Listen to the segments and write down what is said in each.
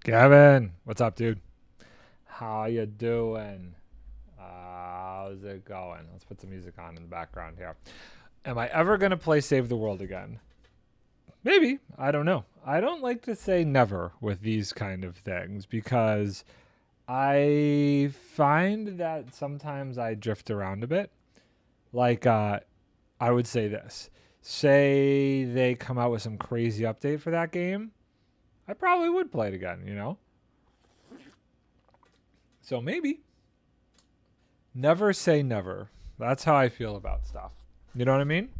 Kevin, what's up, dude? How you doing? How's it going? Let's put some music on in the background here. Am I ever gonna play Save the World again? Maybe. I don't know. I don't like to say never with these kind of things because I find that sometimes I drift around a bit. Like, I would say this. Say they come out with some crazy update for that game, I probably would play it again, you know? So maybe. Never say never. That's how I feel about stuff. You know what I mean?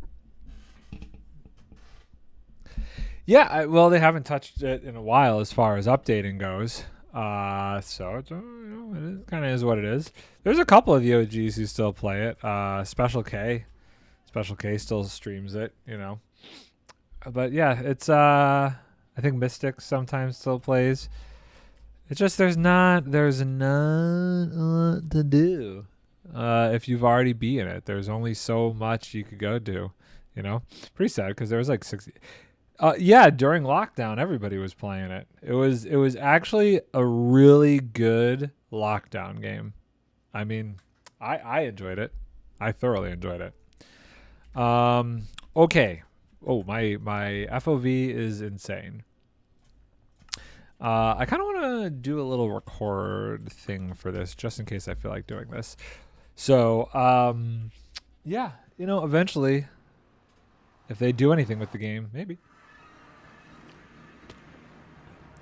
Yeah, well, they haven't touched it in a while as far as updating goes. So it's, it kind of is what it is. There's a couple of the OGs who still play it. Special K still streams it, you know. But yeah, it's I think Mystic sometimes still plays. It's just there's not a lot to do. If you've already been in it, there's only so much you could go do. You know, pretty sad because there was like 60. Yeah, during lockdown, everybody was playing it. It was actually a really good lockdown game. I mean, I enjoyed it. I thoroughly enjoyed it. Okay. Oh, my FOV is insane. I kind of want to do a little record thing for this, just in case I feel like doing this. So, yeah, eventually, if they do anything with the game, maybe.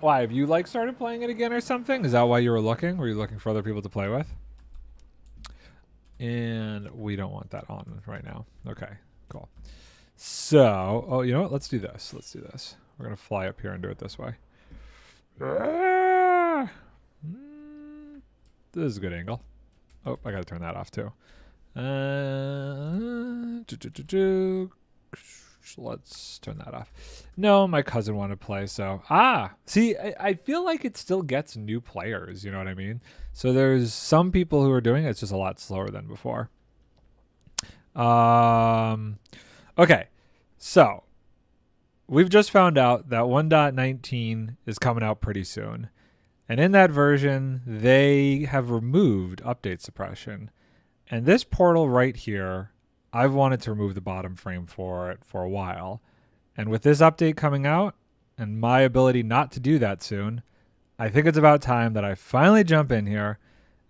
Why, have you like started playing it again or something? Is that why you were looking? Were you looking for other people to play with? And we don't want that on right now. Okay, cool. So, oh, you know what? Let's do this. We're going to fly up here and do it this way. This is a good angle. Oh, I got to turn that off too. Let's turn that off. No, my cousin wanted to play, so see, I feel like it still gets new players. You know what I mean? So there's some people who are doing it. It's just a lot slower than before. Okay, so we've just found out that 1.19 is coming out pretty soon. And in that version, they have removed update suppression. And this portal right here, I've wanted to remove the bottom frame for it for a while. And with this update coming out, and my ability not to do that soon, I think it's about time that I finally jump in here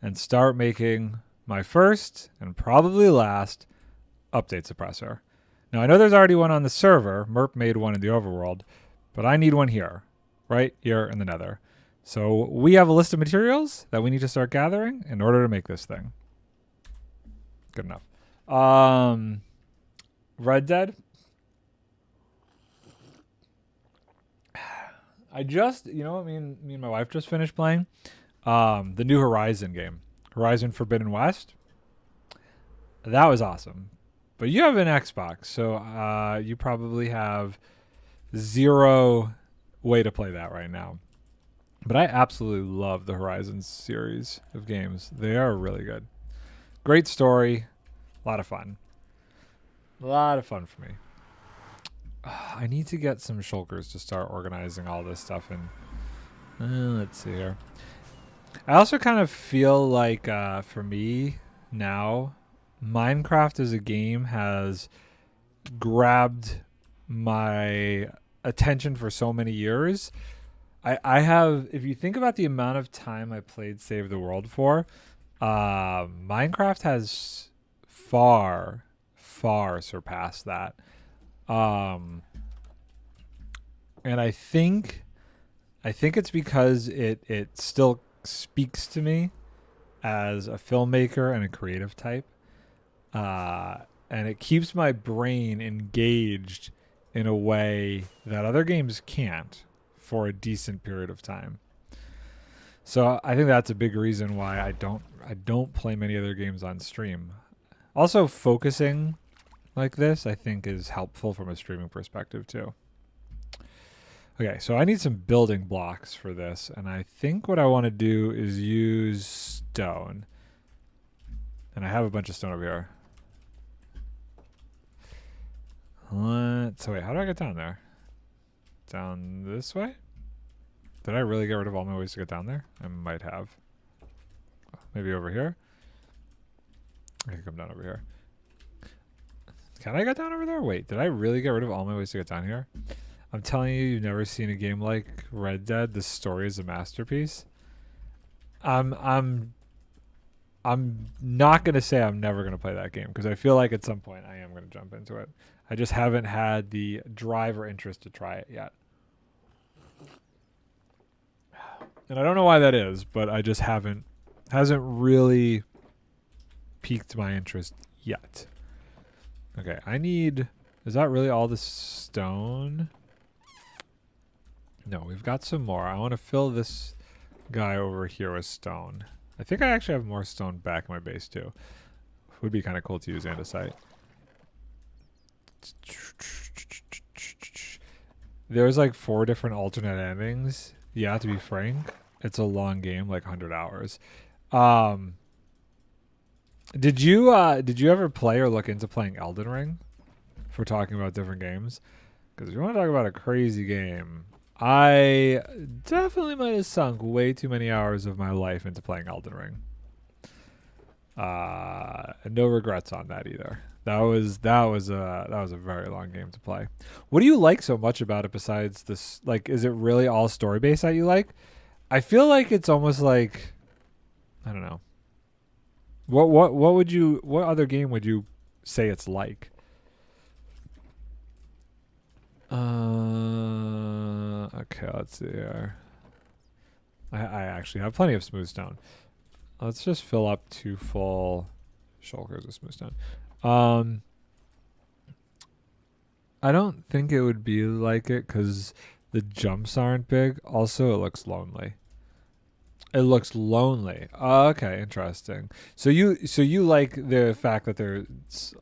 and start making my first, and probably last, update suppressor. Now, I know there's already one on the server. Merp made one in the overworld. But I need one here. Right here in the nether. So we have a list of materials that we need to start gathering in order to make this thing. Good enough. Red Dead. I just, me and my wife just finished playing the new Horizon game, Horizon Forbidden West. That was awesome. But you have an Xbox, so you probably have zero way to play that right now. But I absolutely love the Horizon series of games. They are really good. Great story. A lot of fun. A lot of fun for me. I need to get some shulkers to start organizing all this stuff. And let's see here. I also kind of feel like for me now, Minecraft as a game has grabbed my attention for so many years. I have, if you think about the amount of time I played Save the World for, Minecraft has far surpassed that. And I think it's because it still speaks to me as a filmmaker and a creative type. And it keeps my brain engaged in a way that other games can't for a decent period of time. So I think that's a big reason why I don't play many other games on stream. Also, focusing like this, I think, is helpful from a streaming perspective too. Okay, so I need some building blocks for this, and I think what I want to do is use stone. And I have a bunch of stone over here. So wait, how do I get down there? Down this way? Did I really get rid of all my ways to get down there? I might have. Maybe over here? I can come down over here. Can I get down over there? Wait, did I really get rid of all my ways to get down here? I'm telling you, you've never seen a game like Red Dead. This story is a masterpiece. I'm not gonna say I'm never gonna play that game because I feel like at some point I am gonna jump into it. I just haven't had the drive or interest to try it yet. And I don't know why that is, but I just hasn't really piqued my interest yet. Okay, is that really all the stone? No, we've got some more. I want to fill this guy over here with stone. I think I actually have more stone back in my base too. Would be kind of cool to use andesite. There's like 4 different alternate endings. Yeah, to be frank, it's a long game, like 100 hours. Did you ever play or look into playing Elden Ring? If we're talking about different games, because if you want to talk about a crazy game, I definitely might have sunk way too many hours of my life into playing Elden Ring. And no regrets on that either. That was a very long game to play. What do you like so much about it besides this? Like, is it really all story based that you like? I feel like it's almost like, I don't know. What other game would you say it's like? Okay, let's see here. I actually have plenty of smooth stone. Let's just fill up 2 full shulkers of smooth stone. I don't think it would be like it because the jumps aren't big. Also, it looks lonely. It looks lonely. Oh, okay, interesting. So you like the fact that there's,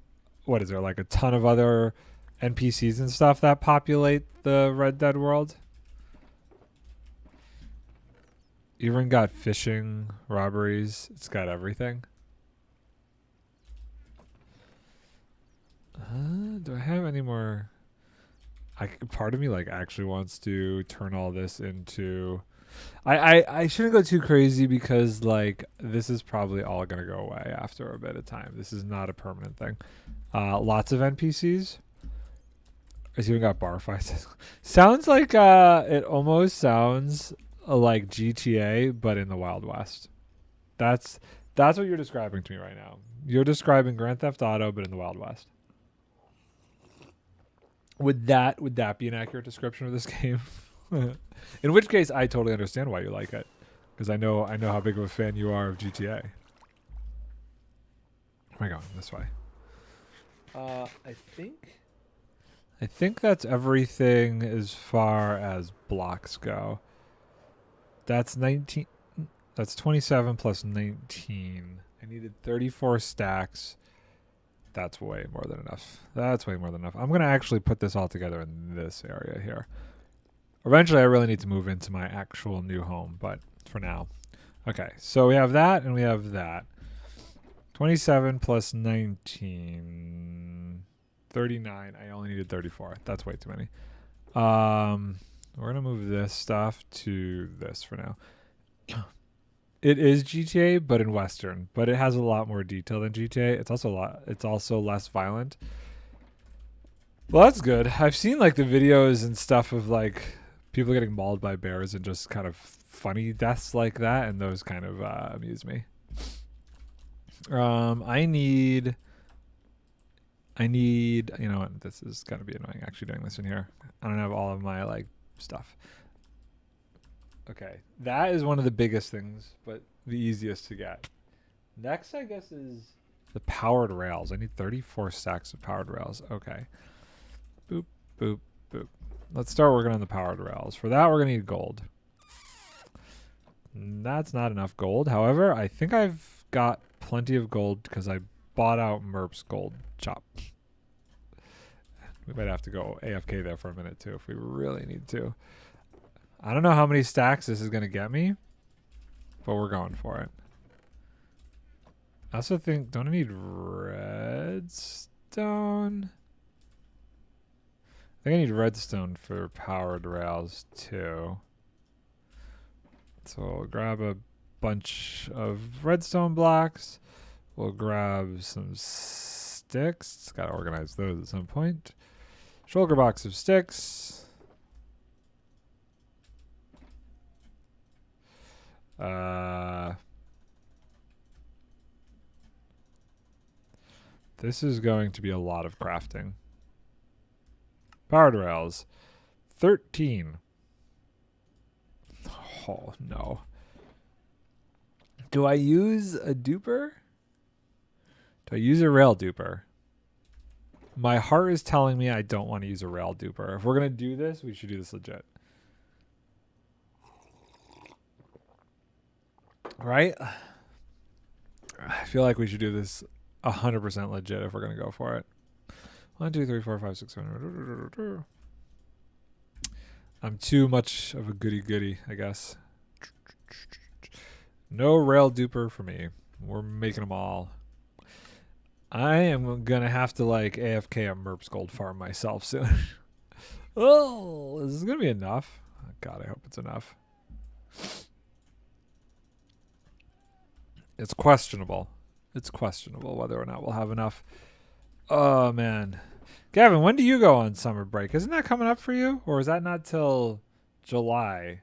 what is there, like a ton of other NPCs and stuff that populate the Red Dead world? Even got fishing, robberies. It's got everything. Do I have any more? Part of me like actually wants to turn all this into. I shouldn't go too crazy because like this is probably all gonna go away after a bit of time. This is not a permanent thing. Lots of NPCs. It's even got bar fights. Sounds like it almost sounds like GTA, but in the Wild West. That's what you're describing to me right now. You're describing Grand Theft Auto, but in the Wild West. Would that be an accurate description of this game? In which case, I totally understand why you like it, because I know how big of a fan you are of GTA. Where am I going? This way. I think that's everything as far as blocks go. That's 19. That's 27 plus 19. I needed 34 stacks. That's way more than enough. That's way more than enough. I'm going to actually put this all together in this area here. Eventually, I really need to move into my actual new home, but for now. Okay, so we have that and we have that. 27 plus 19. 39. I only needed 34. That's way too many. We're going to move this stuff to this for now. It is GTA, but in Western. But it has a lot more detail than GTA. It's also less violent. Well, that's good. I've seen like the videos and stuff of like people getting mauled by bears and just kind of funny deaths like that, and those kind of amuse me. I need. You know what? This is gonna be annoying. Actually, doing this in here. I don't have all of my like stuff. Okay, that is one of the biggest things, but the easiest to get. Next, I guess, is the powered rails. I need 34 stacks of powered rails. Okay. Boop, boop, boop. Let's start working on the powered rails. For that, we're going to need gold. That's not enough gold. However, I think I've got plenty of gold because I bought out Merp's gold chop. We might have to go AFK there for a minute, too, if we really need to. I don't know how many stacks this is going to get me, but we're going for it. I also think, don't I need redstone? I think I need redstone for powered rails too. So we'll grab a bunch of redstone blocks. We'll grab some sticks. Got to organize those at some point. Shulker box of sticks. This is going to be a lot of crafting. Powered rails. 13. Oh, no. Do I use a duper? Do I use a rail duper? My heart is telling me I don't want to use a rail duper. If we're going to do this, we should do this legit. Right? I feel like we should do this 100% legit if we're going to go for it. 1, 2, 3, 4, 5, 6, 7. I'm too much of a goody-goody, I guess. No rail duper for me. We're making them all. I am going to have to, like, AFK a Merps Gold farm myself soon. Oh, is this going to be enough? Oh, God, I hope it's enough. It's questionable. It's questionable whether or not we'll have enough. Oh, man. Gavin, when do you go on summer break? Isn't that coming up for you? Or is that not till July?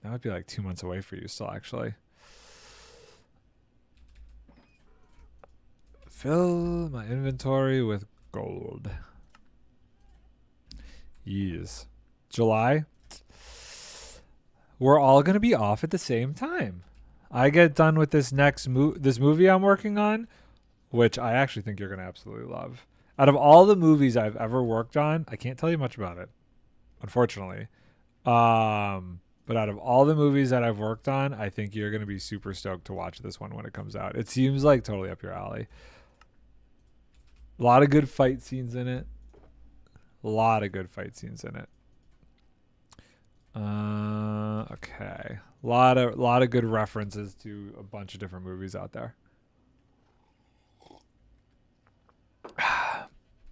That would be like 2 months away for you still, actually. Fill my inventory with gold. Yes. July. We're all going to be off at the same time. I get done with this this movie I'm working on, which I actually think you're going to absolutely love. Out of all the movies I've ever worked on, I can't tell you much about it, unfortunately. But out of all the movies that I've worked on, I think you're going to be super stoked to watch this one when it comes out. It seems like totally up your alley. A lot of good fight scenes in it. Okay. A lot of good references to a bunch of different movies out there.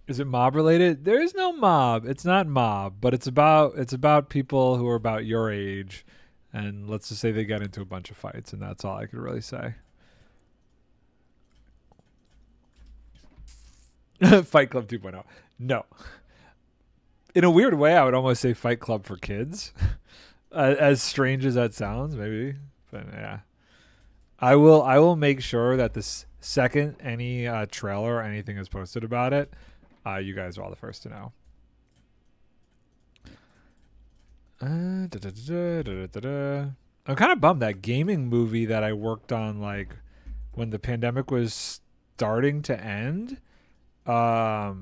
Is it mob related? There is no mob. It's not mob, but it's about people who are about your age, and let's just say they get into a bunch of fights, and that's all I could really say. Fight Club 2.0. No. In a weird way, I would almost say Fight Club for kids. As strange as that sounds, maybe, but yeah. I will make sure that the second any trailer or anything is posted about it, you guys are all the first to know. I'm kind of bummed that gaming movie that I worked on, like when the pandemic was starting to end. I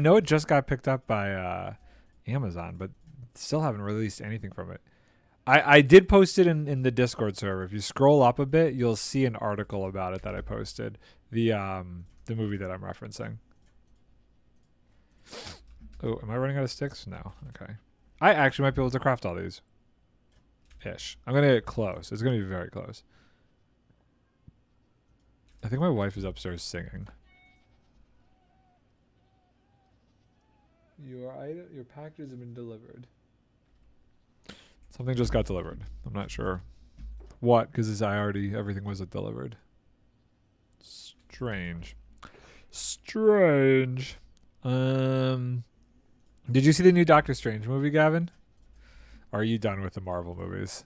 know it just got picked up by Amazon, but still haven't released anything from it. I did post it in the Discord server. If you scroll up a bit, you'll see an article about it that I posted. The movie that I'm referencing. Oh, am I running out of sticks? No. Okay. I actually might be able to craft all these. Ish. I'm going to get close. It's going to be very close. I think my wife is upstairs singing. Your packages have been delivered. Something just got delivered. I'm not sure what, because everything was delivered. Strange. Did you see the new Doctor Strange movie, Gavin? Or are you done with the Marvel movies?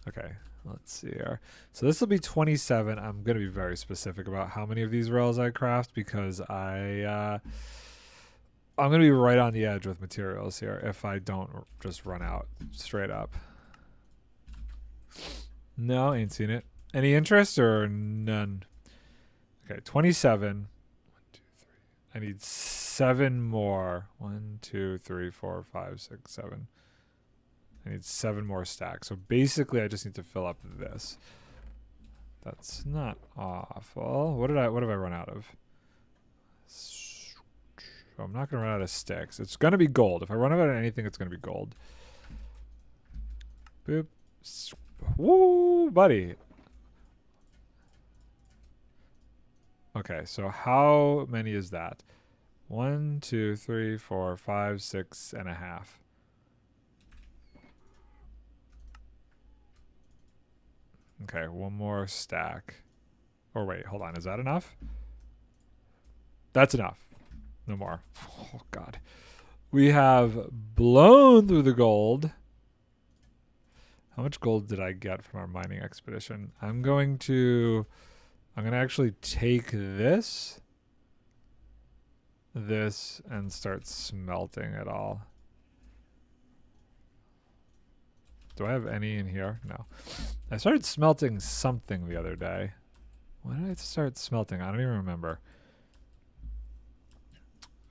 Okay, let's see here. So this will be 27. I'm going to be very specific about how many of these rails I craft because I'm going to be right on the edge with materials here if I don't just run out straight up. No, ain't seen it. Any interest or none? Okay, 27. 1, 2, 3. I need 7 more. 1, 2, 3, 4, 5, 6, 7. I need 7 more stacks. So basically, I just need to fill up this. That's not awful. What have I run out of? I'm not going to run out of sticks. It's going to be gold. If I run out of anything, it's going to be gold. Boop. Woo, buddy. Okay, so how many is that? 1, 2, 3, 4, 5, 6 and a half. Okay, one more stack. Or wait, hold on. Is that enough? That's enough. No more. Oh, God. We have blown through the gold. How much gold did I get from our mining expedition? I'm going to actually take this, and start smelting it all. Do I have any in here? No. I started smelting something the other day. When did I start smelting? I don't even remember.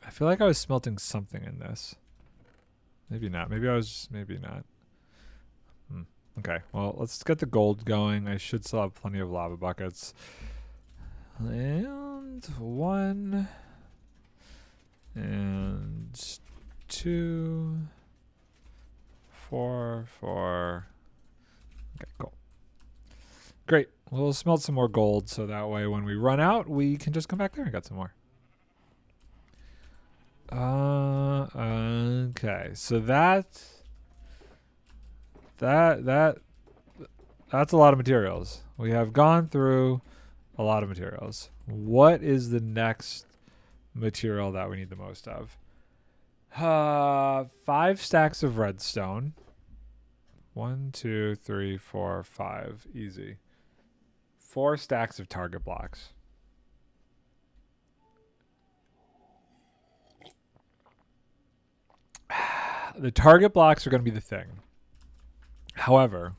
I feel like I was smelting something in this. Maybe not. Maybe not. Okay, well, let's get the gold going. I should still have plenty of lava buckets. And 1. And 2. 4. Okay, cool. Great. We'll smelt some more gold so that way when we run out, we can just come back there and get some more. Okay. So that's a lot of materials. We have gone through a lot of materials. What is the next material that we need the most of? 5 stacks of redstone. 1, 2, 3, 4, 5. Easy. 4 stacks of target blocks. The target blocks are going to be the thing. However,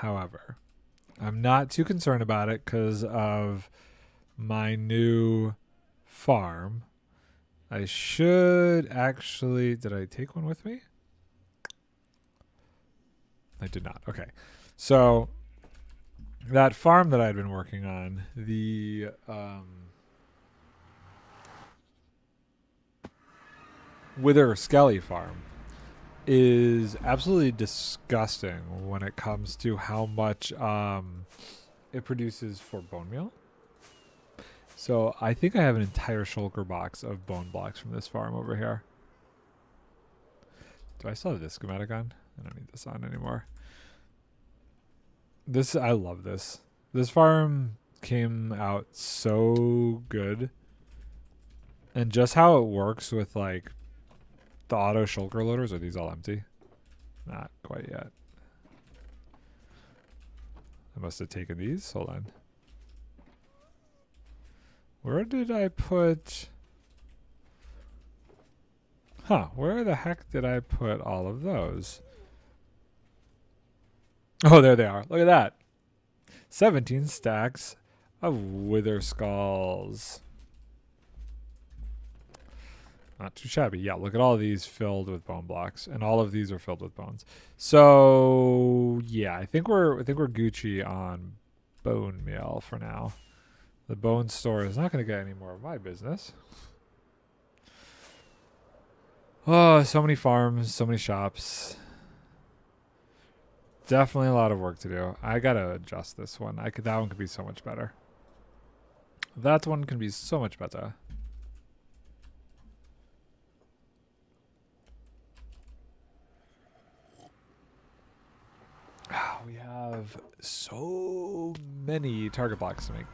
I'm not too concerned about it because of my new farm. I should actually... Did I take one with me? I did not. Okay. So, that farm that I had been working on, the... Wither Skelly farm, is absolutely disgusting when it comes to how much it produces for bone meal. So I think I have an entire shulker box of bone blocks from this farm over here. Do I still have this schematic on? I don't need this on anymore. I love this. This farm came out so good. And just how it works with like the auto shulker loaders. Are these all empty? Not quite yet. I must have taken these. Hold on. Where did I put... where the heck did I put all of those? Oh, there they are. Look at that. 17 stacks of wither skulls. Not too shabby. Yeah, look at all of these filled with bone blocks, and all of these are filled with bones. So yeah, I think we're Gucci on bone meal for now. The bone store is not going to get any more of my business. Oh, so many farms, so many shops. Definitely a lot of work to do. I gotta adjust this one. That one could be so much better. That one can be so much better. We have so many target blocks to make.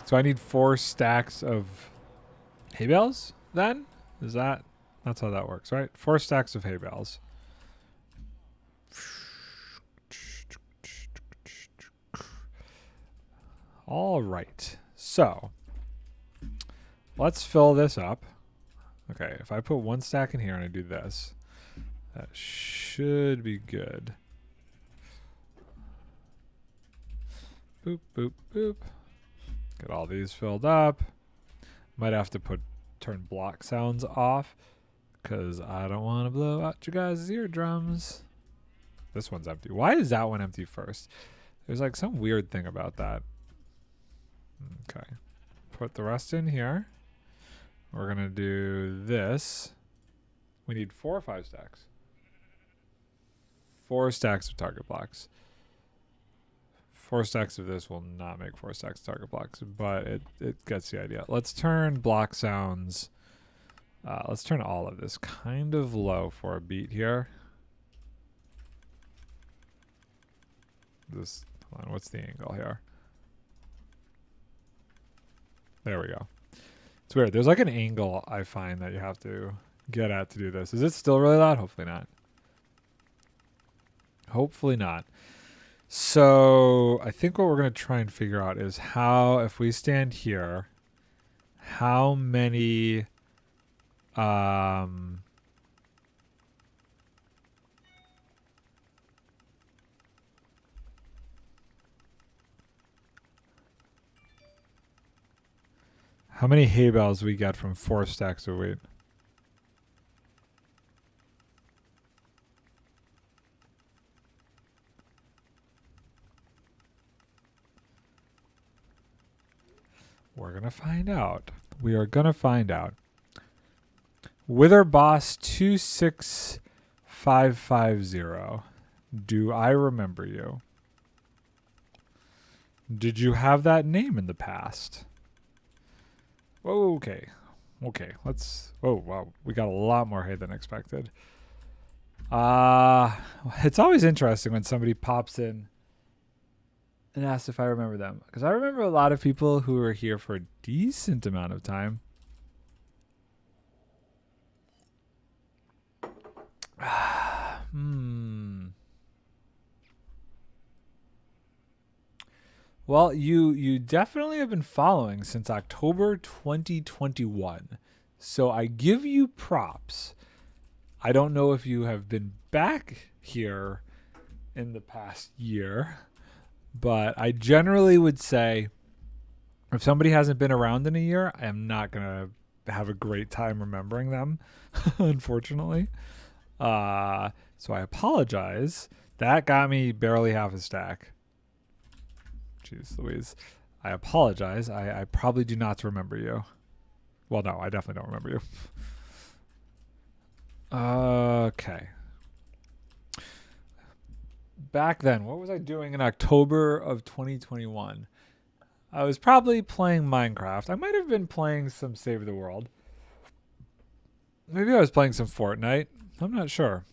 So I need 4 stacks of hay bales then? That's how that works, right? 4 stacks of hay bales. All right. So let's fill this up. Okay, if I put 1 stack in here and I do this, that should be good. Boop, boop, boop. Get all these filled up. Might have to turn block sounds off because I don't want to blow out your guys' eardrums. This one's empty. Why is that one empty first? There's like some weird thing about that. Okay. Put the rest in here. We're going to do this. We need 4 or 5 stacks. 4 stacks of target blocks. 4 stacks of this will not make 4 stacks of target blocks, but it gets the idea. Let's turn block sounds. Let's turn all of this kind of low for a beat here. this. Hold on, what's the angle here? There we go. It's weird. There's like an angle I find that you have to get at to do this. Is it still really loud? Hopefully not. Hopefully not. So I think what we're going to try and figure out is how, if we stand here, how many how many hay bales we get from 4 stacks of wheat. We're going to find out. We are going to find out. Witherboss 26550. Do I remember you? Did you have that name in the past? Okay. Okay, let's... Oh, wow. We got a lot more hay than expected. It's always interesting when somebody pops in and asks if I remember them. Because I remember a lot of people who were here for a decent amount of time. Well, you definitely have been following since October 2021. So I give you props. I don't know if you have been back here in the past year, but I generally would say if somebody hasn't been around in a year, I am not going to have a great time remembering them, unfortunately. So I apologize. That got me barely half a stack. Jeez Louise. I apologize. I probably do not remember you. Well, no, I definitely don't remember you. Okay. Back then, what was I doing in October of 2021? I was probably playing Minecraft. I might have been playing some Save the World. Maybe I was playing some Fortnite. I'm not sure.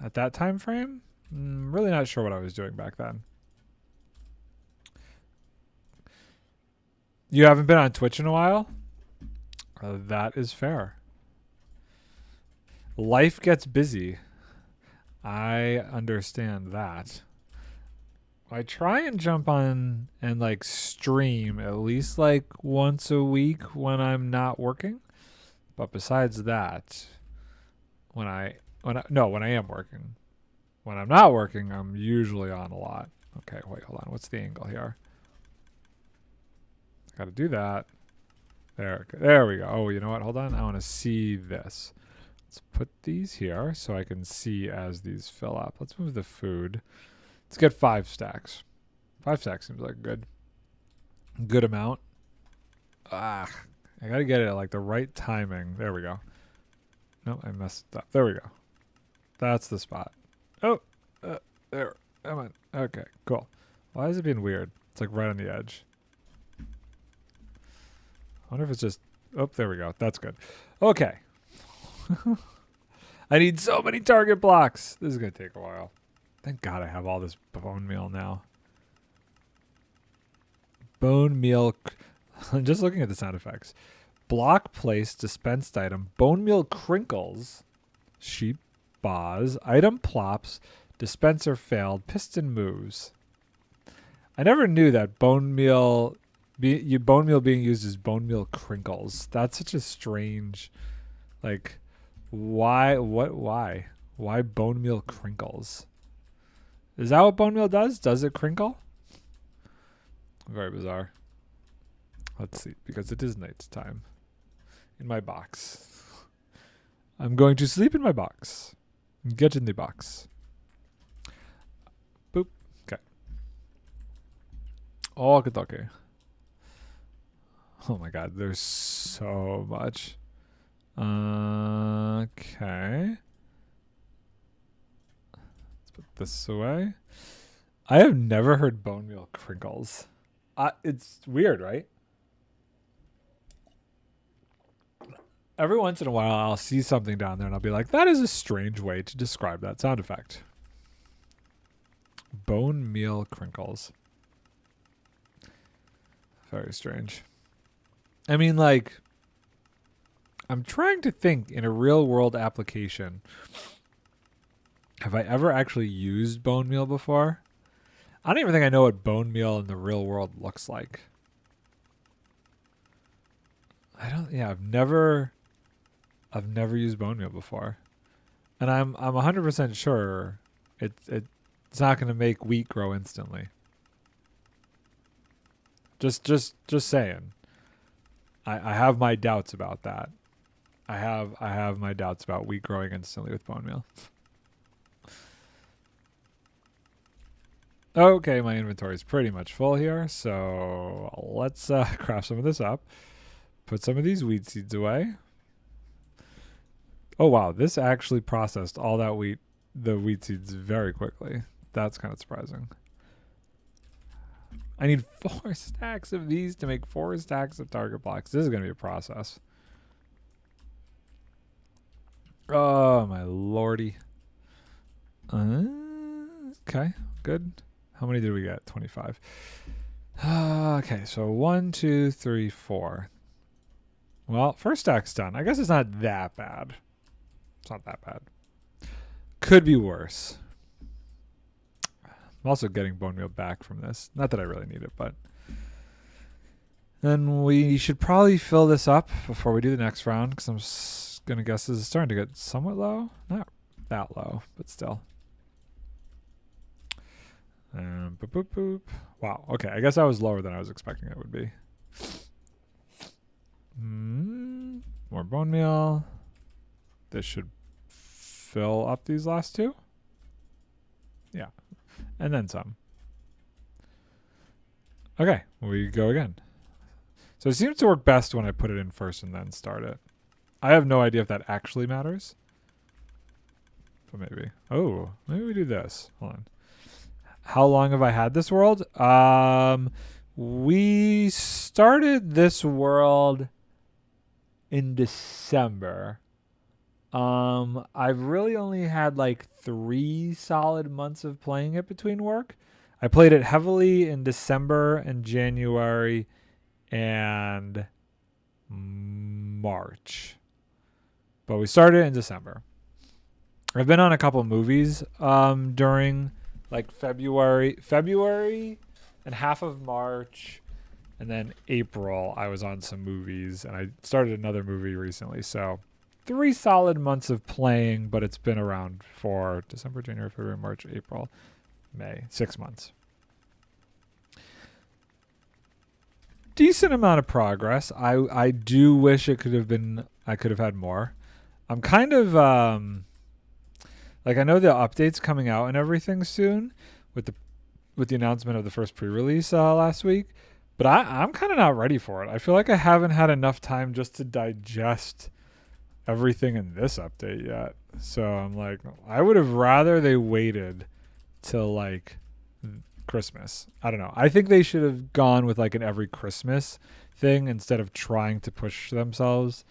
At that time frame, really not sure what I was doing back then. You haven't been on Twitch in a while? That is fair. Life gets busy. I understand that. I try and jump on and like stream at least like once a week when I'm not working. But besides that, when I am working. When I'm not working, I'm usually on a lot. Okay, wait, hold on. What's the angle here? Got to do that. There we go. Oh, you know what? Hold on. I want to see this. Let's put these here so I can see as these fill up. Let's move the food. Let's get 5 stacks. 5 stacks seems like a good amount. I got to get it at like the right timing. There we go. No, I messed up. There we go. That's the spot. Oh, there. Come on. Okay, cool. Why is it being weird? It's like right on the edge. I wonder if it's just... Oh, there we go. That's good. Okay. I need so many target blocks. This is going to take a while. Thank God I have all this bone meal now. Bone meal... I'm just looking at the sound effects. Block placed, dispensed item, bone meal crinkles, sheep baws, item plops, dispenser failed, piston moves. I never knew that bone meal being used as bone meal crinkles. That's such a strange, like, why bone meal crinkles? Is that what bone meal does? Does it crinkle? Very bizarre. Let's see, because it is night time. In my box. I'm going to sleep in my box. Get in the box. Boop. Okay. Okay. Oh my God, there's so much. Okay. Let's put this away. I have never heard bone meal crinkles. It's weird, right? Every once in a while, I'll see something down there and I'll be like, that is a strange way to describe that sound effect. Bone meal crinkles. Very strange. I mean, like, I'm trying to think in a real world application. Have I ever actually used bone meal before? I don't even think I know what bone meal in the real world looks like. I've never used bone meal before. And I'm 100% sure it's not going to make wheat grow instantly. Just saying. I have my doubts about that. I have my doubts about wheat growing instantly with bone meal. Okay, my inventory is pretty much full here, so let's craft some of this up. Put some of these wheat seeds away. Oh wow, this actually processed all that the wheat seeds very quickly. That's kind of surprising. I need 4 stacks of these to make 4 stacks of target blocks. This is going to be a process. Oh, my lordy. Okay, good. How many did we get? 25. Okay, so 1, 2, 3, 4. Well, first stack's done. I guess it's not that bad. It's not that bad. Could be worse. I'm also getting bone meal back from this. Not that I really need it, but then we should probably fill this up before we do the next round, because I'm going to guess this is starting to get somewhat low. Not that low, but still. Boop, boop, boop. Wow. Okay, I guess I was lower than I was expecting it would be. More bone meal. This should fill up these last 2. Yeah. And then some. Okay, we go again. So it seems to work best when I put it in first and then start it. I have no idea if that actually matters. But maybe. Oh, maybe we do this. Hold on. How long have I had this world? We started this world in December. I've really only had like 3 solid months of playing it between work. I played it heavily in December and January and March. But we started in December. I've been on a couple movies during like February and half of March, and then April I was on some movies, and I started another movie recently. So 3 solid months of playing, but it's been around for December, January, February, March, April, May. 6 months. Decent amount of progress. I do wish I could have had more. I'm kind of like, I know the update's coming out and everything soon with the announcement of the first pre-release last week, but I'm kind of not ready for it. I feel like I haven't had enough time just to digest everything in this update yet. So I'm like, I would have rather they waited till like Christmas. I don't know. I think they should have gone with like an every Christmas thing instead of trying to push themselves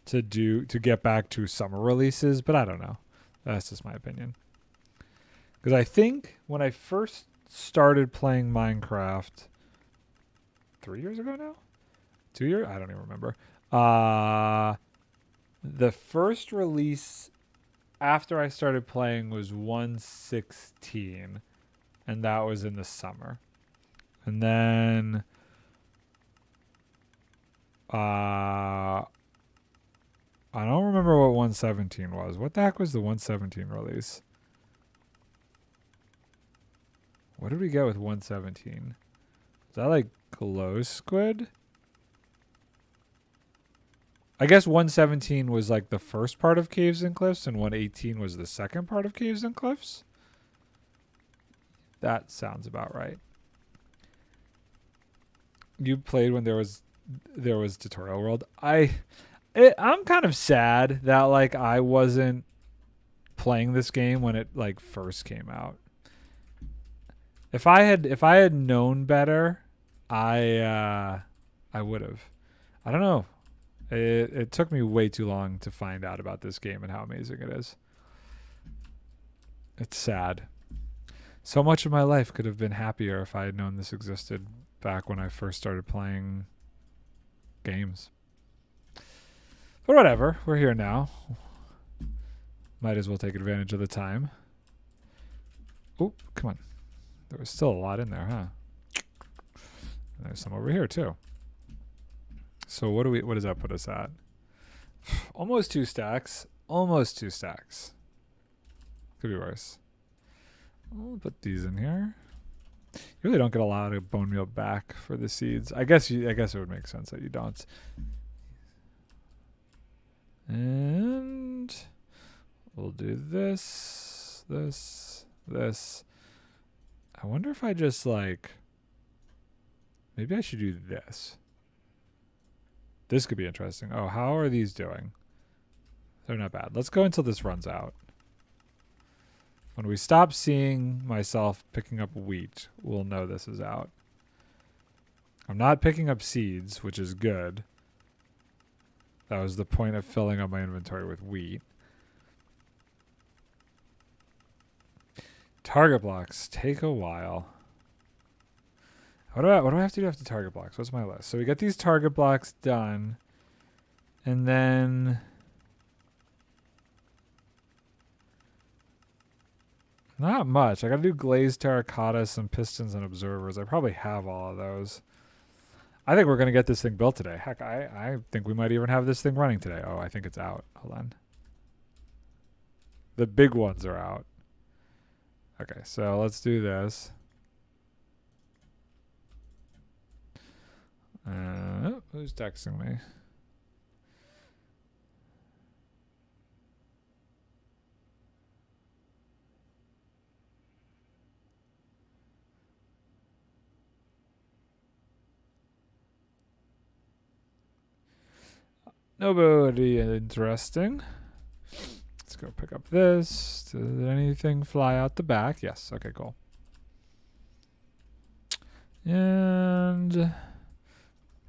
to get back to summer releases, but I don't know. That's just my opinion. Because I think when I first started playing Minecraft 3 years ago now? 2 years? I don't even remember. The first release after I started playing was 1.16, and that was in the summer. And then I don't remember what 1.17 was. What the heck was the 1.17 release? What did we get with 1.17? Is that like glow squid? I guess 1.17 was like the first part of Caves and Cliffs, and 1.18 was the second part of Caves and Cliffs. That sounds about right. You played when there was Tutorial World. I'm kind of sad that like I wasn't playing this game when it like first came out. If I had known better, I would have. I don't know. It took me way too long to find out about this game and how amazing it is. It's sad. So much of my life could have been happier if I had known this existed back when I first started playing games. But whatever, we're here now. Might as well take advantage of the time. Oh, come on. There was still a lot in there, huh? And there's some over here too. So what does that put us at? Almost 2 stacks. Almost 2 stacks. Could be worse. I'll put these in here. You really don't get a lot of bone meal back for the seeds. I guess it would make sense that you don't. And we'll do this, this, this. I wonder if I just like, maybe I should do this. This could be interesting. Oh, how are these doing? They're not bad. Let's go until this runs out. When we stop seeing myself picking up wheat, we'll know this is out. I'm not picking up seeds, which is good. That was the point of filling up my inventory with wheat. Target blocks take a while. What do I have to do after target blocks? What's my list? So we get these target blocks done. And then not much. I gotta do glazed terracotta, some pistons, and observers. I probably have all of those. I think we're gonna get this thing built today. Heck, I think we might even have this thing running today. Oh, I think it's out. Hold on. The big ones are out. Okay, so let's do this. Who's texting me? Nobody interesting. Let's go pick up this. Did anything fly out the back? Yes. Okay, cool. And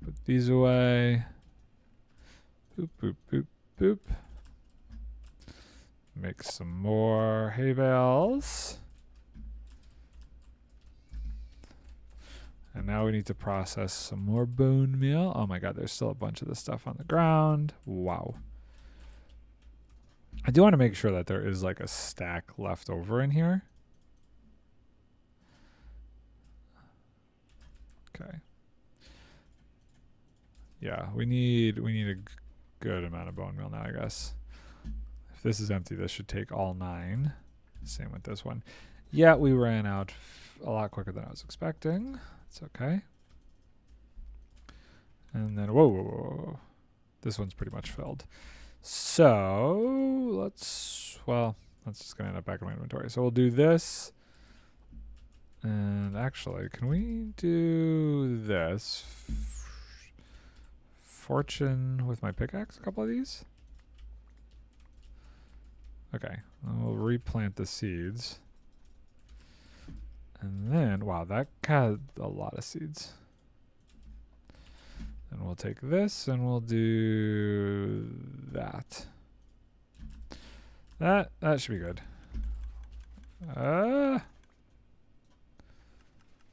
put these away. Boop, boop, boop, boop. Make some more hay bales. And now we need to process some more bone meal. Oh my god, there's still a bunch of this stuff on the ground. Wow. I do want to make sure that there is like a stack left over in here. Okay. Yeah, we need a good amount of bone meal now, I guess. If this is empty, this should take all 9. Same with this one. Yeah, we ran out a lot quicker than I was expecting. It's okay. And then, whoa. This one's pretty much filled. So, that's just going to end up back in my inventory. So we'll do this. And actually, can we do this? Fortune with my pickaxe, a couple of these? Okay, we'll replant the seeds. And then, wow, that had a lot of seeds. And we'll take this and we'll do that. That should be good. There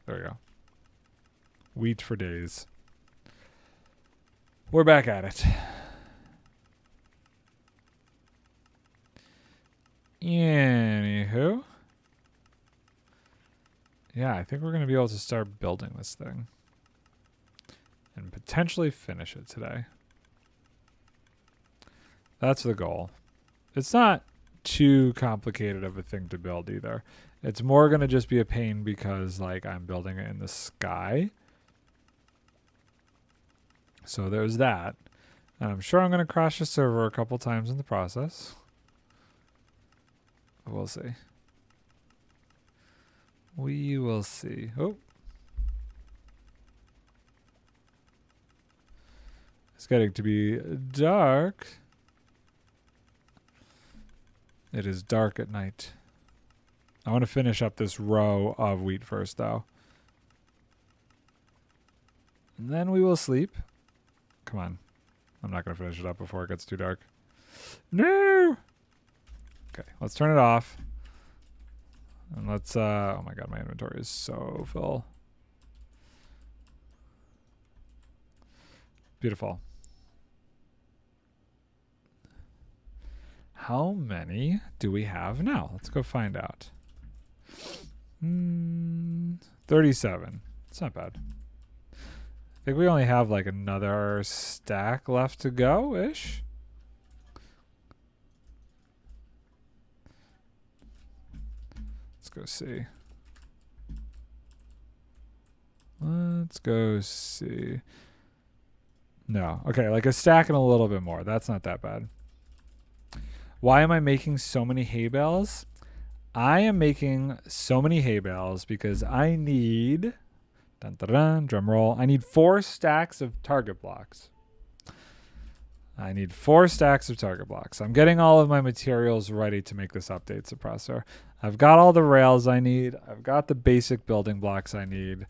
we go. Wheat for days. We're back at it. Anywho. Yeah, I think we're going to be able to start building this thing. And potentially finish it today. That's the goal. It's not too complicated of a thing to build either. It's more going to just be a pain because like I'm building it in the sky. So there's that. And I'm sure I'm going to crash the server a couple times in the process. We'll see. We will see. Oh. It's getting to be dark. It is dark at night. I want to finish up this row of wheat first, though. And then we will sleep. Come on. I'm not going to finish it up before it gets too dark. No! Okay, let's turn it off. And let's, oh my God, my inventory is so full. Beautiful. How many do we have now? Let's go find out. 37. It's not bad. I think we only have like another stack left to go-ish. Let's go see. Let's go see. No. Okay, like a stack and a little bit more. That's not that bad. Why am I making so many hay bales? I am making so many hay bales because I need, dun, dun, dun, drum roll, I need 4 stacks of target blocks. I need 4 stacks of target blocks. I'm getting all of my materials ready to make this update suppressor. I've got all the rails I need. I've got the basic building blocks I need.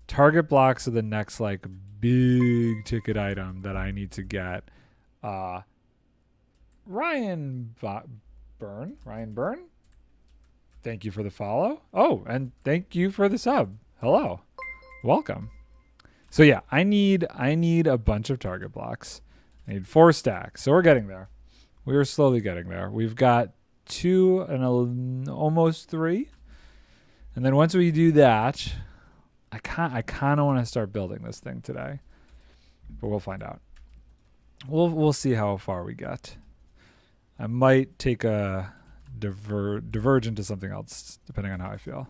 Target blocks are the next like big ticket item that I need to get. Ryan Byrne, thank you for the follow. Oh, and thank you for the sub. Hello, welcome. So yeah, I need a bunch of target blocks. I need 4 stacks. So we're getting there. We are slowly getting there. We've got 2 and almost 3. And then once we do that, I kind of want to start building this thing today. But we'll find out. We'll see how far we get. I might take a diverge into something else depending on how I feel.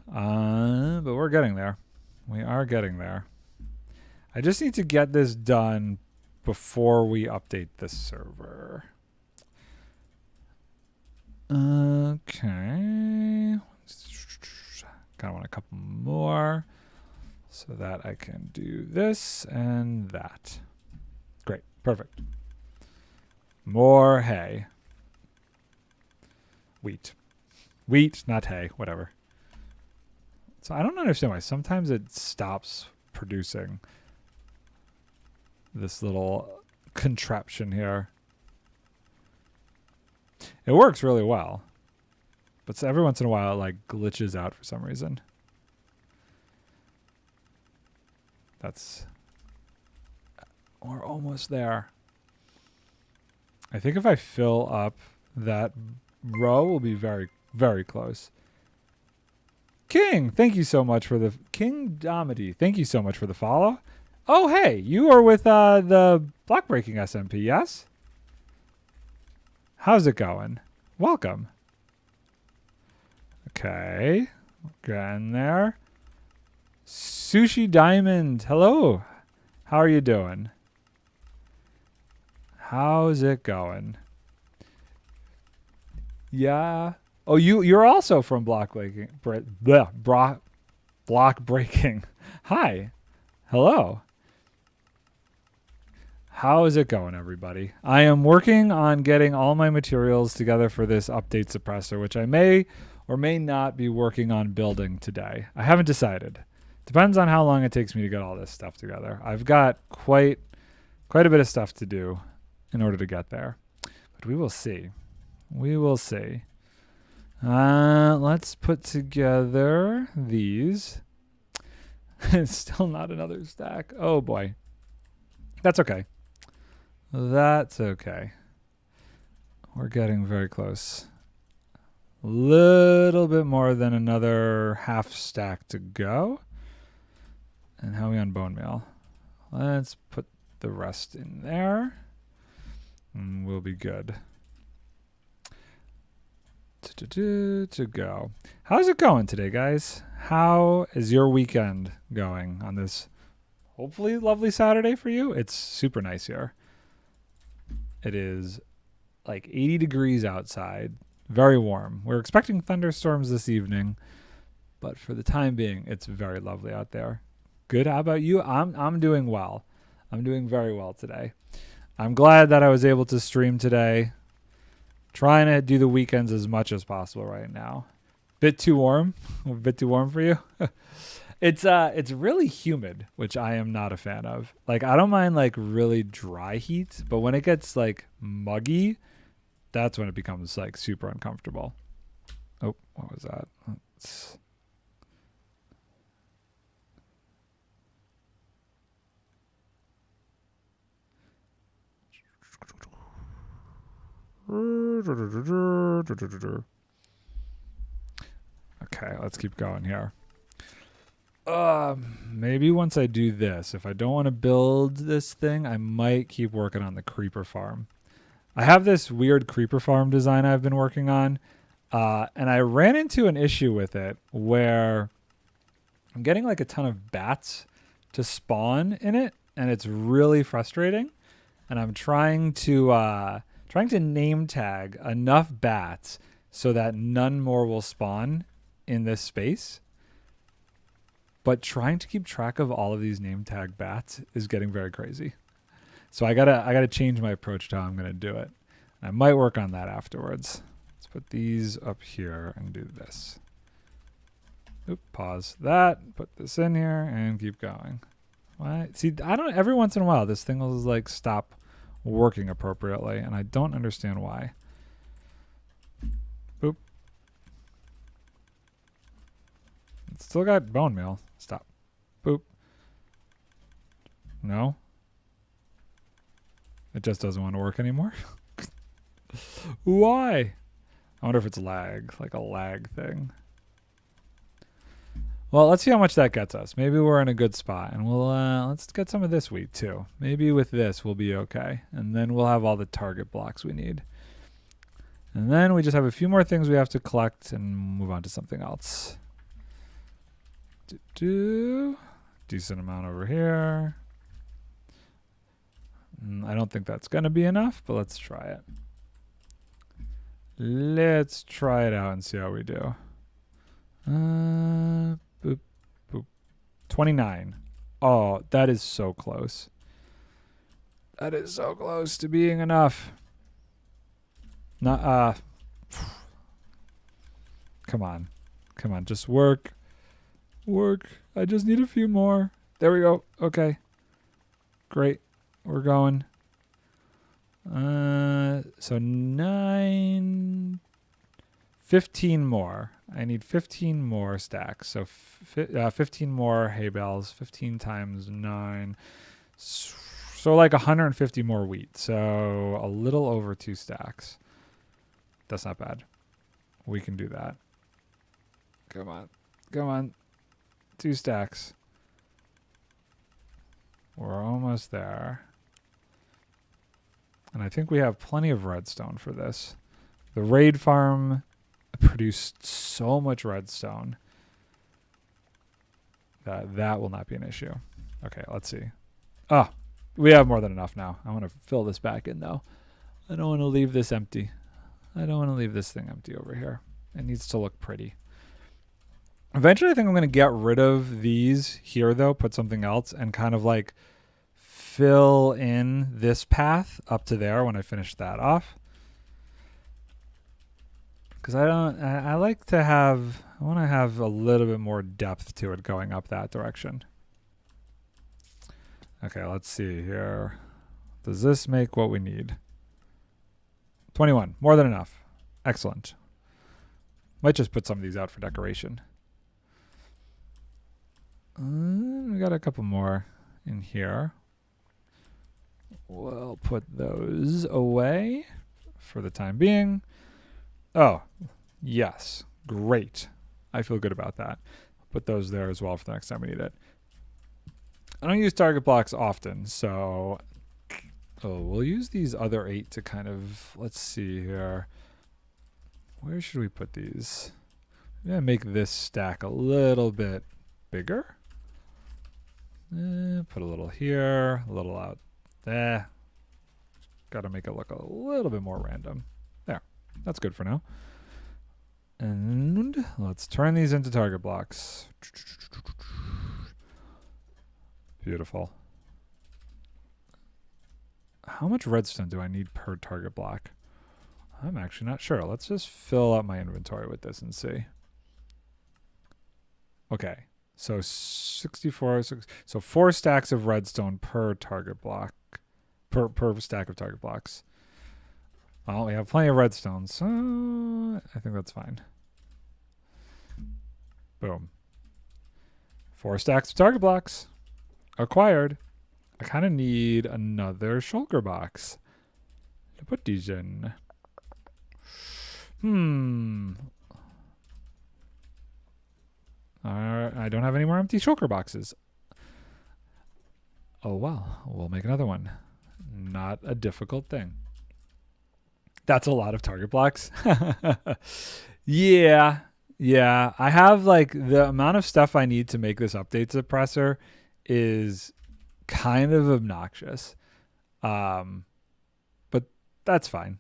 But we're getting there. We are getting there. I just need to get this done before we update this server. Okay. Kind of want a couple more so that I can do this and that. Great. Perfect. More hay. Wheat, not hay, whatever. So I don't understand why sometimes it stops producing this little contraption here. It works really well, but every once in a while it like glitches out for some reason. We're almost there. I think if I fill up that row, we'll be very, very close. King, thank you so much for the King Domity. Thank you so much for the follow. Oh, hey, you are with the block breaking SMP, yes? How's it going? Welcome. Okay, getting there. Sushi Diamond, hello. How are you doing? How's it going? Yeah. Oh, you're also from block breaking. Block breaking. Hi. Hello. How is it going, everybody? I am working on getting all my materials together for this update suppressor, which I may or may not be working on building today. I haven't decided. Depends on how long it takes me to get all this stuff together. I've got quite a bit of stuff to do in order to get there. But we will see. We will see. Let's put together these. It's still not another stack. Oh boy. That's okay. That's okay. We're getting very close. A little bit more than another half stack to go. And how are we on bone meal? Let's put the rest in there. And we'll be good. To go. How's it going today, guys? How is your weekend going on this hopefully lovely Saturday for you? It's super nice here. It is like 80 degrees outside. Very warm. We're expecting thunderstorms this evening, but for the time being, it's very lovely out there. Good. How about you? I'm doing well. I'm doing very well today. I'm glad that I was able to stream today. Trying to do the weekends as much as possible right now. Bit too warm? A bit too warm for you? It's really humid, which I am not a fan of. Like, I don't mind like really dry heat, but when it gets like muggy, that's when it becomes like super uncomfortable. Oh, what was that? Let's... Okay, let's keep going here. Maybe once I do this, if I don't want to build this thing, I might keep working on the creeper farm. I have this weird creeper farm design I've been working on, and I ran into an issue with it where I'm getting like a ton of bats to spawn in it, and it's really frustrating. And I'm trying to name tag enough bats so that none more will spawn in this space. But trying to keep track of all of these name tag bats is getting very crazy. So I gotta change my approach to how I'm gonna do it. I might work on that afterwards. Let's put these up here and do this. Oop, pause that, put this in here, and keep going. Why? See, I don't. Every once in a while, this thing will just like stop working appropriately, and I don't understand why. Boop. It's still got bone meal. Stop. Boop. No. It just doesn't want to work anymore. Why? I wonder if it's lag, like a lag thing. Well, let's see how much that gets us. Maybe we're in a good spot, and we'll let's get some of this wheat too. Maybe with this we'll be okay, and then we'll have all the target blocks we need. And then we just have a few more things we have to collect and move on to something else. Decent amount over here. I don't think that's gonna be enough, but let's try it. Let's try it out and see how we do. Boop, boop. 29. Oh, that is so close. That is so close to being enough. Not, come on. Come on, just work. Work. I just need a few more. There we go. Okay. Great. We're going. So 15 more. I need 15 more stacks. So 15 more hay bales. 15 times 9. So like 150 more wheat. So a little over 2 stacks. That's not bad. We can do that. Come on. Come on. 2 stacks. We're almost there. And I think we have plenty of redstone for this. The raid farm produced so much redstone that that will not be an issue. Okay, let's see. Oh, we have more than enough now. I want to fill this back in, though. I don't want to leave this empty. I don't want to leave this thing empty over here. It needs to look pretty. Eventually, I think I'm going to get rid of these here, though, put something else, and kind of like fill in this path up to there when I finish that off. Because I like to have, I want to have a little bit more depth to it going up that direction. Okay, let's see here. Does this make what we need? 21, more than enough. Excellent. Might just put some of these out for decoration. We got a couple more in here. We'll put those away for the time being. Oh, yes. Great. I feel good about that. Put those there as well for the next time we need it. I don't use target blocks often, so we'll use these other 8 to kind of, let's see here. Where should we put these? I'm going to make this stack a little bit bigger. Put a little here, a little out there. Got to make it look a little bit more random. There. That's good for now. And let's turn these into target blocks. Beautiful. How much redstone do I need per target block? I'm actually not sure. Let's just fill up my inventory with this and see. Okay. So 64, so 4 stacks of redstone per target block, per stack of target blocks. Well, we have plenty of redstone, so I think that's fine. Boom. 4 stacks of target blocks. Acquired. I kind of need another shulker box to put these in. I don't have any more empty shulker boxes. Oh, well, we'll make another one. Not a difficult thing. That's a lot of target blocks. Yeah. I have like the amount of stuff I need to make this update suppressor is kind of obnoxious. But that's fine.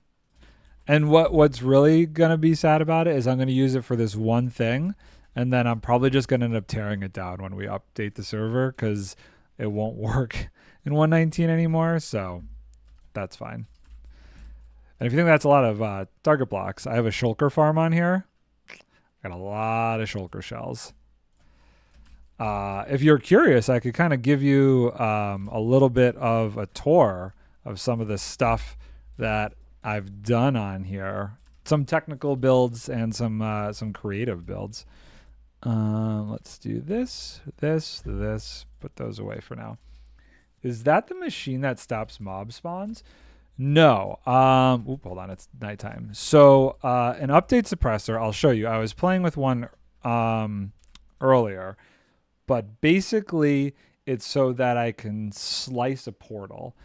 And what's really going to be sad about it is I'm going to use it for this one thing, and then I'm probably just going to end up tearing it down when we update the server because it won't work in 1.19 anymore, so that's fine. And if you think that's a lot of target blocks, I have a shulker farm on here. Got a lot of shulker shells. If you're curious, I could kind of give you a little bit of a tour of some of the stuff that I've done on here. Some technical builds and some creative builds. Let's do this. Put those away for now. Is that the machine that stops mob spawns? No. Hold on. It's nighttime. So an update suppressor, I'll show you. I was playing with one earlier, but basically it's so that I can slice a portal.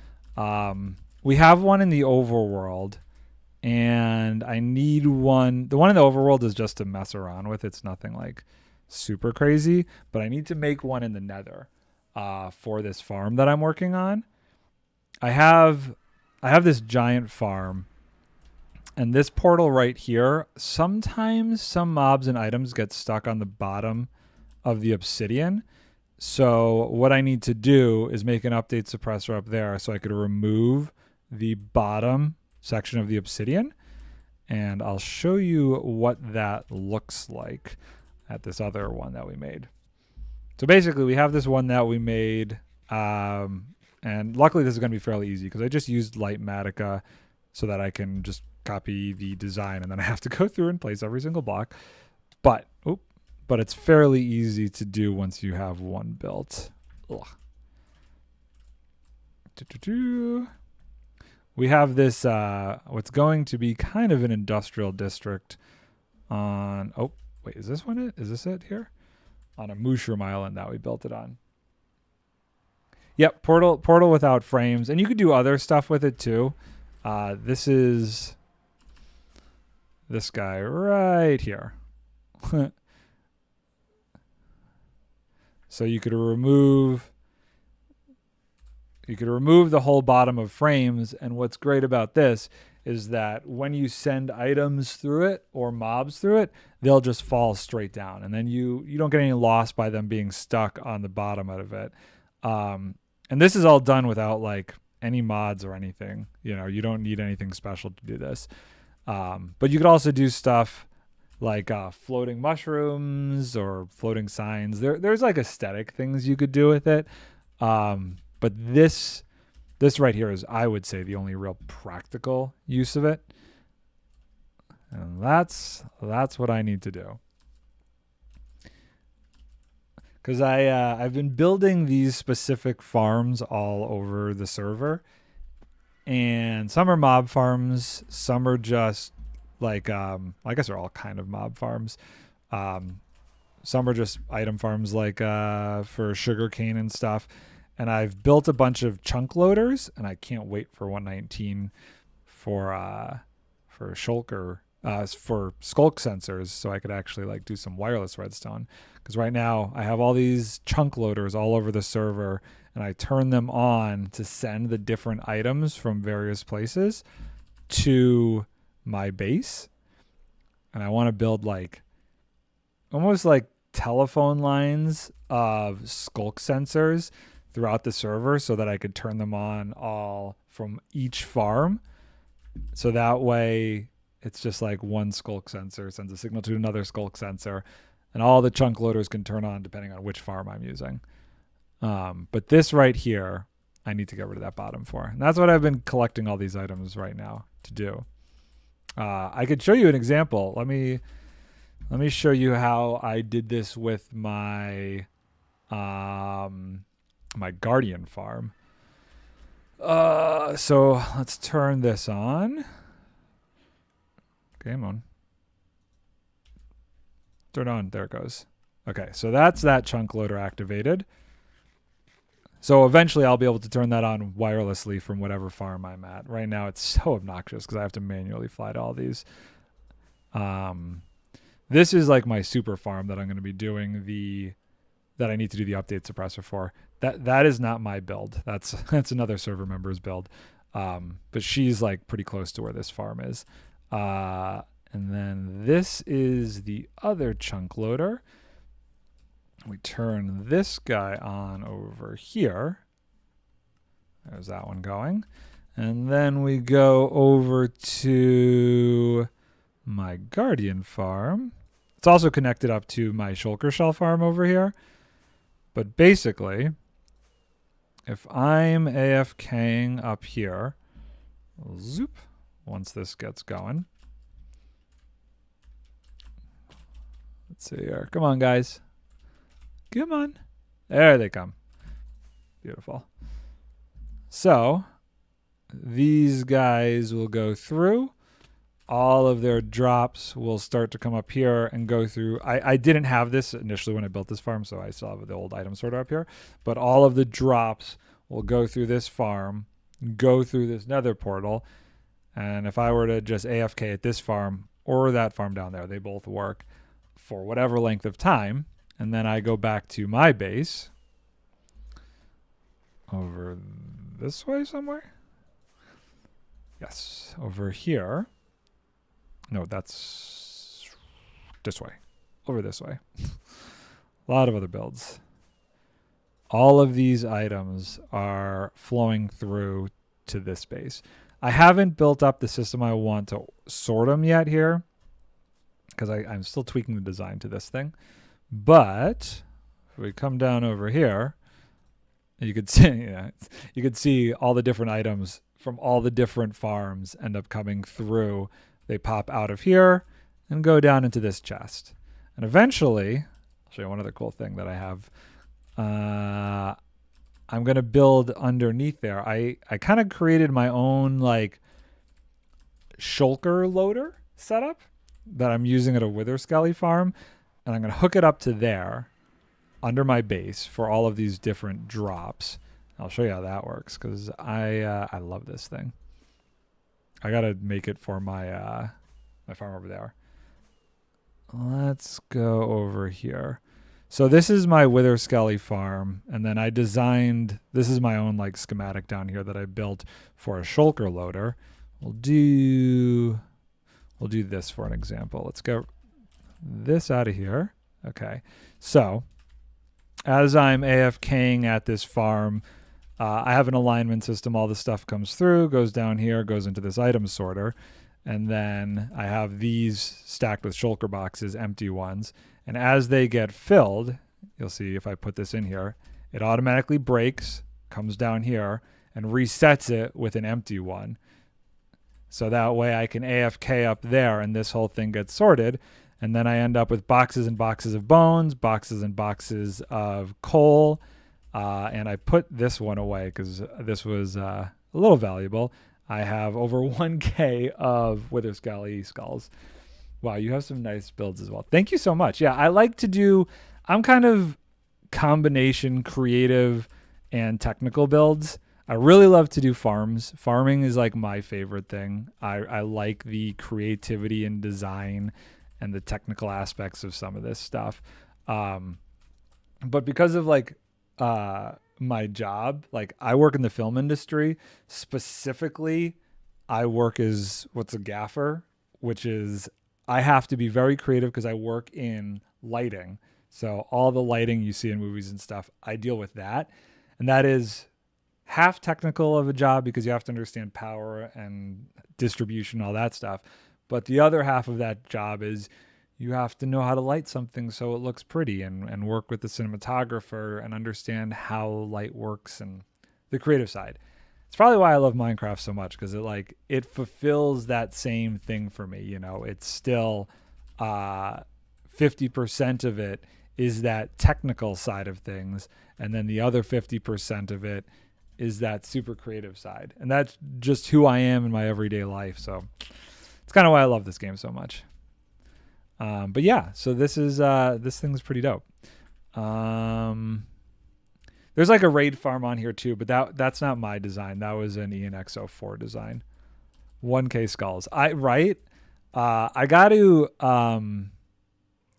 We have one in the overworld, and I need one. The one in the overworld is just to mess around with. It's nothing like super crazy, but I need to make one in the nether for this farm that I'm working on. I have this giant farm, and this portal right here, sometimes some mobs and items get stuck on the bottom of the obsidian. So what I need to do is make an update suppressor up there so I could remove the bottom section of the obsidian. And I'll show you what that looks like at this other one that we made. So basically we have this one that we made, and luckily this is going to be fairly easy because I just used light Matica so that I can just copy the design, and then I have to go through and place every single block. But it's fairly easy to do once you have one built. Ugh. We have this, what's going to be kind of an industrial district on, oh, wait, is this one it? Is this it here? On a mushroom island that we built it on. Yep, portal without frames. And you could do other stuff with it too. This is this guy right here. So you could remove the whole bottom of frames, and what's great about this is that when you send items through it or mobs through it, they'll just fall straight down, and then you don't get any loss by them being stuck on the bottom of it. And this is all done without like any mods or anything. You know, you don't need anything special to do this. But you could also do stuff like floating mushrooms or floating signs. There's like aesthetic things you could do with it. But this right here is, I would say, the only real practical use of it. And that's what I need to do. Because I've been building these specific farms all over the server. And some are mob farms. Some are just like, I guess they're all kind of mob farms. Some are just item farms like for sugarcane and stuff. And I've built a bunch of chunk loaders, and I can't wait for 1.19 for shulker, for skulk sensors, so I could actually like do some wireless redstone. Because right now I have all these chunk loaders all over the server, and I turn them on to send the different items from various places to my base. And I want to build like almost like telephone lines of skulk sensors throughout the server so that I could turn them on all from each farm. So that way it's just like one skulk sensor sends a signal to another skulk sensor, and all the chunk loaders can turn on depending on which farm I'm using. But this right here, I need to get rid of that bottom for. And that's what I've been collecting all these items right now to do. I could show you an example. Let me Let me show you how I did this with my my guardian farm. So let's turn this on. Game on. Turn on. There it goes. Okay, so that's that chunk loader activated. So eventually I'll be able to turn that on wirelessly from whatever farm I'm at. Right now it's so obnoxious because I have to manually fly to all these. This is like my super farm that I'm going to be doing that I need to do the update suppressor for. That is not my build. That's another server member's build. But she's like pretty close to where this farm is. And then this is the other chunk loader. We turn this guy on over here. There's that one going. And then we go over to my guardian farm. It's also connected up to my shulker shell farm over here. But basically, if I'm AFKing up here, zoop, once this gets going. Let's see here. Come on, guys. Come on. There they come. Beautiful. So these guys will go through. All of their drops will start to come up here and go through. I didn't have this initially when I built this farm, so I still have the old item sorter up here. But all of the drops will go through this farm, go through this nether portal. And if I were to just AFK at this farm or that farm down there, they both work for whatever length of time. And then I go back to my base over this way somewhere. Yes, over here. No, that's this way. Over this way. A lot of other builds. All of these items are flowing through to this base. I haven't built up the system I want to sort them yet here because I'm still tweaking the design to this thing. But if we come down over here, you could see, you could see all the different items from all the different farms end up coming through. They pop out of here and go down into this chest. And eventually, I'll show you one other cool thing that I have. I'm going to build underneath there. I kind of created my own like shulker loader setup that I'm using at a Wither Skelly farm. And I'm going to hook it up to there under my base for all of these different drops. I'll show you how that works because I love this thing. I got to make it for my my farm over there. Let's go over here. So this is my Wither Skelly farm. And then I designed, this is my own like schematic down here that I built for a shulker loader. We'll do this for an example. Let's go this out of here. Okay, so as I'm AFKing at this farm, I have an alignment system. All the stuff comes through, goes down here, goes into this item sorter, and then I have these stacked with shulker boxes, empty ones. And as they get filled, you'll see if I put this in here, it automatically breaks, comes down here, and resets it with an empty one. So that way I can AFK up there and this whole thing gets sorted. And then I end up with boxes and boxes of bones, boxes and boxes of coal. And I put this one away because this was a little valuable. I have over 1K of Wither Skelly skulls. Wow, you have some nice builds as well. Thank you so much. Yeah, I like to do, I'm kind of combination creative and technical builds. I really love to do farms. Farming is like my favorite thing. I like the creativity and design and the technical aspects of some of this stuff. But because of like my job, like I work in the film industry, specifically I work as what's a gaffer, which is I have to be very creative because I work in lighting. So all the lighting you see in movies and stuff, I deal with that. And that is half technical of a job because you have to understand power and distribution, all that stuff. But the other half of that job is you have to know how to light something so it looks pretty and work with the cinematographer and understand how light works and the creative side. It's probably why I love Minecraft so much because it fulfills that same thing for me. You know, it's still 50% of it is that technical side of things, and then the other 50% of it is that super creative side. And that's just who I am in my everyday life. So it's kind of why I love this game so much. But yeah, so this thing's pretty dope. There's like a raid farm on here too, but that's not my design. That was an ENX04 design. 1K skulls. I got to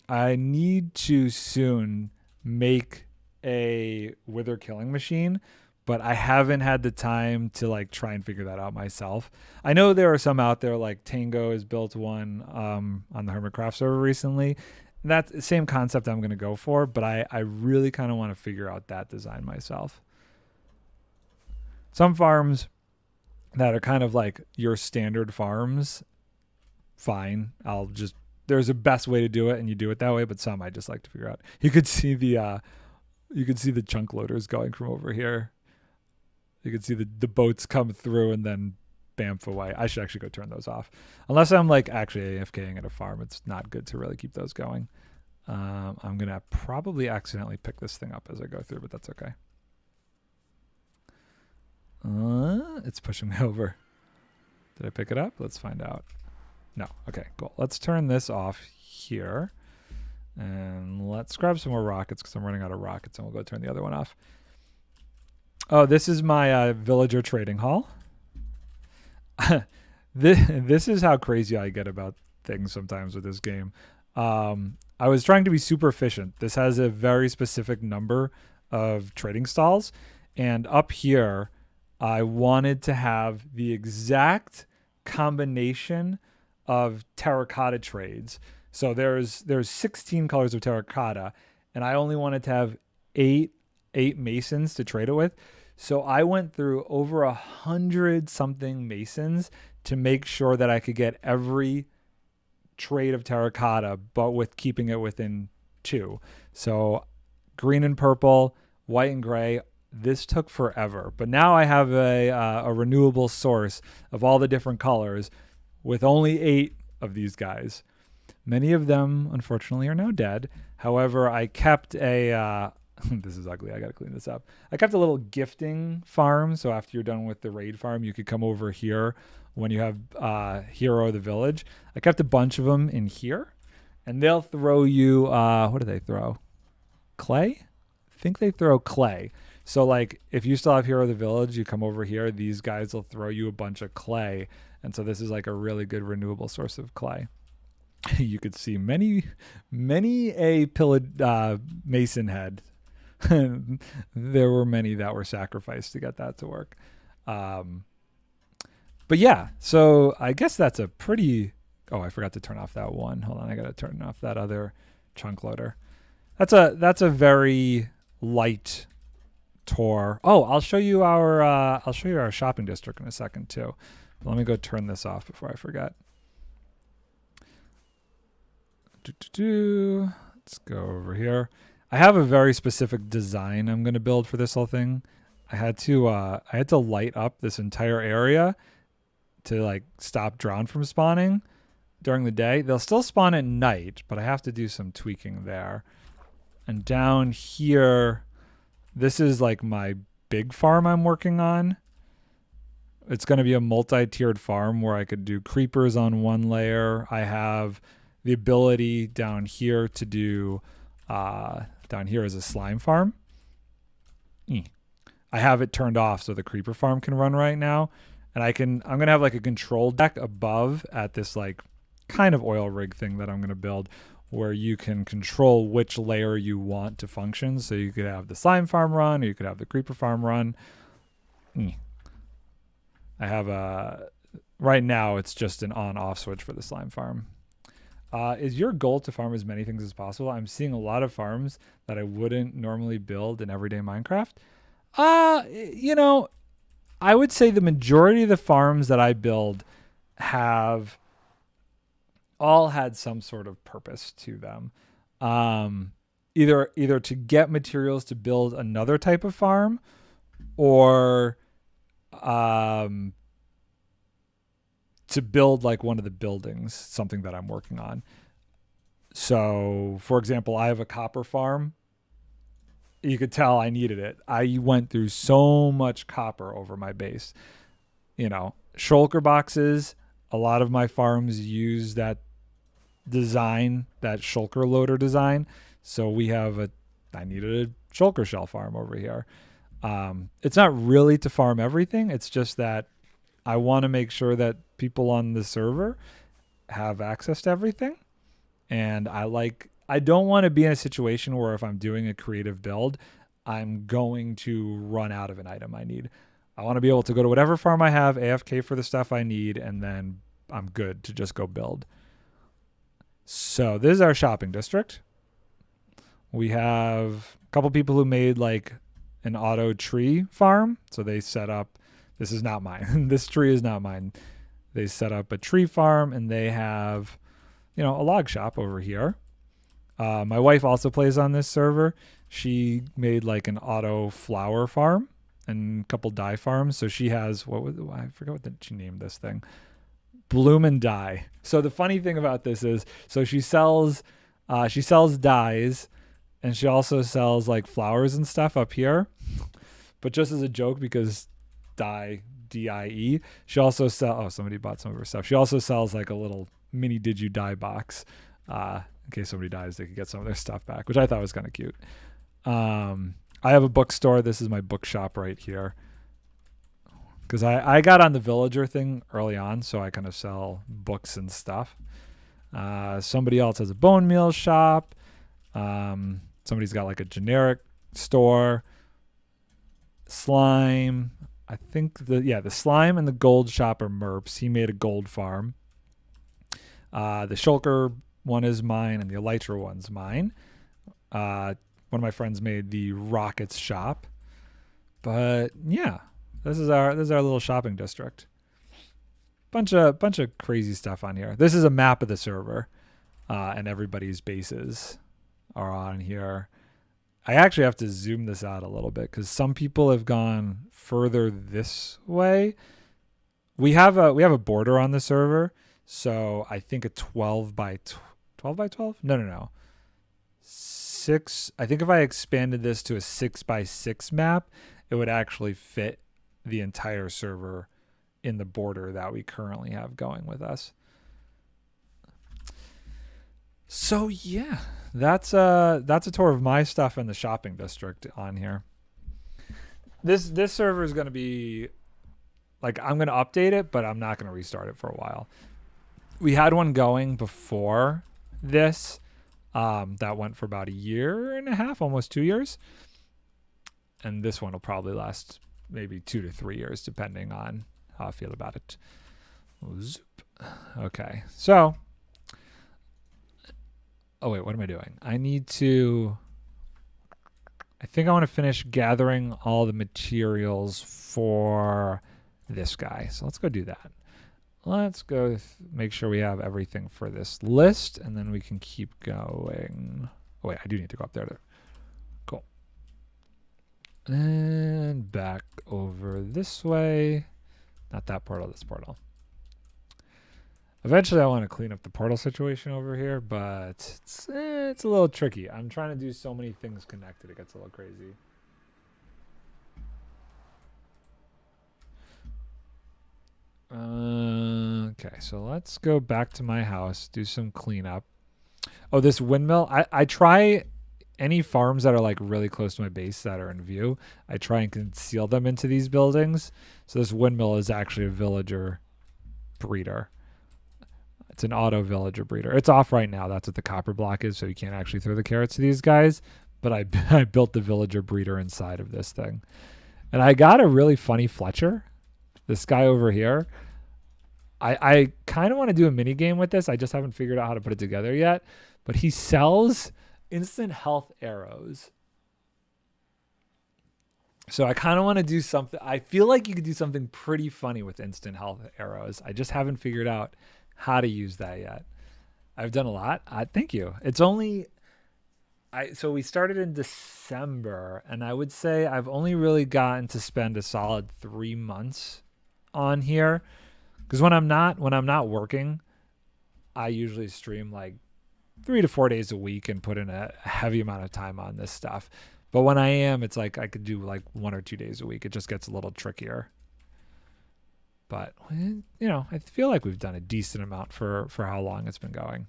I need to soon make a wither killing machine, but I haven't had the time to like try and figure that out myself. I know there are some out there, like Tango has built one on the Hermitcraft server recently. That's the same concept I'm going to go for, but I really kind of want to figure out that design myself. Some farms that are kind of like your standard farms, fine. There's a best way to do it and you do it that way, but some I just like to figure out. You could see the chunk loaders going from over here. You could see the boats come through and then bamf away. I should actually go turn those off. Unless I'm like actually AFKing at a farm, it's not good to really keep those going. I'm going to probably accidentally pick this thing up as I go through, but that's okay. It's pushing me over. Did I pick it up? Let's find out. No. Okay, cool. Let's turn this off here. And let's grab some more rockets because I'm running out of rockets, and we'll go turn the other one off. Oh, this is my villager trading hall. This is how crazy I get about things sometimes with this game. I was trying to be super efficient. This has a very specific number of trading stalls, and up here I wanted to have the exact combination of terracotta trades. So there's 16 colors of terracotta, and I only wanted to have eight masons to trade it with. So I went through over 100 something masons to make sure that I could get every trade of terracotta, but with keeping it within 2. So green and purple, white and gray. This took forever, but now I have a renewable source of all the different colors with only 8 of these guys. Many of them, unfortunately, are now dead. However, I kept a... this is ugly. I got to clean this up. I kept a little gifting farm. So after you're done with the raid farm, you could come over here when you have Hero of the Village. I kept a bunch of them in here. And they'll throw you... what do they throw? Clay? I think they throw clay. So like if you still have Hero of the Village, you come over here. These guys will throw you a bunch of clay. And so this is like a really good renewable source of clay. You could see many a pillared mason head. There were many that were sacrificed to get that to work. But yeah, so I guess that's a pretty... Oh, I forgot to turn off that one. Hold on, I got to turn off that other chunk loader. That's a very light tour. Oh, I'll show you our shopping district in a second too. But let me go turn this off before I forget. Let's go over here. I have a very specific design I'm going to build for this whole thing. I had to light up this entire area to like stop drown from spawning during the day. They'll still spawn at night, but I have to do some tweaking there. And down here, this is like my big farm I'm working on. It's going to be a multi-tiered farm where I could do creepers on one layer. I have the ability down here to do down here is a slime farm. I have it turned off so the creeper farm can run right now. And I'm going to have like a control deck above at this like kind of oil rig thing that I'm going to build where you can control which layer you want to function. So you could have the slime farm run or you could have the creeper farm run. I have right now it's just an on-off switch for the slime farm. Is your goal to farm as many things as possible? I'm seeing a lot of farms that I wouldn't normally build in everyday Minecraft. You know, I would say the majority of the farms that I build have all had some sort of purpose to them. Either to get materials to build another type of farm or to build like one of the buildings, something that I'm working on. So, for example, I have a copper farm. You could tell I needed it. I went through so much copper over my base. You know, shulker boxes. A lot of my farms use that design, that shulker loader design. So I needed a shulker shell farm over here. It's not really to farm everything. It's just that I want to make sure that people on the server have access to everything. And I don't want to be in a situation where if I'm doing a creative build, I'm going to run out of an item I need. I want to be able to go to whatever farm I have, AFK for the stuff I need, and then I'm good to just go build. So this is our shopping district. We have a couple people who made like an auto tree farm. So they set up, this is not mine. This tree is not mine. They set up a tree farm and they have, a log shop over here. My wife also plays on this server. She made like an auto flower farm and a couple dye farms. So she has, I forgot what she named this thing. Bloom and dye. So the funny thing about this is, so she sells dyes, and she also sells like flowers and stuff up here. But just as a joke, because dye, D-I-E, she also somebody bought some of her stuff. She also sells like a little mini did you dye box, in case somebody dies, they could get some of their stuff back, which I thought was kind of cute. I have a bookstore. This is my bookshop right here. Because I got on the villager thing early on, so I kind of sell books and stuff. Somebody else has a bone meal shop. Somebody's got like a generic store. Slime. I think the slime and the gold shop are Merps. He made a gold farm. The shulker one is mine, and the elytra one's mine. One of my friends made the rockets shop. But yeah. This is our little shopping district. Bunch of crazy stuff on here. This is a map of the server, and everybody's bases are on here. I actually have to zoom this out a little bit because some people have gone further this way. We have a border on the server, so I think a 12 by 12. No. 6. I think if I expanded this to a 6x6 map, it would actually fit the entire server in the border that we currently have going with us. So yeah, that's a tour of my stuff in the shopping district on here. This server is going to be like, I'm going to update it, but I'm not going to restart it for a while. We had one going before this that went for about 1.5 years, almost 2 years. And this one will probably last maybe 2 to 3 years, depending on how I feel about it. Zoop. Okay, so, what am I doing? I think I want to finish gathering all the materials for this guy. So let's go do that. Let's go make sure we have everything for this list, and then we can keep going. Oh wait, I do need to go up there. Cool. And back over this way. Not that portal, this portal. Eventually I want to clean up the portal situation over here, but it's a little tricky. I'm trying to do so many things connected, it gets a little crazy. Okay, so let's go back to my house, do some cleanup. Oh, this windmill. I try any farms that are like really close to my base that are in view. I try and conceal them into these buildings. So this windmill is actually a villager breeder. It's an auto villager breeder. It's off right now. That's what the copper block is, so you can't actually throw the carrots to these guys. But I built the villager breeder inside of this thing. And I got a really funny Fletcher. This guy over here. I kind of want to do a mini game with this. I just haven't figured out how to put it together yet. But he sells instant health arrows. So I kind of want to do something. I feel like you could do something pretty funny with instant health arrows. I just haven't figured out how to use that yet. I've done a lot. Thank you. It's only... So we started in December, and I would say I've only really gotten to spend a solid 3 months on here. Because when I'm not working, I usually stream like 3 to 4 days a week and put in a heavy amount of time on this stuff. But when I am, it's like I could do like 1 or 2 days a week. It just gets a little trickier. But, you know, I feel like we've done a decent amount for how long it's been going.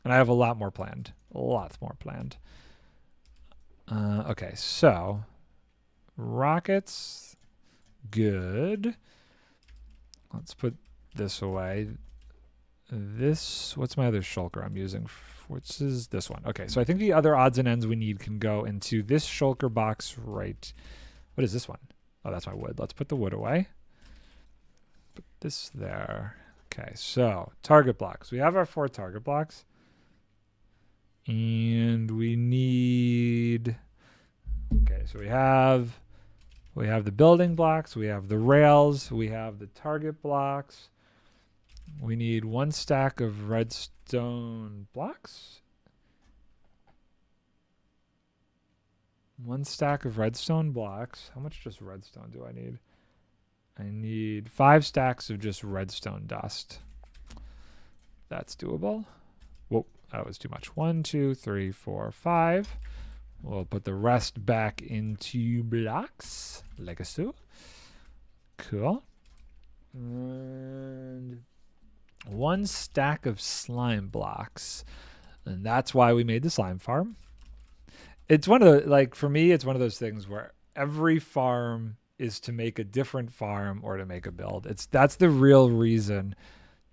And I have a lot more planned. Lots more planned. Okay, so rockets, good. Let's put this away. What's my other shulker I'm using? Which is this one. Okay, so I think the other odds and ends we need can go into this shulker box right. What is this one? Oh, that's my wood. Let's put the wood away. Put this there. Okay, so target blocks. We have our 4 target blocks. And we need, okay, so we have the building blocks, we have the rails, we have the target blocks. We need 1 stack of redstone blocks. 1 stack of redstone blocks. How much just redstone do I need? I need 5 stacks of just redstone dust. That's doable. Whoa, that was too much. 1, 2, 3, 4, 5. We'll put the rest back into blocks, like so. Cool. And 1 stack of slime blocks. And that's why we made the slime farm. It's one of the, like, for me, it's one of those things where every farm is to make a different farm or to make a build. That's the real reason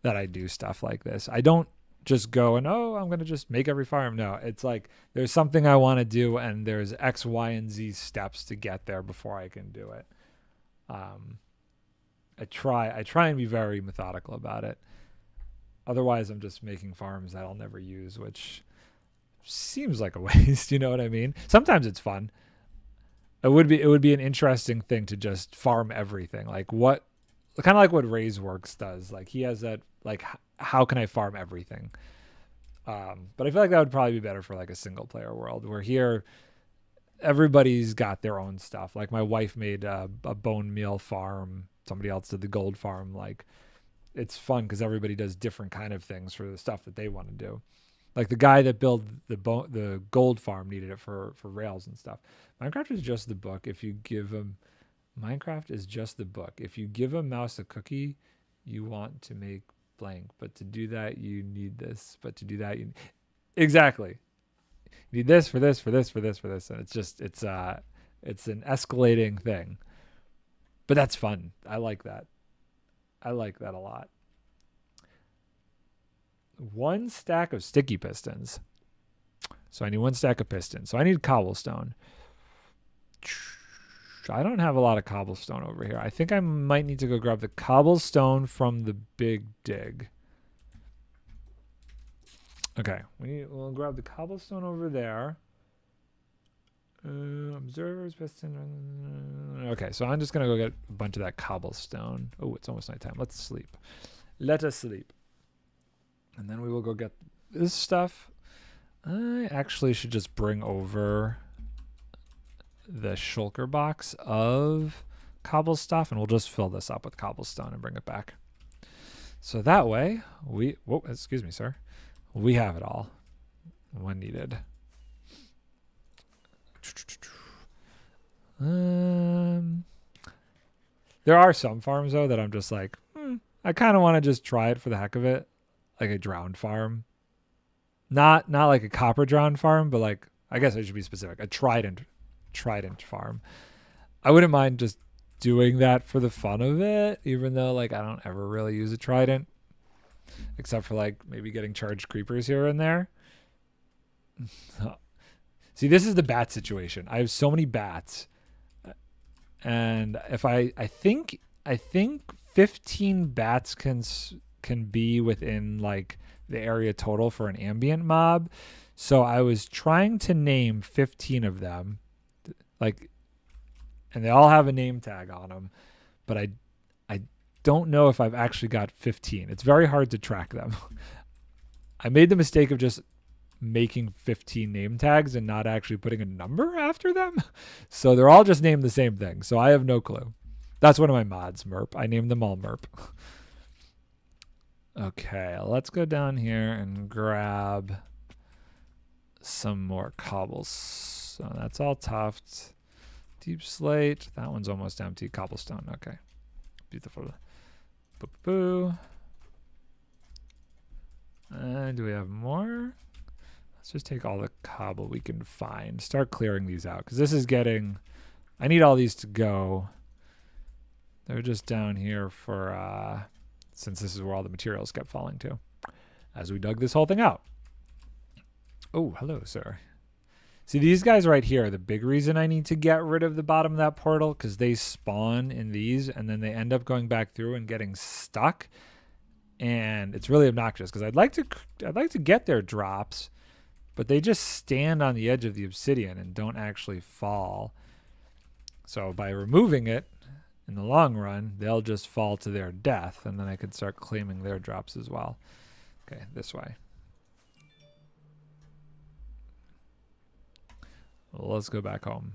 that I do stuff like this. I don't just go and, oh, I'm going to just make every farm. No, it's like there's something I want to do and there's X, Y, and Z steps to get there before I can do it. I try and be very methodical about it. Otherwise, I'm just making farms that I'll never use, which seems like a waste. You know what I mean? Sometimes it's fun. It would be an interesting thing to just farm everything. Like kind of like what Ray's Works does. Like he has that, like, how can I farm everything? But I feel like that would probably be better for like a single player world where here everybody's got their own stuff. Like my wife made a bone meal farm. Somebody else did the gold farm. Like it's fun because everybody does different kind of things for the stuff that they want to do. Like the guy that built the gold farm needed it for rails and stuff. Minecraft is just the book. Minecraft is just the book. If you give a mouse a cookie, you want to make blank. But to do that, you need this. But to do that, exactly. You need this for this, for this, for this, for this. And it's an escalating thing. But that's fun. I like that. I like that a lot. 1 stack of sticky pistons. So I need 1 stack of pistons. So I need cobblestone. I don't have a lot of cobblestone over here. I think I might need to go grab the cobblestone from the big dig. Okay, we'll grab the cobblestone over there. Observers, piston. Okay, so I'm just gonna go get a bunch of that cobblestone. Oh, it's almost nighttime. Let's sleep. Let us sleep. And then we will go get this stuff. I actually should just bring over the shulker box of cobble stuff, and we'll just fill this up with cobblestone and bring it back. So that way, whoa, excuse me, sir. We have it all when needed. There are some farms, though, that I'm just like, I kind of want to just try it for the heck of it. Like a drowned farm. Not like a copper drowned farm, but like, I guess I should be specific. A trident farm. I wouldn't mind just doing that for the fun of it, even though like I don't ever really use a trident. Except for like maybe getting charged creepers here and there. See, this is the bat situation. I have so many bats. And if I think 15 bats can be within like the area total for an ambient mob. So I was trying to name 15 of them, like, and they all have a name tag on them, but I don't know if I've actually got 15. It's very hard to track them. I made the mistake of just making 15 name tags and not actually putting a number after them. So they're all just named the same thing. So I have no clue. That's one of my mods, Merp. I named them all Merp. Okay, let's go down here and grab some more cobbles. So that's all tuft. Deep slate. That one's almost empty. Cobblestone. Okay. Beautiful. Boo boo. And do we have more? Let's just take all the cobble we can find. Start clearing these out. Because this is getting... I need all these to go. They're just down here for... since this is where all the materials kept falling to. As we dug this whole thing out. Oh, hello, sir. See, these guys right here are the big reason I need to get rid of the bottom of that portal, because they spawn in these, and then they end up going back through and getting stuck. And it's really obnoxious, because I'd like to get their drops, but they just stand on the edge of the obsidian and don't actually fall. So by removing it, in the long run, they'll just fall to their death, and then I could start claiming their drops as well. Okay, this way. Well, let's go back home.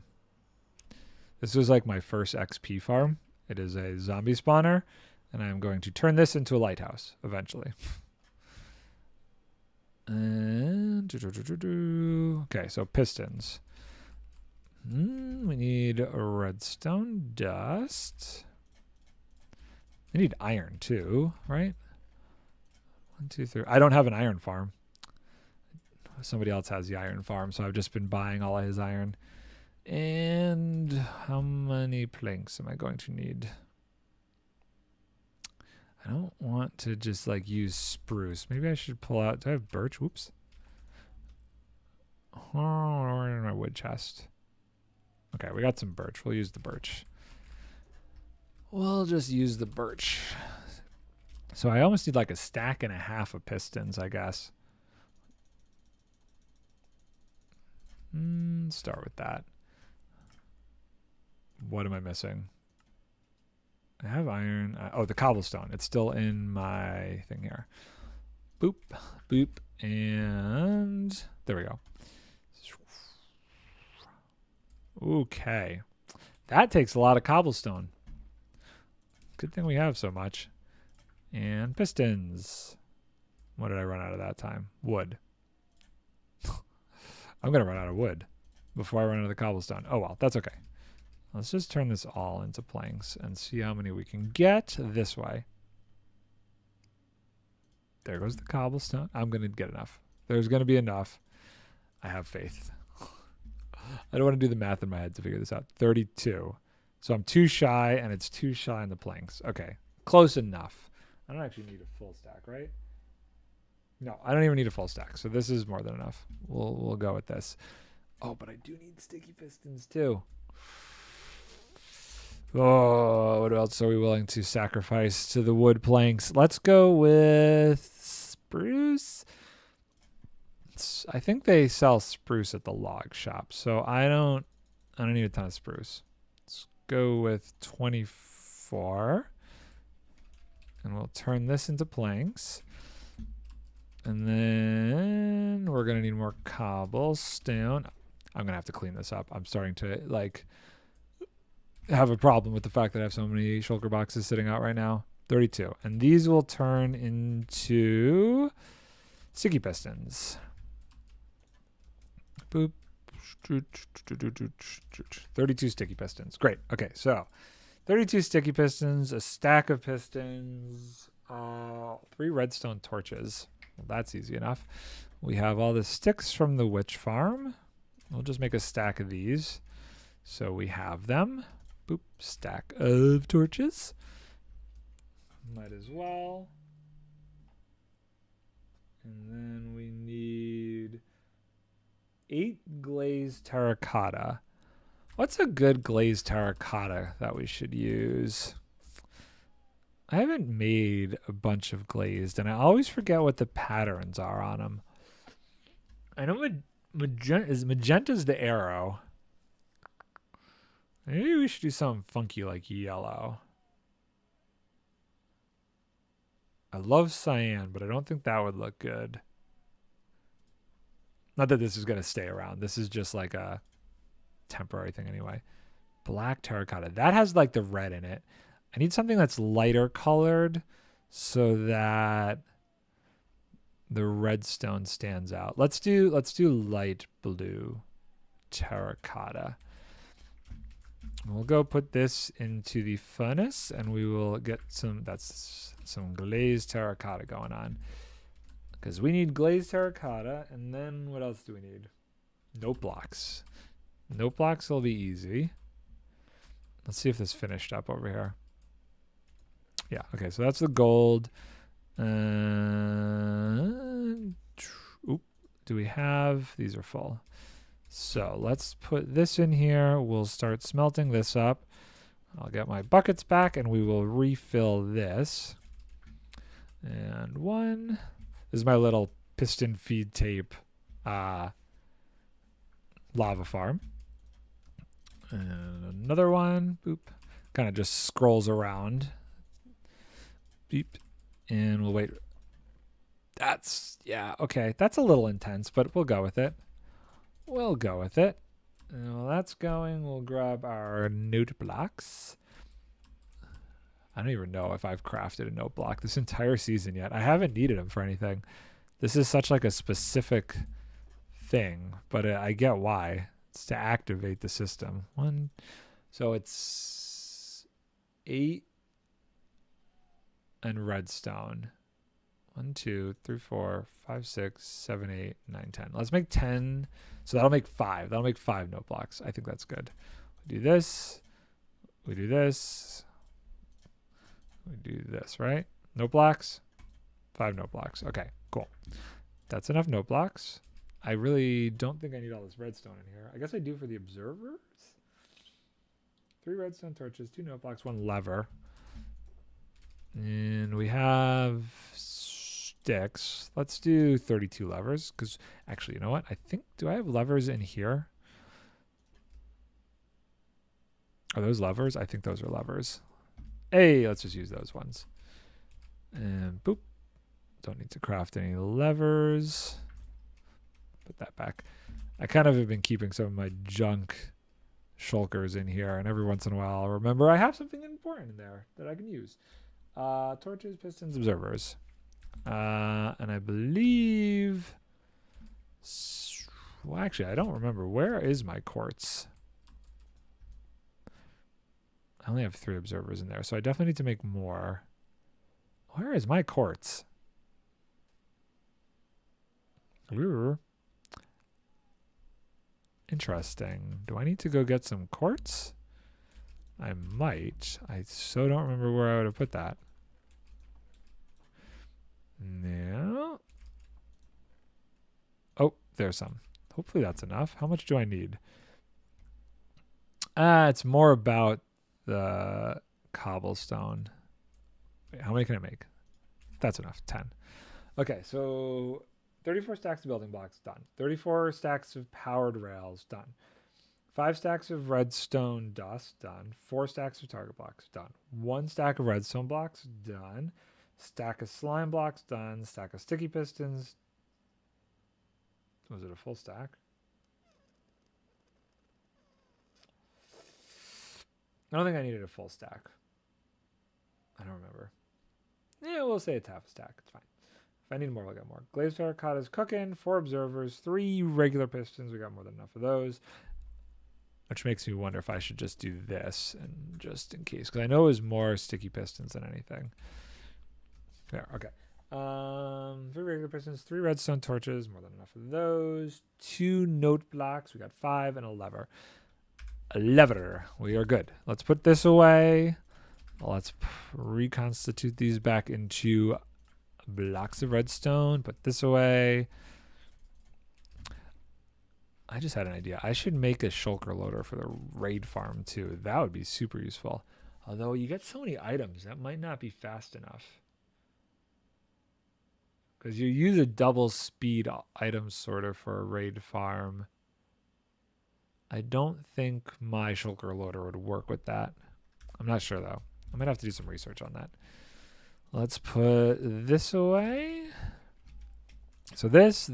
This was like my first XP farm. It is a zombie spawner, and I'm going to turn this into a lighthouse eventually. And okay, so pistons. We need a redstone dust. We need iron too, right? 1, 2, 3. I don't have an iron farm. Somebody else has the iron farm, so I've just been buying all of his iron. And how many planks am I going to need? I don't want to just like use spruce. Maybe I should pull out. Do I have birch? Whoops. Oh, in my wood chest. Okay, we got some birch. We'll use the birch. We'll just use the birch. So I almost need like a stack and a half of pistons, I guess. Start with that. What am I missing? I have iron. Oh, the cobblestone. It's still in my thing here. Boop, boop, and there we go. Okay. That takes a lot of cobblestone. Good thing we have so much. And pistons. What did I run out of that time? Wood. I'm going to run out of wood before I run out of the cobblestone. Oh, well, that's okay. Let's just turn this all into planks and see how many we can get this way. There goes the cobblestone. I'm going to get enough. There's going to be enough. I have faith. I don't want to do the math in my head to figure this out. 32. So I'm too shy, and it's too shy on the planks. Okay, close enough. I don't actually need a full stack, right? No, I don't even need a full stack. So this is more than enough. We'll go with this. Oh, but I do need sticky pistons too. Oh, what else are we willing to sacrifice to the wood planks? Let's go with spruce. I think they sell spruce at the log shop, so I don't need a ton of spruce. Let's go with 24, and we'll turn this into planks. And then we're gonna need more cobblestone. I'm gonna have to clean this up. I'm starting to like have a problem with the fact that I have so many shulker boxes sitting out right now. 32, and these will turn into sticky pistons. Boop. 32 sticky pistons. Great. Okay, so 32 sticky pistons, a stack of pistons, 3 redstone torches. Well, that's easy enough. We have all the sticks from the witch farm. We'll just make a stack of these. So we have them. Boop. Stack of torches. Might as well. And then we need 8 glazed terracotta. What's a good glazed terracotta that we should use? I haven't made a bunch of glazed, and I always forget what the patterns are on them. I know magenta's the arrow. Maybe we should do something funky like yellow. I love cyan, but I don't think that would look good. Not that this is going to stay around. This is just like a temporary thing anyway. Black terracotta. That has like the red in it. I need something that's lighter colored so that the redstone stands out. Let's do light blue terracotta. We'll go put this into the furnace, and we will get some glazed terracotta going on, because we need glazed terracotta. And then what else do we need? Note blocks. Note blocks will be easy. Let's see if this finished up over here. Yeah, okay, so that's the gold. Oop, do we have, these are full. So let's put this in here. We'll start smelting this up. I'll get my buckets back and we will refill this. And one, this is my little piston feed tape lava farm. And another one, boop, kind of just scrolls around. Beep, and we'll wait. That's, yeah, okay, that's a little intense, but we'll go with it. We'll go with it. And while that's going, we'll grab our note blocks. I don't even know if I've crafted a note block this entire season yet. I haven't needed them for anything. This is such like a specific thing, but I get why. It's to activate the system. So it's 8 and redstone. 1, 2, 3, 4, 5, 6, 7, 8, 9, 10. Let's make 10. So that'll make 5. That'll make 5 note blocks. I think that's good. We do this. We do this. We do this, right? Note blocks. 5 note blocks. Okay, cool. That's enough note blocks. I really don't think I need all this redstone in here. I guess I do for the observers. 3 redstone torches, 2 note blocks, 1 lever. And we have sticks. Let's do 32 levers, because actually, you know what? I think, do I have levers in here? Are those levers? I think those are levers. Hey, let's just use those ones. And boop. Don't need to craft any levers. Put that back. I kind of have been keeping some of my junk shulkers in here, and every once in a while I'll remember I have something important in there that I can use. Torches, pistons, observers. And I believe... Well, actually, I don't remember. Where is my quartz? I only have 3 observers in there, so I definitely need to make more. Where is my quartz? Ooh. Interesting. Do I need to go get some quartz? I might. I so don't remember where I would have put that. No. Oh, there's some. Hopefully that's enough. How much do I need? It's more about the cobblestone. Wait, how many can I make? That's enough. 10. Okay, so 34 stacks of building blocks, done. 34 stacks of powered rails, done. 5 stacks of redstone dust, done. 4 stacks of target blocks, done. 1 stack of redstone blocks, done. Stack of slime blocks, done. Stack of sticky pistons. Was it a full stack? I don't think I needed a full stack. I don't remember. Yeah, we'll say it's half a stack. It's fine. If I need more, we'll get more. Glazed terracotta is cooking. 4 observers. 3 regular pistons. We got more than enough of those. Which makes me wonder if I should just do this, and just in case, because I know it was more sticky pistons than anything. There, okay. 3 regular pistons, 3 redstone torches, more than enough of those. 2 note blocks, we got 5, and a lever. A lever, we are good. Let's put this away. Let's reconstitute these back into blocks of redstone. Put this away. I just had an idea. I should make a shulker loader for the raid farm too. That would be super useful. Although you get so many items, that might not be fast enough. Because you use a double speed item sorter for a raid farm. I don't think my shulker loader would work with that. I'm not sure though. I might have to do some research on that. Let's put this away. So this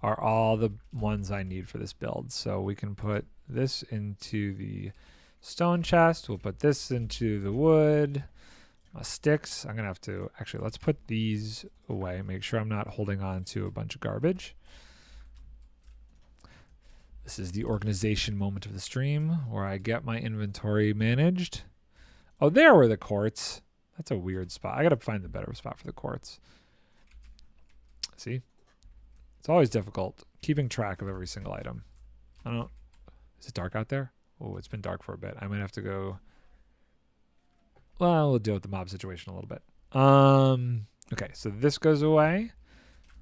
are all the ones I need for this build. So we can put this into the stone chest. We'll put this into the wood. Sticks. I'm gonna have to actually, let's put these away. Make sure I'm not holding on to a bunch of garbage. This is the organization moment of the stream where I get my inventory managed. Oh, there were the quartz. That's a weird spot. I gotta find the better spot for the quartz. See? It's always difficult keeping track of every single item. I don't. Is it dark out there? Oh, it's been dark for a bit. I might have to go. Well, we'll deal with the mob situation a little bit. Okay, so this goes away.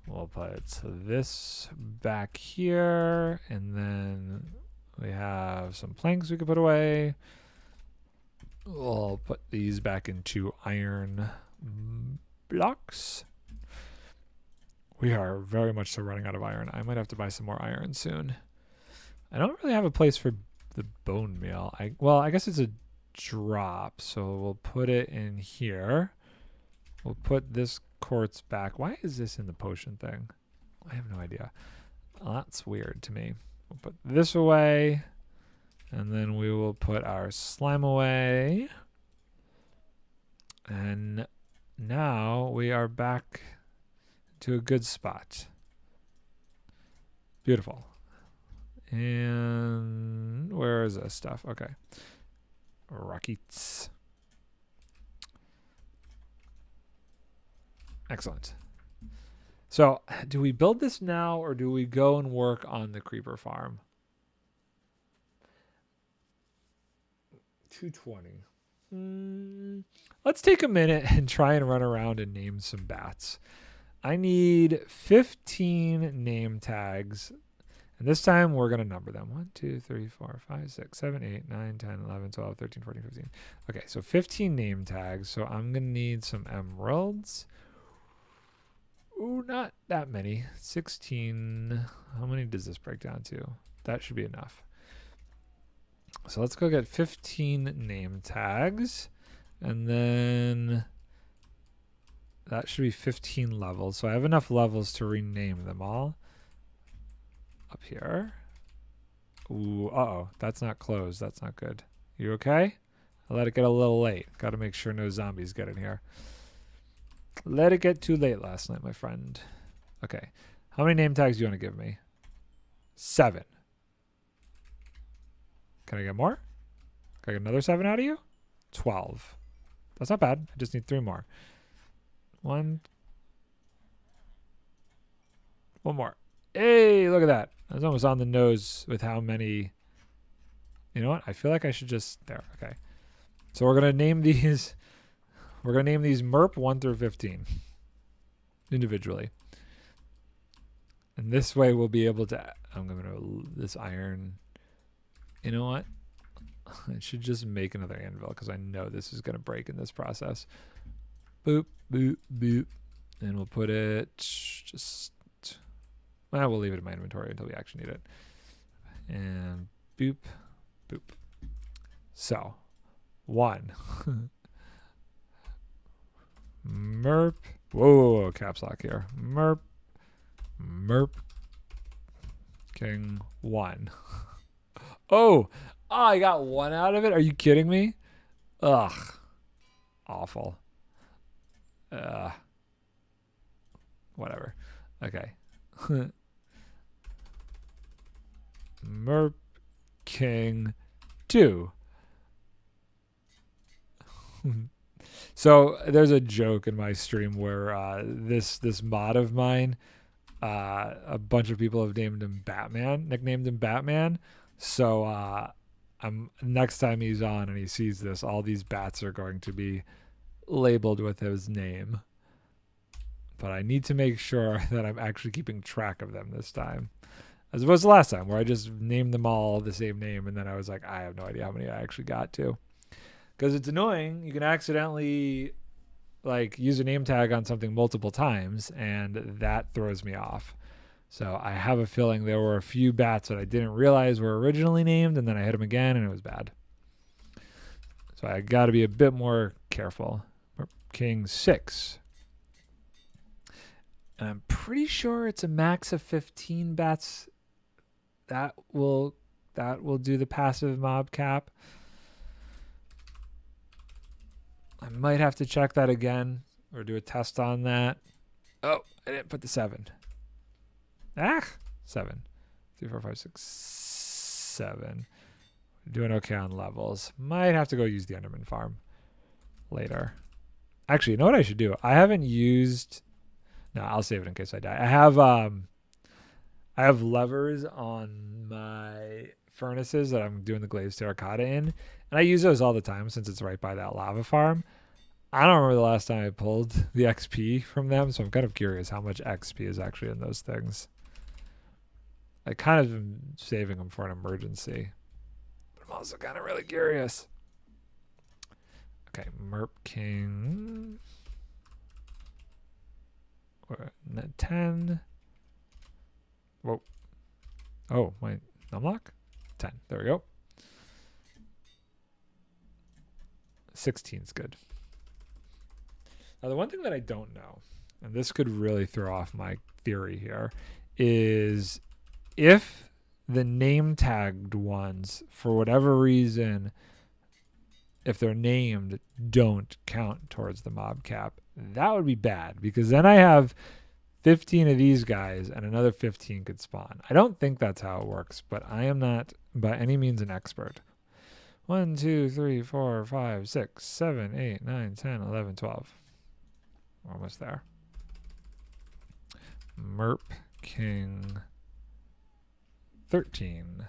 We'll put this back here, and then we have some planks we could put away. We'll put these back into iron blocks. We are very much so running out of iron. I might have to buy some more iron soon. I don't really have a place for the bone meal. Well, I guess it's a drop, so we'll put it in here. We'll put this quartz back. Why is this in the potion thing? I have no idea. Well, that's weird to me. We'll put this away, and then we will put our slime away. And now we are back to a good spot. Beautiful. And where is this stuff? Okay. Rockets. Excellent. So, do we build this now or do we go and work on the creeper farm? 220. Let's take a minute and try and run around and name some bats. I need 15 name tags. And this time we're going to number them. 1, 2, 3, 4, 5, 6, 7, 8, 9, 10, 11, 12, 13, 14, 15. Okay, so 15 name tags. So I'm going to need some emeralds. Ooh, not that many. 16. How many does this break down to? That should be enough. So let's go get 15 name tags. And then that should be 15 levels. So I have enough levels to rename them all. Up here. Ooh, uh-oh. That's not closed. That's not good. You okay? I let it get a little late. Got to make sure no zombies get in here. Let it get too late last night, my friend. Okay. How many name tags do you want to give me? 7. Can I get more? Can I get another 7 out of you? 12. That's not bad. I just need 3 more. 1. 1 more. Hey, look at that. I was almost on the nose with how many. You know what? I feel like I should just. There. Okay. So we're going to name these. We're going to name these MERP 1 through 15 individually. And this way we'll be able to. I'm going to. This iron. You know what? I should just make another anvil because I know this is going to break in this process. Boop, boop, boop. And we'll put it just. Well, we'll leave it in my inventory until we actually need it. And boop, boop. So, 1. MERP. Whoa, caps lock here. MERP. MERP. King 1. Oh, I got 1 out of it. Are you kidding me? Ugh. Awful. Whatever. Okay. MERP King 2. So there's a joke in my stream where this mod of mine, a bunch of people have named him Batman, nicknamed him Batman. So next time he's on and he sees this, all these bats are going to be labeled with his name. But I need to make sure that I'm actually keeping track of them this time. As opposed to last time where I just named them all the same name and then I was like, I have no idea how many I actually got to. Because it's annoying. You can accidentally like use a name tag on something multiple times and that throws me off. So I have a feeling there were a few bats that I didn't realize were originally named and then I hit them again and it was bad. So I got to be a bit more careful. King 6. And I'm pretty sure it's a max of 15 bats. That will do the passive mob cap. I might have to check that again or do a test on that. Oh, I didn't put the 7. 7. 3, 4, 5, 6, 7. Doing okay on levels. Might have to go use the Enderman farm later. Actually, you know what I should do? I haven't used... No, I'll save it in case I die. I have levers on my furnaces that I'm doing the glazed terracotta in, and I use those all the time since it's right by that lava farm. I don't remember the last time I pulled the XP from them, so I'm kind of curious how much XP is actually in those things. I kind of am saving them for an emergency, but I'm also kind of really curious. Okay, Merp King. 10. Whoa. Oh, my numlock? 10. There we go. 16's good. Now, the one thing that I don't know, and this could really throw off my theory here, is if the name tagged ones, for whatever reason, if they're named, don't count towards the mob cap, that would be bad, because then I have 15 of these guys and another 15 could spawn. I don't think that's how it works, but I am not by any means an expert. 1, 2, 3, 4, 5, 6, 7, 8, 9, 10, 11, 12. We're almost there. Merp King 13.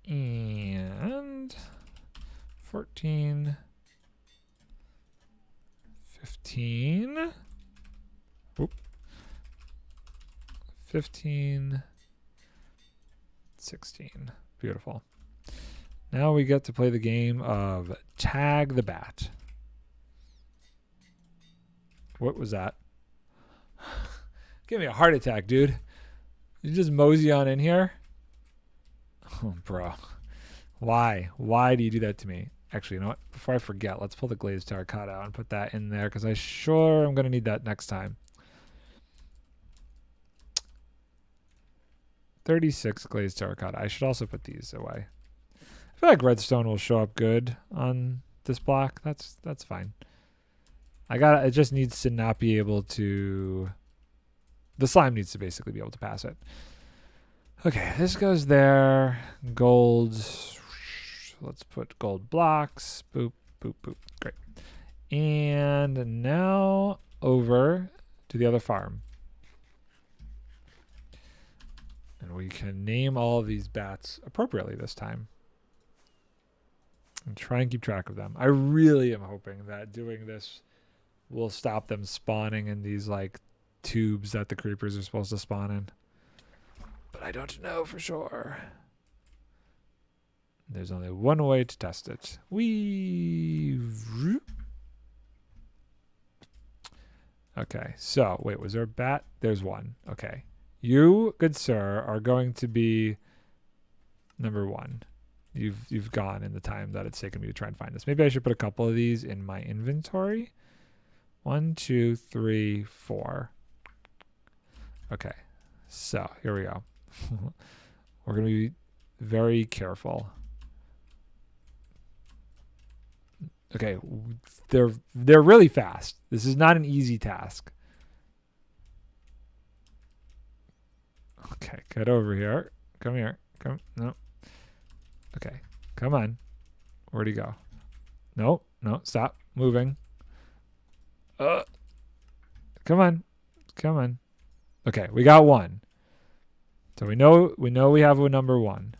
And 14. 15. Oop. 15. 16. Beautiful. Now we get to play the game of Tag the Bat. What was that? Give me a heart attack, dude. You just mosey on in here? Oh, bro. Why? Why do you do that to me? Actually, you know what? Before I forget, let's pull the glazed terracotta out and put that in there, because I sure am going to need that next time. 36 glazed terracotta. I should also put these away. I feel like redstone will show up good on this block. That's fine. It just needs to not be able to... The slime needs to basically be able to pass it. Okay, this goes there. Gold. Let's put gold blocks. Boop, boop, boop. Great. And now over to the other farm. And we can name all of these bats appropriately this time. And try and keep track of them. I really am hoping that doing this will stop them spawning in these like tubes that the creepers are supposed to spawn in. But I don't know for sure. There's only one way to test it. Okay, so wait, was there a bat? There's one. Okay. You, good sir, are going to be number 1. You've gone in the time that it's taken me to try and find this. Maybe I should put a couple of these in my inventory. 1, 2, 3, 4. Okay. So here we go. We're going to be very careful. Okay, they're really fast. This is not an easy task. Okay, get over here. Come here. Come. No. Okay, come on. Where'd he go? No, no, stop moving. Come on. Come on. Okay, we got 1. So we know we have a number 1.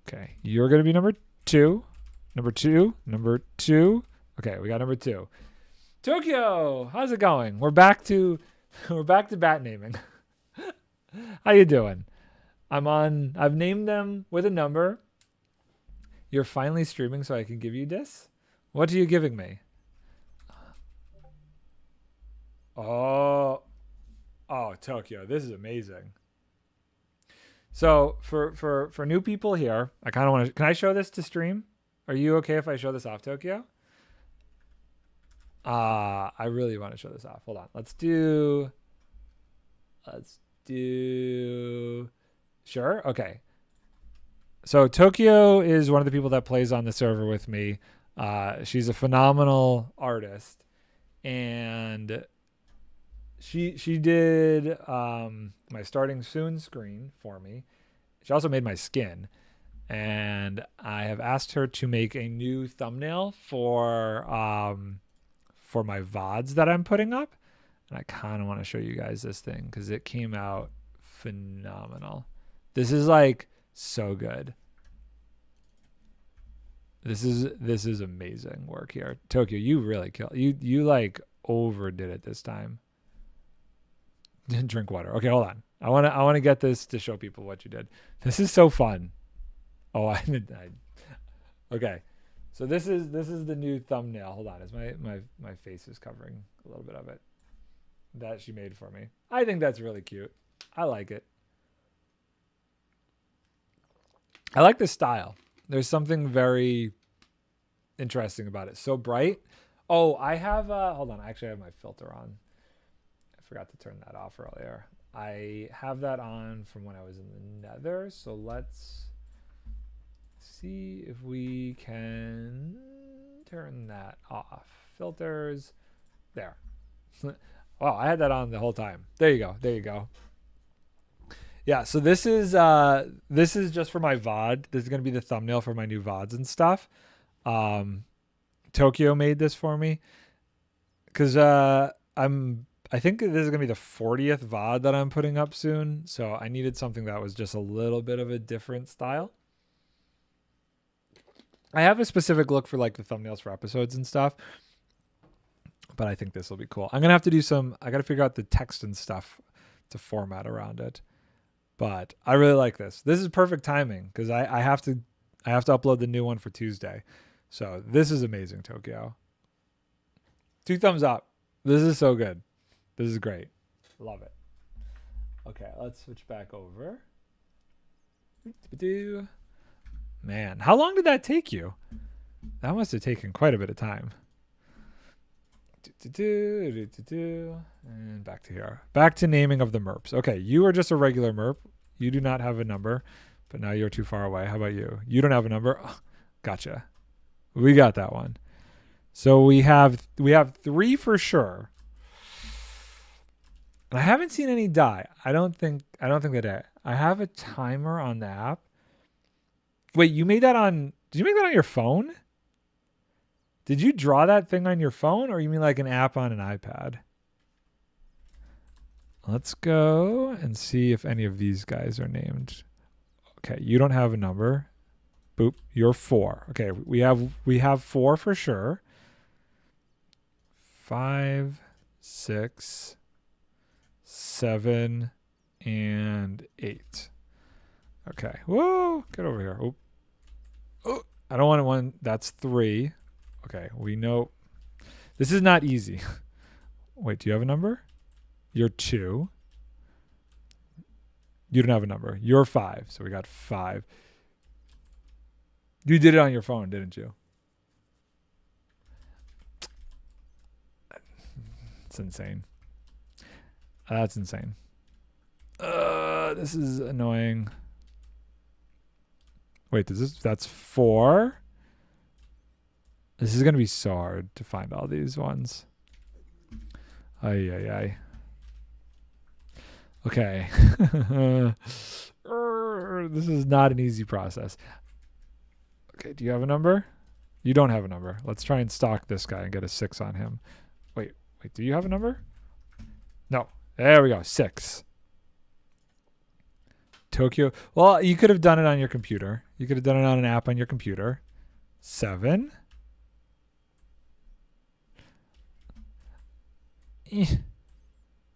Okay, you're going to be number 2. Number 2. Number 2. Okay, we got number 2. Tokyo, how's it going? We're back to bat naming. How you doing? I've named them with a number. You're finally streaming so I can give you this? What are you giving me? Oh, Tokyo, this is amazing. So for new people here, I kind of want to, can I show this to stream? Are you okay if I show this off, Tokyo? I really want to show this off. Hold on. Let's do, sure. Okay. So Tokyo is one of the people that plays on the server with me. She's a phenomenal artist, and she did my starting soon screen for me. She also made my skin, and I have asked her to make a new thumbnail for my VODs that I'm putting up. And I kind of want to show you guys this thing because it came out phenomenal. This is like so good. This is amazing work here. Tokyo, you really killed. You like overdid it this time. Drink water. Okay, hold on. I want to get this to show people what you did. This is so fun. Oh, I okay. So this is the new thumbnail. Hold on. Is my face is covering a little bit of it that she made for me. I think that's really cute. I like it. I like the style. There's something very interesting about it. So bright. Oh, I have hold on. I actually have my filter on. I forgot to turn that off earlier. I have that on from when I was in the Nether. So let's see if we can turn that off. Filters. There. Wow, I had that on the whole time. There you go. There you go. Yeah, so this is just for my VOD. This is gonna be the thumbnail for my new VODs and stuff. Tokyo made this for me because I think this is gonna be the 40th VOD that I'm putting up soon. So I needed something that was just a little bit of a different style. I have a specific look for like the thumbnails for episodes and stuff, but I think this will be cool. I'm gonna have to do I gotta figure out the text and stuff to format around it. But I really like this. This is perfect timing because I have to upload the new one for Tuesday. So this is amazing, Tokyo. 2 thumbs up. This is so good. This is great. Love it. Okay, let's switch back over. Man, how long did that take you? That must have taken quite a bit of time. And back to here. Back to naming of the merps. Okay, you are just a regular merp. You do not have a number, but now you're too far away. How about you? You don't have a number. Oh, gotcha. We got that one. So we have 3 for sure. And I haven't seen any die. I don't think they die. I have a timer on the app. Wait, you made that on? Did you make that on your phone? Did you draw that thing on your phone, or you mean like an app on an iPad? Let's go and see if any of these guys are named. Okay, you don't have a number. Boop, you're 4. Okay, we have 4 for sure. 5, 6, 7, and 8. Okay. Whoa, get over here. Oh, I don't want one. That's 3. Okay, we know this is not easy. Wait, do you have a number? You're 2. You don't have a number. You're 5. So we got 5. You did it on your phone, didn't you? It's insane. That's insane. This is annoying. Wait, that's 4? This is going to be so hard to find all these ones. Ay. Okay. This is not an easy process. Okay, do you have a number? You don't have a number. Let's try and stalk this guy and get a 6 on him. Wait, do you have a number? No. There we go, 6. Tokyo. Well, you could have done it on your computer. You could have done it on an app on your computer. 7.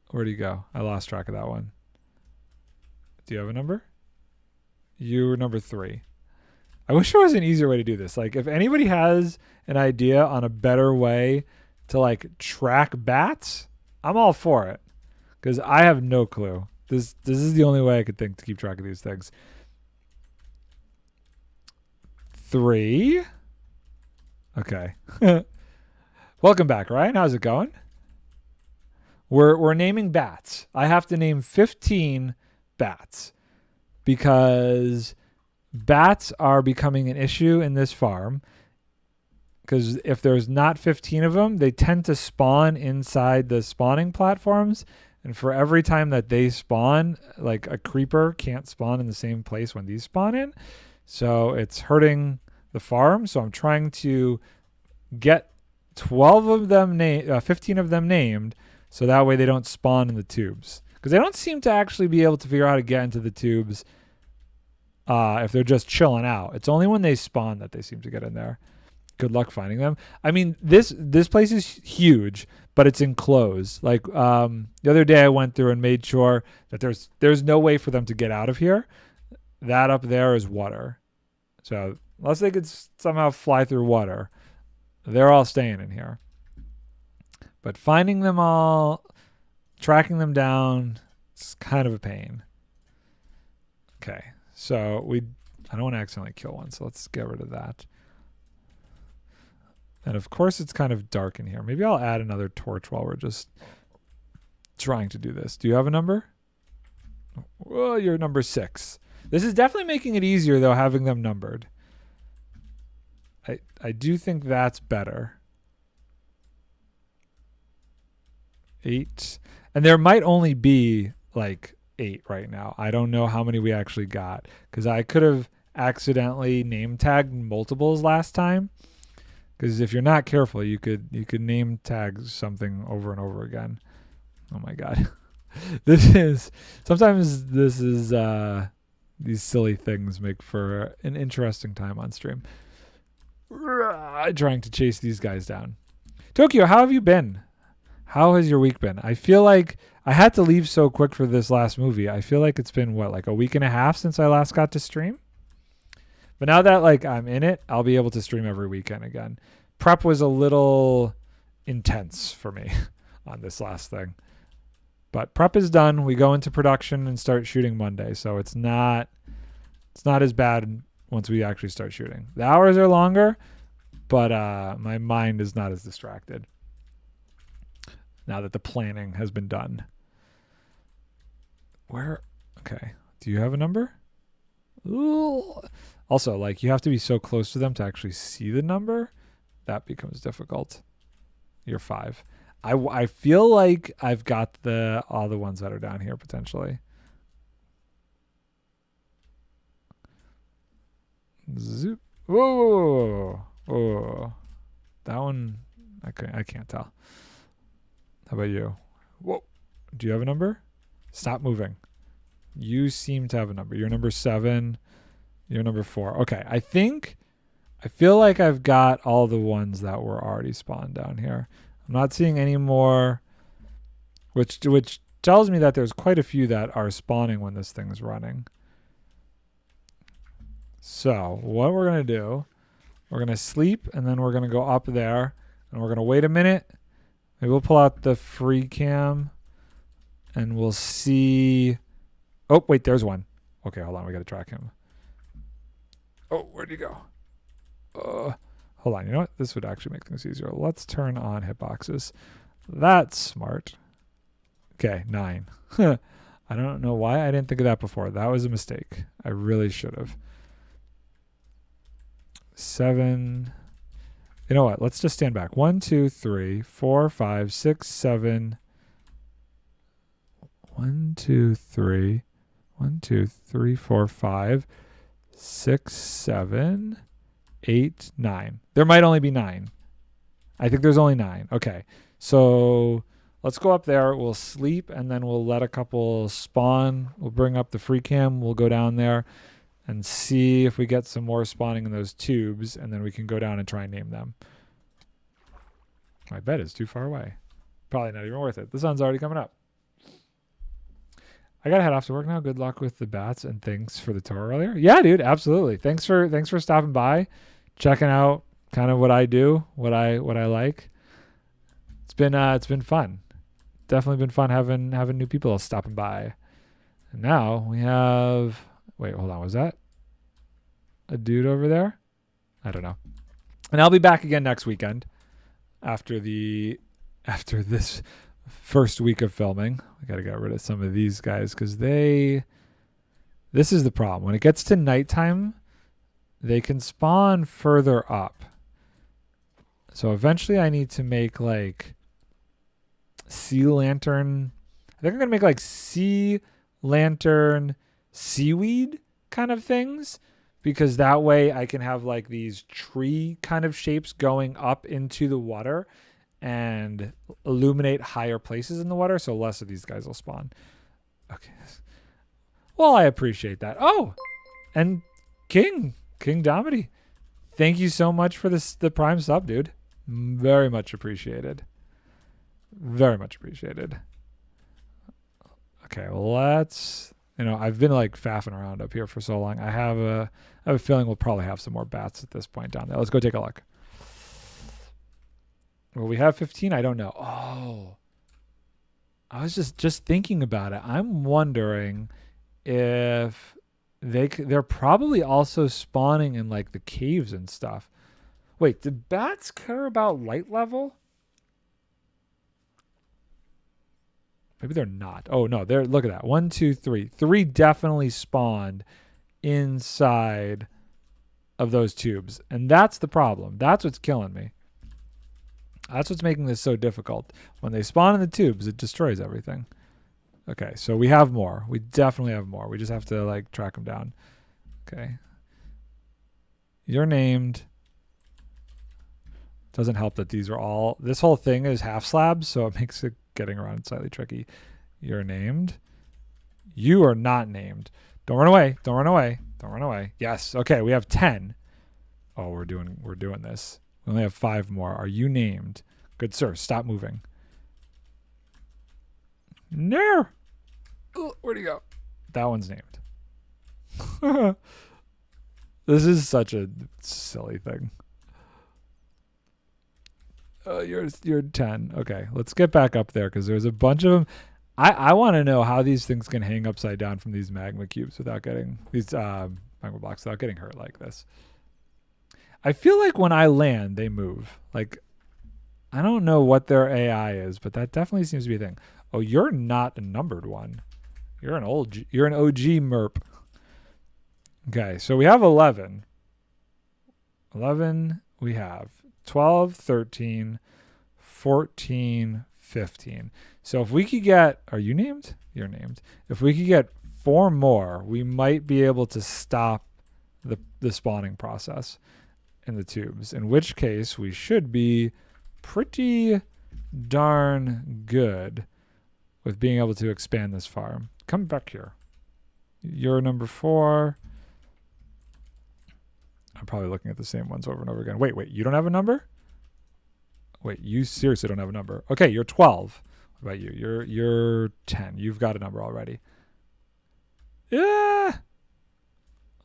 Where'd he go? I lost track of that one. Do you have a number? You were number 3. I wish there was an easier way to do this. Like, if anybody has an idea on a better way to like track bats, I'm all for it. Because I have no clue. This is the only way I could think to keep track of these things. 3. Okay. Welcome back, Ryan. How's it going? We're naming bats. I have to name 15 bats because bats are becoming an issue in this farm because if there's not 15 of them, they tend to spawn inside the spawning platforms. And for every time that they spawn, like a creeper can't spawn in the same place when these spawn in. So it's hurting the farm. So I'm trying to get 12 of them 15 of them named, so that way they don't spawn in the tubes, because they don't seem to actually be able to figure out how to get into the tubes if they're just chilling out. It's only when they spawn that they seem to get in there. Good luck finding them. I mean, this place is huge, but it's enclosed. Like the other day I went through and made sure that there's no way for them to get out of here. That up there is water, so unless they could somehow fly through water, they're all staying in here. But finding them all, tracking them down, it's kind of a pain. Okay, so I don't want to accidentally kill one, so let's get rid of that. And of course it's kind of dark in here. Maybe I'll add another torch while we're just trying to do this. Do you have a number? Well, you're number 6. This is definitely making it easier, though, having them numbered. I do think that's better. 8. And there might only be like 8 right now. I don't know how many we actually got, because I could have accidentally name tagged multiples last time. Because if you're not careful, you could name tag something over and over again. Oh my god. Sometimes these silly things make for an interesting time on stream. Trying to chase these guys down. Tokyo, how have you been? How has your week been? I feel like I had to leave so quick for this last movie. I feel like it's been like a week and a half since I last got to stream. But now that like I'm in it, I'll be able to stream every weekend again. Prep was a little intense for me on this last thing. But prep is done. We go into production and start shooting Monday, so it's not as bad once we actually start shooting. The hours are longer, but my mind is not as distracted now that the planning has been done. Okay. Do you have a number? Ooh. Also, like, you have to be so close to them to actually see the number. That becomes difficult. You're 5. I feel like I've got all the ones that are down here potentially. Zoop. Whoa. Whoa. That one, I can't tell. How about you? Whoa. Do you have a number? Stop moving. You seem to have a number. You're number 7. You're number 4. Okay. I feel like I've got all the ones that were already spawned down here. I'm not seeing any more, which tells me that there's quite a few that are spawning when this thing's running. So what we're going to do, we're going to sleep, and then we're going to go up there, and we're going to wait a minute. Maybe we'll pull out the free cam, and we'll see. Oh, wait, there's one. Okay, hold on. We got to track him. Oh, where'd he go? Hold on. You know what? This would actually make things easier. Let's turn on hitboxes. That's smart. Okay, 9. I don't know why I didn't think of that before. That was a mistake. I really should have. 7. You know what? Let's just stand back. 1, 2, 3, 4, 5, 6, 7. 1, 2, 3. 1, 2, 3, 4, 5, 6, 7, 8, 9. There might only be 9. I think there's only 9. Okay. So let's go up there. We'll sleep, and then we'll let a couple spawn. We'll bring up the free cam. We'll go down there and see if we get some more spawning in those tubes, and then we can go down and try and name them. My bed is too far away. Probably not even worth it. The sun's already coming up. I gotta head off to work now. Good luck with the bats, and thanks for the tour earlier. Yeah, dude, absolutely. Thanks for stopping by, checking out kind of what I do, what I like. It's been fun. Definitely been fun having new people stopping by. And now we have. Wait, hold on. Was that a dude over there? I don't know. And I'll be back again next weekend after this first week of filming. I got to get rid of some of these guys because this is the problem. When it gets to nighttime, they can spawn further up. So eventually I need to make like sea lantern. I think I'm going to make like sea lantern seaweed kind of things, because that way I can have like these tree kind of shapes going up into the water and illuminate higher places in the water, so less of these guys will spawn. Okay. Well, I appreciate that. Oh, and King Domity, thank you so much for the Prime sub, dude. Very much appreciated. Very much appreciated. Okay, well, let's... I've been like faffing around up here for so long. I have a feeling we'll probably have some more bats at this point down there. Let's go take a look. Will we have 15? I don't know. Oh, I was just thinking about it. I'm wondering if they're probably also spawning in like the caves and stuff. Wait, do bats care about light level? Maybe they're not. Oh no, look at that. 1, 2, 3. 3 definitely spawned inside of those tubes. And that's the problem. That's what's killing me. That's what's making this so difficult. When they spawn in the tubes, it destroys everything. Okay, so we have more. We definitely have more. We just have to like track them down. Okay. You're named. Doesn't help that these are all... This whole thing is half slabs, so it makes it getting around slightly tricky. You're named. You are not named. Don't run away. Don't run away. Don't run away. Yes. Okay, we have 10. Oh, we're doing this. We only have 5 more. Are you named? Good sir, stop moving. No. Where'd he go? That one's named. This is such a silly thing. You're 10. Okay, let's get back up there because there's a bunch of them. I want to know how these things can hang upside down from these magma cubes without getting these magma blocks without getting hurt like this. I feel like when I land, they move. Like, I don't know what their AI is, but that definitely seems to be a thing. Oh, you're not a numbered one. You're an OG merp. Okay, so we have 11. 11 we have. 12, 13, 14, 15. So if we could get... Are you named? You're named. If we could get 4 more, we might be able to stop the spawning process in the tubes. In which case, we should be pretty darn good with being able to expand this farm. Come back here. You're number 4. I'm probably looking at the same ones over and over again. Wait, you don't have a number? Wait, you seriously don't have a number. Okay, you're 12. What about you? You're 10. You've got a number already. Yeah.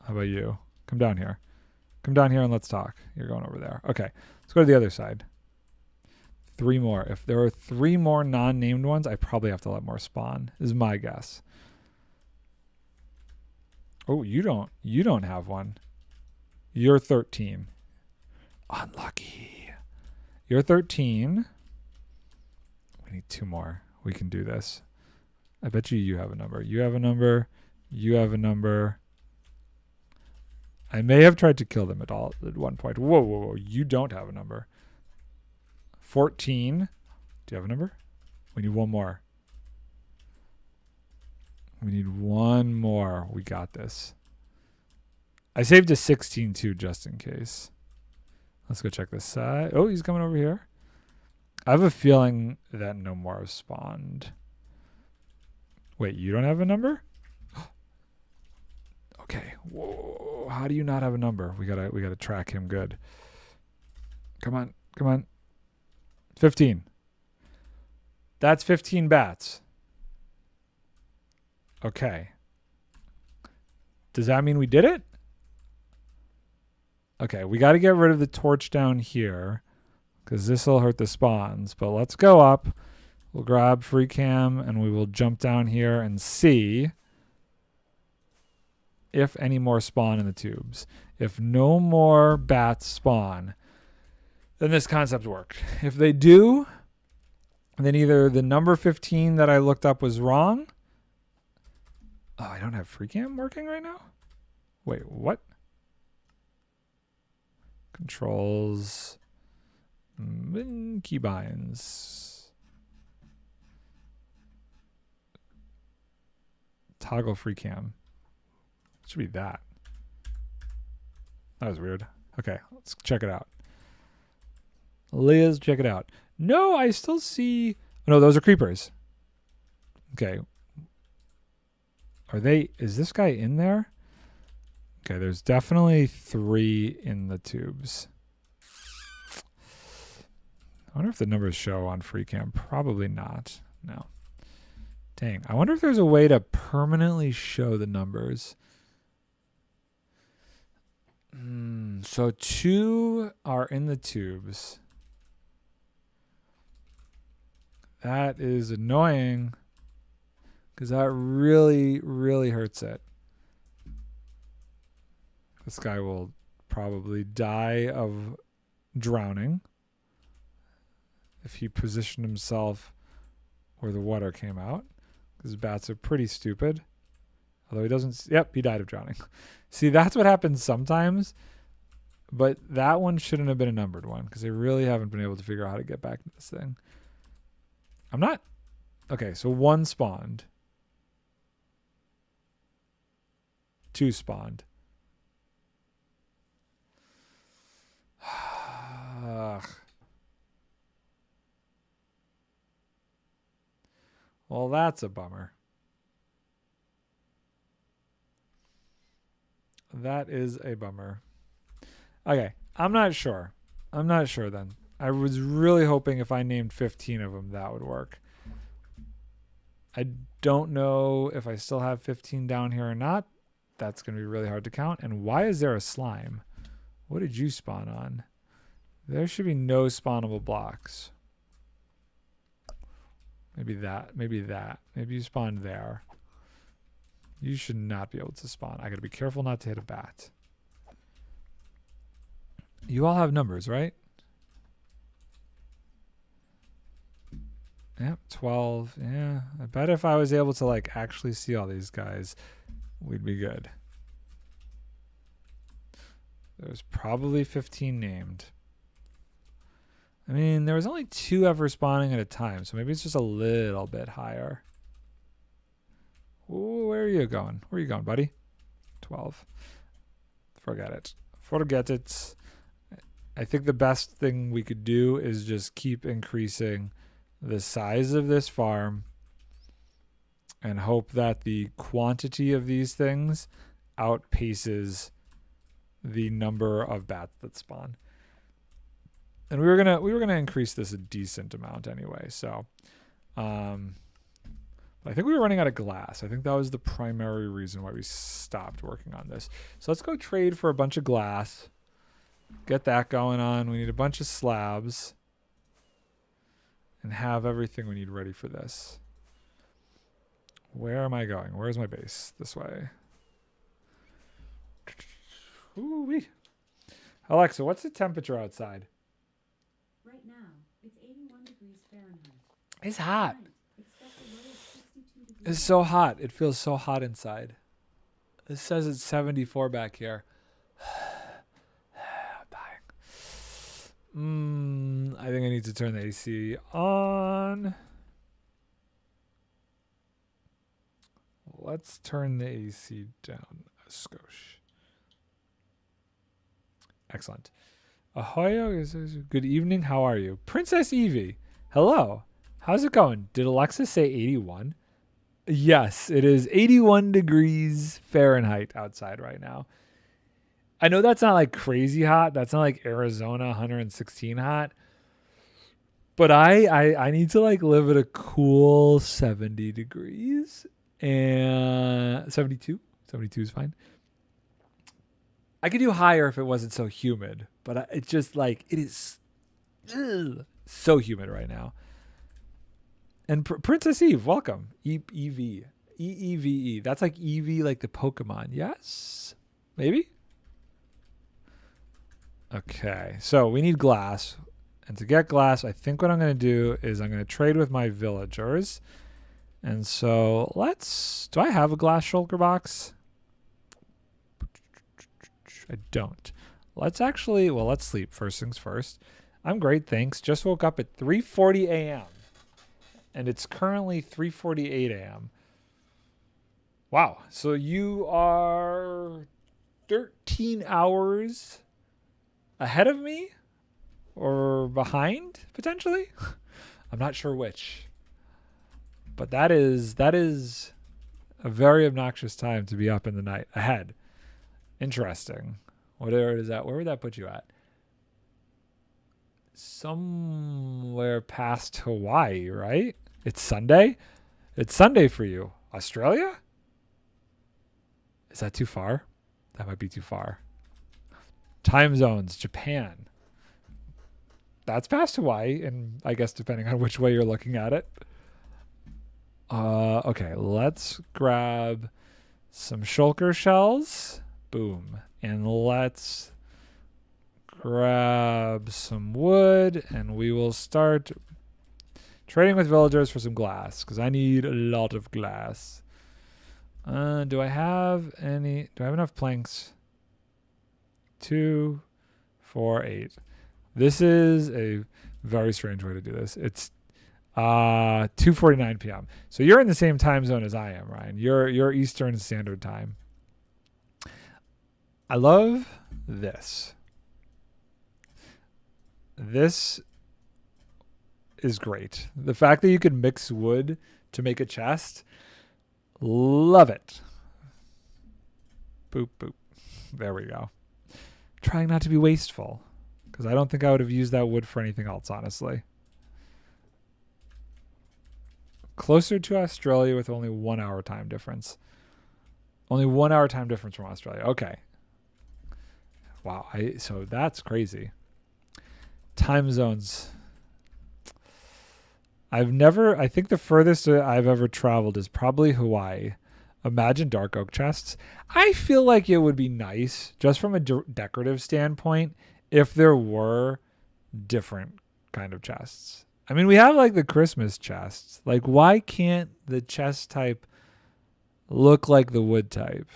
How about you? Come down here. Come down here and let's talk. You're going over there. Okay, let's go to the other side. 3 more. If there are 3 more non-named ones, I probably have to let more spawn, is my guess. Oh, you don't have one. You're 13. Unlucky. You're 13. We need 2 more. We can do this. I bet you have a number. You have a number. You have a number. I may have tried to kill them at one point. Whoa. You don't have a number. 14. Do you have a number? We need 1 more. We need 1 more. We got this. I saved a 16 too, just in case. Let's go check this side. Oh, he's coming over here. I have a feeling that no more have spawned. Wait, you don't have a number? Okay. Whoa. How do you not have a number? We gotta track him good. Come on. 15. That's 15 bats. Okay. Does that mean we did it? Okay, we got to get rid of the torch down here because this will hurt the spawns. But let's go up. We'll grab free cam and we will jump down here and see if any more spawn in the tubes. If no more bats spawn, then this concept worked. If they do, then either the number 15 that I looked up was wrong. Oh, I don't have free cam working right now? Wait, what? Controls. Keybinds. Toggle free cam. Should be that. That was weird. Okay, let's check it out. Liz, check it out. No, I still see... Oh, no, those are creepers. Okay. Are they... Is this guy in there? Okay, there's definitely 3 in the tubes. I wonder if the numbers show on free cam. Probably not. No. Dang. I wonder if there's a way to permanently show the numbers. So 2 are in the tubes. That is annoying because that really, really hurts it. This guy will probably die of drowning if he positioned himself where the water came out, because bats are pretty stupid. Although he doesn't... Yep, he died of drowning. See, that's what happens sometimes. But that one shouldn't have been a numbered one, because they really haven't been able to figure out how to get back to this thing. I'm not... Okay, so 1 spawned. 2 spawned. Well, that's a bummer. That is a bummer. Okay, I'm not sure. I'm not sure then. I was really hoping if I named 15 of them, that would work. I don't know if I still have 15 down here or not. That's going to be really hard to count. And why is there a slime? What did you spawn on? There should be no spawnable blocks. Maybe that. Maybe that. Maybe you spawned there. You should not be able to spawn. I got to be careful not to hit a bat. You all have numbers, right? Yep, 12. Yeah, I bet if I was able to like actually see all these guys, we'd be good. There's probably 15 named. I mean, there was only 2 ever spawning at a time, so maybe it's just a little bit higher. Ooh, where are you going? Where are you going, buddy? 12. Forget it. Forget it. I think the best thing we could do is just keep increasing the size of this farm and hope that the quantity of these things outpaces the number of bats that spawn. And we were gonna increase this a decent amount anyway. So, I think we were running out of glass. I think that was the primary reason why we stopped working on this. So let's go trade for a bunch of glass. Get that going on. We need a bunch of slabs. And have everything we need ready for this. Where am I going? Where's my base? This way. Ooh-wee. Alexa, what's the temperature outside? Right now, it's 81 degrees Fahrenheit. It's hot. Expect a low of 62 degrees. It's so hot. It feels so hot inside. It says it's 74 back here. I'm dying. I think I need to turn the AC on. Let's turn the AC down a skosh. Excellent. Ahoy, good evening. How are you? Princess Evie. Hello. How's it going? Did Alexa say 81? Yes, it is 81 degrees Fahrenheit outside right now. I know that's not like crazy hot. That's not like Arizona 116 hot. But I need to like live at a cool 70 degrees. And 72? 72 is fine. I could do higher if it wasn't so humid. But it's just like, it is so humid right now. And Princess Eve, welcome. E-E-V. E-E-V-E. That's like Eevee, like the Pokemon. Yes? Maybe? Okay. So we need glass. And to get glass, I think what I'm going to do is I'm going to trade with my villagers. And so do I have a glass shulker box? I don't. let's sleep. First things first. I'm great, thanks. Just woke up at 3:40 a.m. and it's currently 3:48 a.m. Wow. So you are 13 hours ahead of me or behind potentially? I'm not sure which. But that is a very obnoxious time to be up in the night ahead. Interesting. Where would that put you at? Somewhere past Hawaii, right? It's Sunday? It's Sunday for you. Australia? Is that too far? That might be too far. Time zones, Japan. That's past Hawaii, and I guess depending on which way you're looking at it. Okay, let's grab some shulker shells. Boom. And let's grab some wood, and we will start trading with villagers for some glass, because I need a lot of glass. Do I have enough planks? 2, 4, 8. This is a very strange way to do this. It's 2:49 p.m. So you're in the same time zone as I am, Ryan. You're Eastern Standard Time. I love this. This is great. The fact that you can mix wood to make a chest, love it. Boop, boop. There we go. Trying not to be wasteful, because I don't think I would have used that wood for anything else, honestly. Closer to Australia with only 1 hour time difference. Only 1 hour time difference from Australia. Okay. Wow. So that's crazy. Time zones. I think the furthest I've ever traveled is probably Hawaii. Imagine dark oak chests. I feel like it would be nice, just from a decorative standpoint, if there were different kind of chests. I mean, we have like the Christmas chests. Like, why can't the chest type look like the wood type?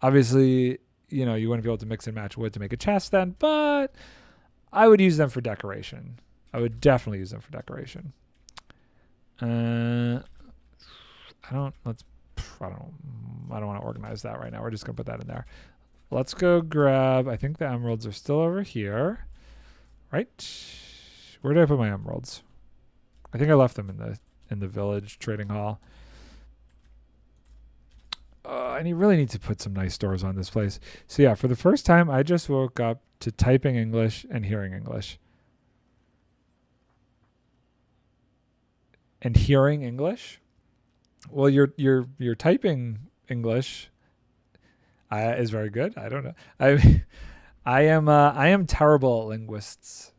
Obviously, you wouldn't be able to mix and match wood to make a chest then, but I would use them for decoration. I would definitely use them for decoration. I don't want to organize that right now. We're just going to put that in there. Let's go grab, I think the emeralds are still over here. Right? Where did I put my emeralds? I think I left them in the village trading hall. I really need to put some nice doors on this place. So yeah, for the first time, I just woke up to typing English and hearing English. And hearing English? Well, you're typing English is very good. I don't know. I am terrible at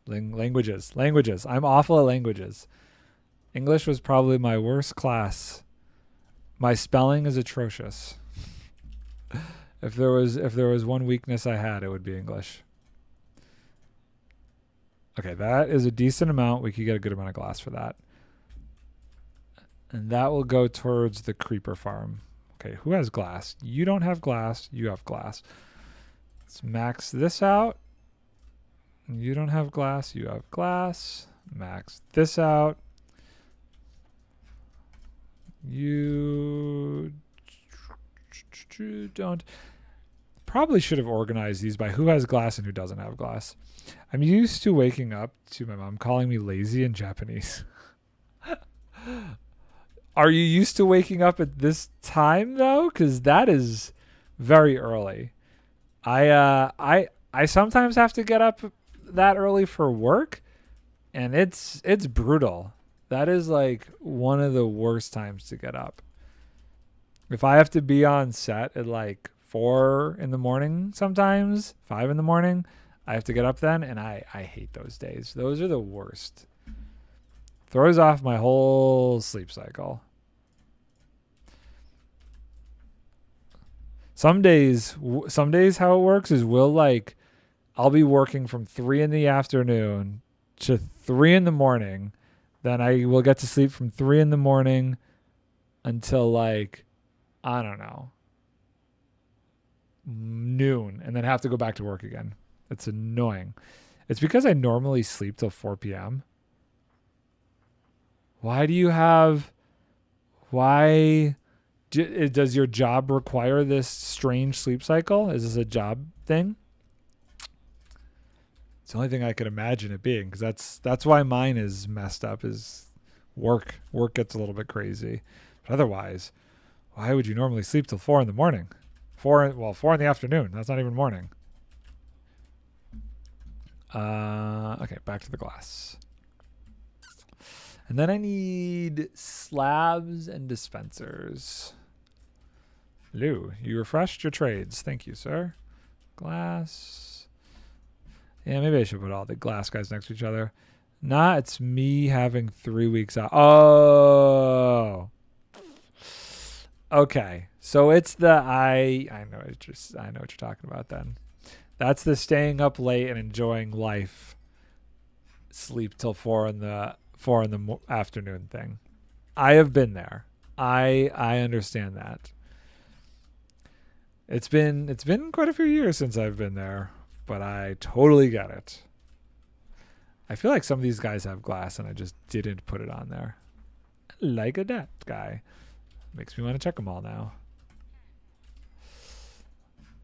languages. I'm awful at languages. English was probably my worst class. My spelling is atrocious. If there was one weakness I had, it would be English. Okay, that is a decent amount. We could get a good amount of glass for that. And that will go towards the creeper farm. Okay, who has glass? You don't have glass. You have glass. Let's max this out. You don't have glass. You have glass. Max this out. You don't. Probably should have organized these by who has glass and who doesn't have glass. I'm used to waking up to my mom calling me lazy in Japanese. Are you used to waking up at this time though? Because that is very early. I sometimes have to get up that early for work, and it's brutal. That is like one of the worst times to get up. If I have to be on set at like 4 in the morning, sometimes 5 in the morning, I have to get up then, and I hate those days. Those are the worst. Throws off my whole sleep cycle. Some days how it works is I'll be working from 3 in the afternoon to 3 in the morning. Then I will get to sleep from 3 in the morning until like, I don't know, noon, and then have to go back to work again. It's annoying. It's because I normally sleep till 4 p.m. Why do you have... Why... Does your job require this strange sleep cycle? Is this a job thing? It's the only thing I could imagine it being, because that's why mine is messed up, is work. Work gets a little bit crazy. But otherwise, why would you normally sleep till 4 in the morning? 4 in the afternoon. That's not even morning. Okay, back to the glass. And then I need slabs and dispensers. Lou, you refreshed your trades. Thank you, sir. Glass. Yeah, maybe I should put all the glass guys next to each other. Nah, it's me having 3 weeks off. Oh. Okay. So it's the I know what you're talking about then. That's the staying up late and enjoying life. Sleep till 4 in the afternoon thing. I have been there. I understand that. It's been quite a few years since I've been there, but I totally get it. I feel like some of these guys have glass and I just didn't put it on there. Like a that guy. Makes me want to check them all now.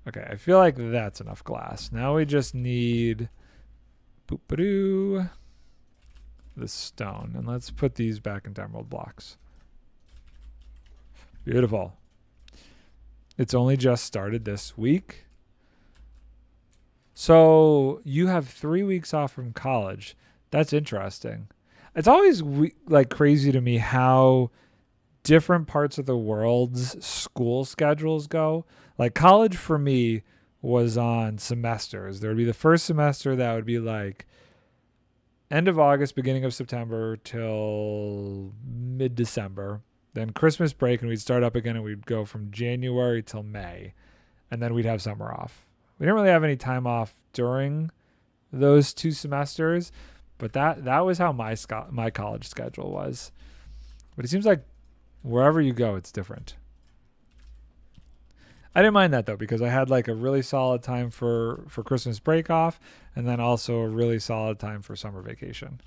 Okay, I feel like that's enough glass. Now we just need boop-a-doo, the stone. And let's put these back into emerald blocks. Beautiful. It's only just started this week. So you have 3 weeks off from college. That's interesting. It's always like crazy to me how different parts of the world's school schedules go. Like college for me was on semesters. There would be the first semester that would be like end of August, beginning of September till mid-December. Then Christmas break, and we'd start up again, and we'd go from January till May, and then we'd have summer off. We didn't really have any time off during those 2 semesters, but that was how my college schedule was. But it seems like wherever you go, it's different. I didn't mind that though, because I had like a really solid time for Christmas break off, and then also a really solid time for summer vacation.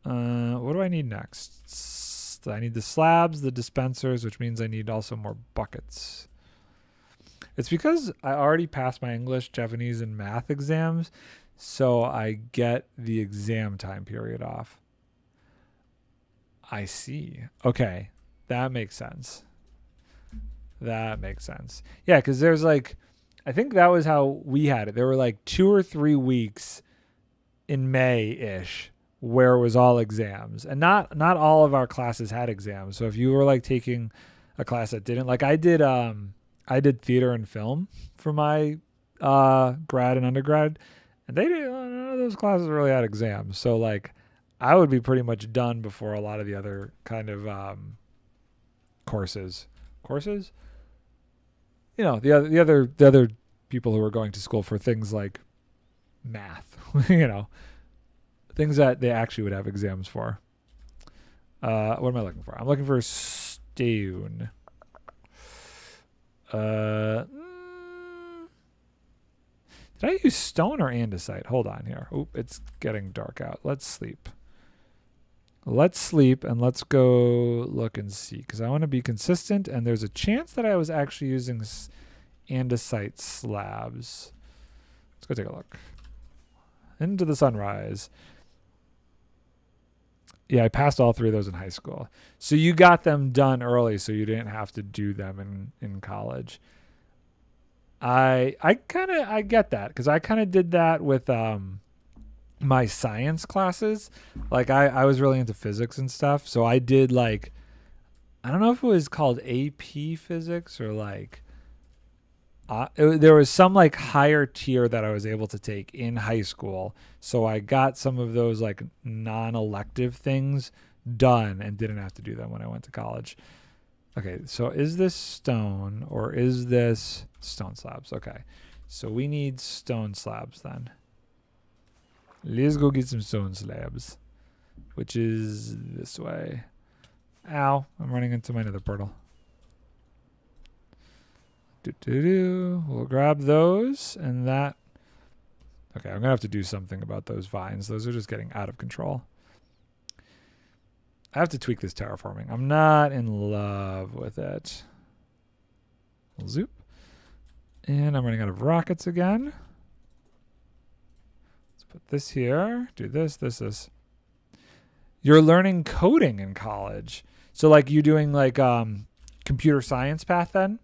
What do I need next? I need the slabs, the dispensers, which means I need also more buckets. It's because I already passed my English, Japanese, and math exams, so I get the exam time period off. I see. Okay, that makes sense. That makes sense. Yeah, because there's like, I think that was how we had it. There were like 2 or 3 weeks in May-ish where it was all exams, and not all of our classes had exams. So if you were like taking a class that didn't, like I did theater and film for my grad and undergrad, and they didn't, none of those classes really had exams. So like I would be pretty much done before a lot of the other kind of courses. You know, the other people who are going to school for things like math, you know, things that they actually would have exams for. What am I looking for? I'm looking for stone. Did I use stone or andesite? Hold on here. Oop, it's getting dark out. Let's sleep. Let's sleep and let's go look and see, because I want to be consistent, and there's a chance that I was actually using andesite slabs. Let's go take a look. Into the sunrise. Yeah, I passed all 3 of those in high school. So you got them done early so you didn't have to do them in college. I get that, because I kind of did that with my science classes. Like I was really into physics and stuff, so I did like, I don't know if it was called AP physics or like there was some like higher tier that I was able to take in high school, so I got some of those like non-elective things done and didn't have to do them when I went to college. Okay, so is this stone or is this stone slabs? Okay, so we need stone slabs then. Let's go get some stone slabs, which is this way. Ow, I'm running into my nether portal. We'll grab those and that. Okay, I'm going to have to do something about those vines. Those are just getting out of control. I have to tweak this terraforming. I'm not in love with it. Zoop. And I'm running out of rockets again. Let's put this here. Do this, this. You're learning coding in college. So like you doing like computer science path then?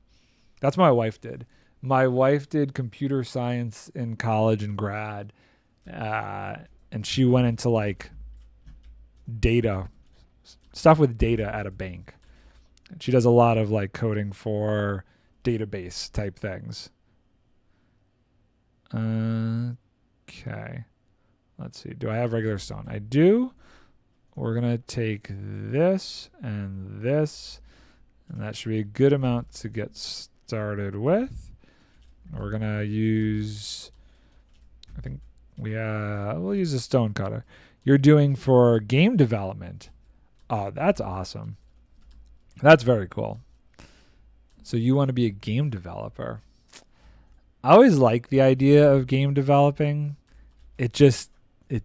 That's what my wife did. My wife did computer science in college and grad. And she went into like data, stuff with data at a bank. She does a lot of like coding for database type things. Okay. Let's see. Do I have regular stone? I do. We're going to take this and this. And that should be a good amount to get started with. We're going to use, I think we'll use a stone cutter. You're doing for game development. Oh, that's awesome. That's very cool. So you want to be a game developer. I always like the idea of game developing. It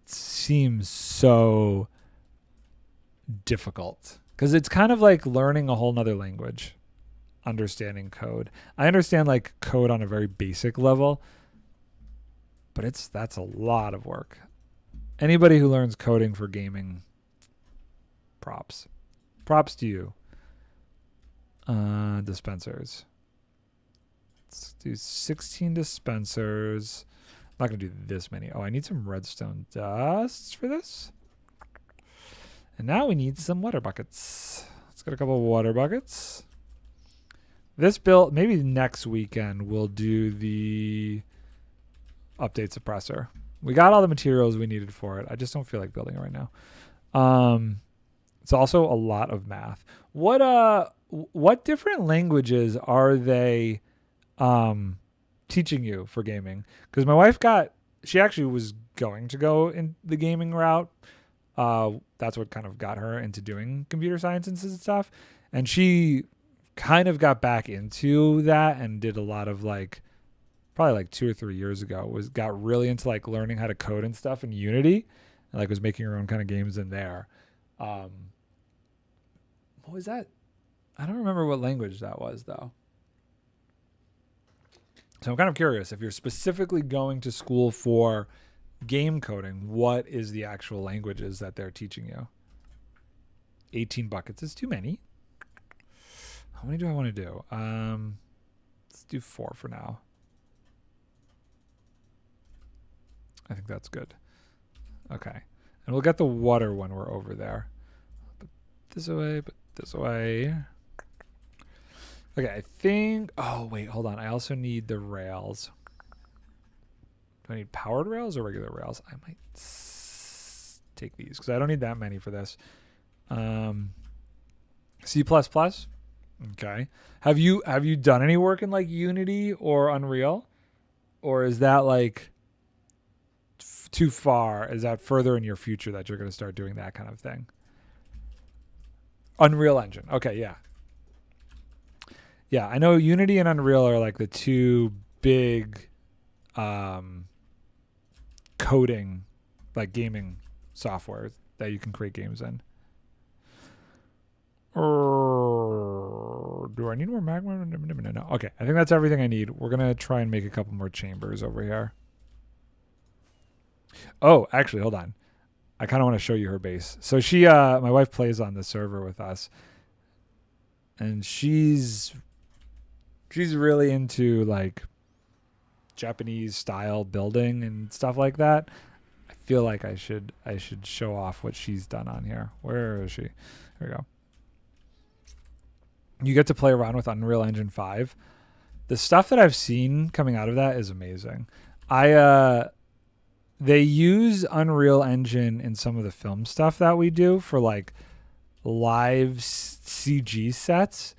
seems so difficult because it's kind of like learning a whole nother language, understanding code. I understand like code on a very basic level, but that's a lot of work. Anybody who learns coding for gaming, props to you. Dispensers. Let's do 16 dispensers. I'm not gonna do this many. Oh, I need some redstone dust for this. And now we need some water buckets. Let's get a couple of water buckets. This build, maybe next weekend we'll do the update suppressor. We got all the materials we needed for it. I just don't feel like building it right now. It's also a lot of math. What different languages are they teaching you for gaming? Because my wife she actually was going to go in the gaming route. That's what kind of got her into doing computer science and stuff. And she kind of got back into that and did a lot of like, probably like 2 or 3 years ago, got really into like learning how to code and stuff in Unity, and like was making her own kind of games in there. What was that? I don't remember what language that was though. So I'm kind of curious if you're specifically going to school for game coding, what is the actual languages that they're teaching you? 18 buckets is too many. How many do I want to do? Let's do 4 for now. I think that's good. Okay. And we'll get the water when we're over there. Put this away, put this away. Okay, I think... Oh, wait, hold on. I also need the rails. Do I need powered rails or regular rails? I might take these because I don't need that many for this. C++. Okay. Have you done any work in like Unity or Unreal? Or is that like too far? Is that further in your future that you're going to start doing that kind of thing? Unreal Engine. Okay, yeah. Yeah, I know Unity and Unreal are like the two big coding, like gaming software that you can create games in. Do I need more magma? No. Okay, I think that's everything I need. We're going to try and make a couple more chambers over here. Oh, actually, hold on. I kind of want to show you her base. So my wife plays on the server with us, and she's really into like Japanese style building and stuff like that. I feel like I should show off what she's done on here. Where is she? There we go. You get to play around with Unreal Engine 5. The stuff that I've seen coming out of that is amazing. They use Unreal Engine in some of the film stuff that we do for like live CG sets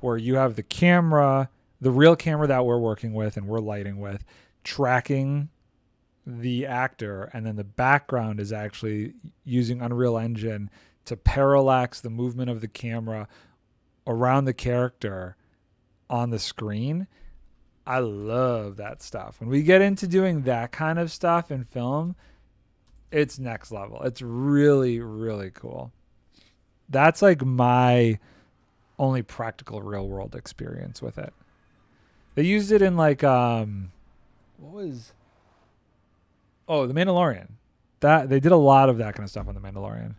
where you have the camera, the real camera that we're working with and we're lighting with, tracking the actor, and then the background is actually using Unreal Engine to parallax the movement of the camera around the character on the screen. I love that stuff. When we get into doing that kind of stuff in film, it's next level. It's really, really cool. That's like my only practical real world experience with it. They used it in like what was the Mandalorian. That they did a lot of that kind of stuff on the Mandalorian.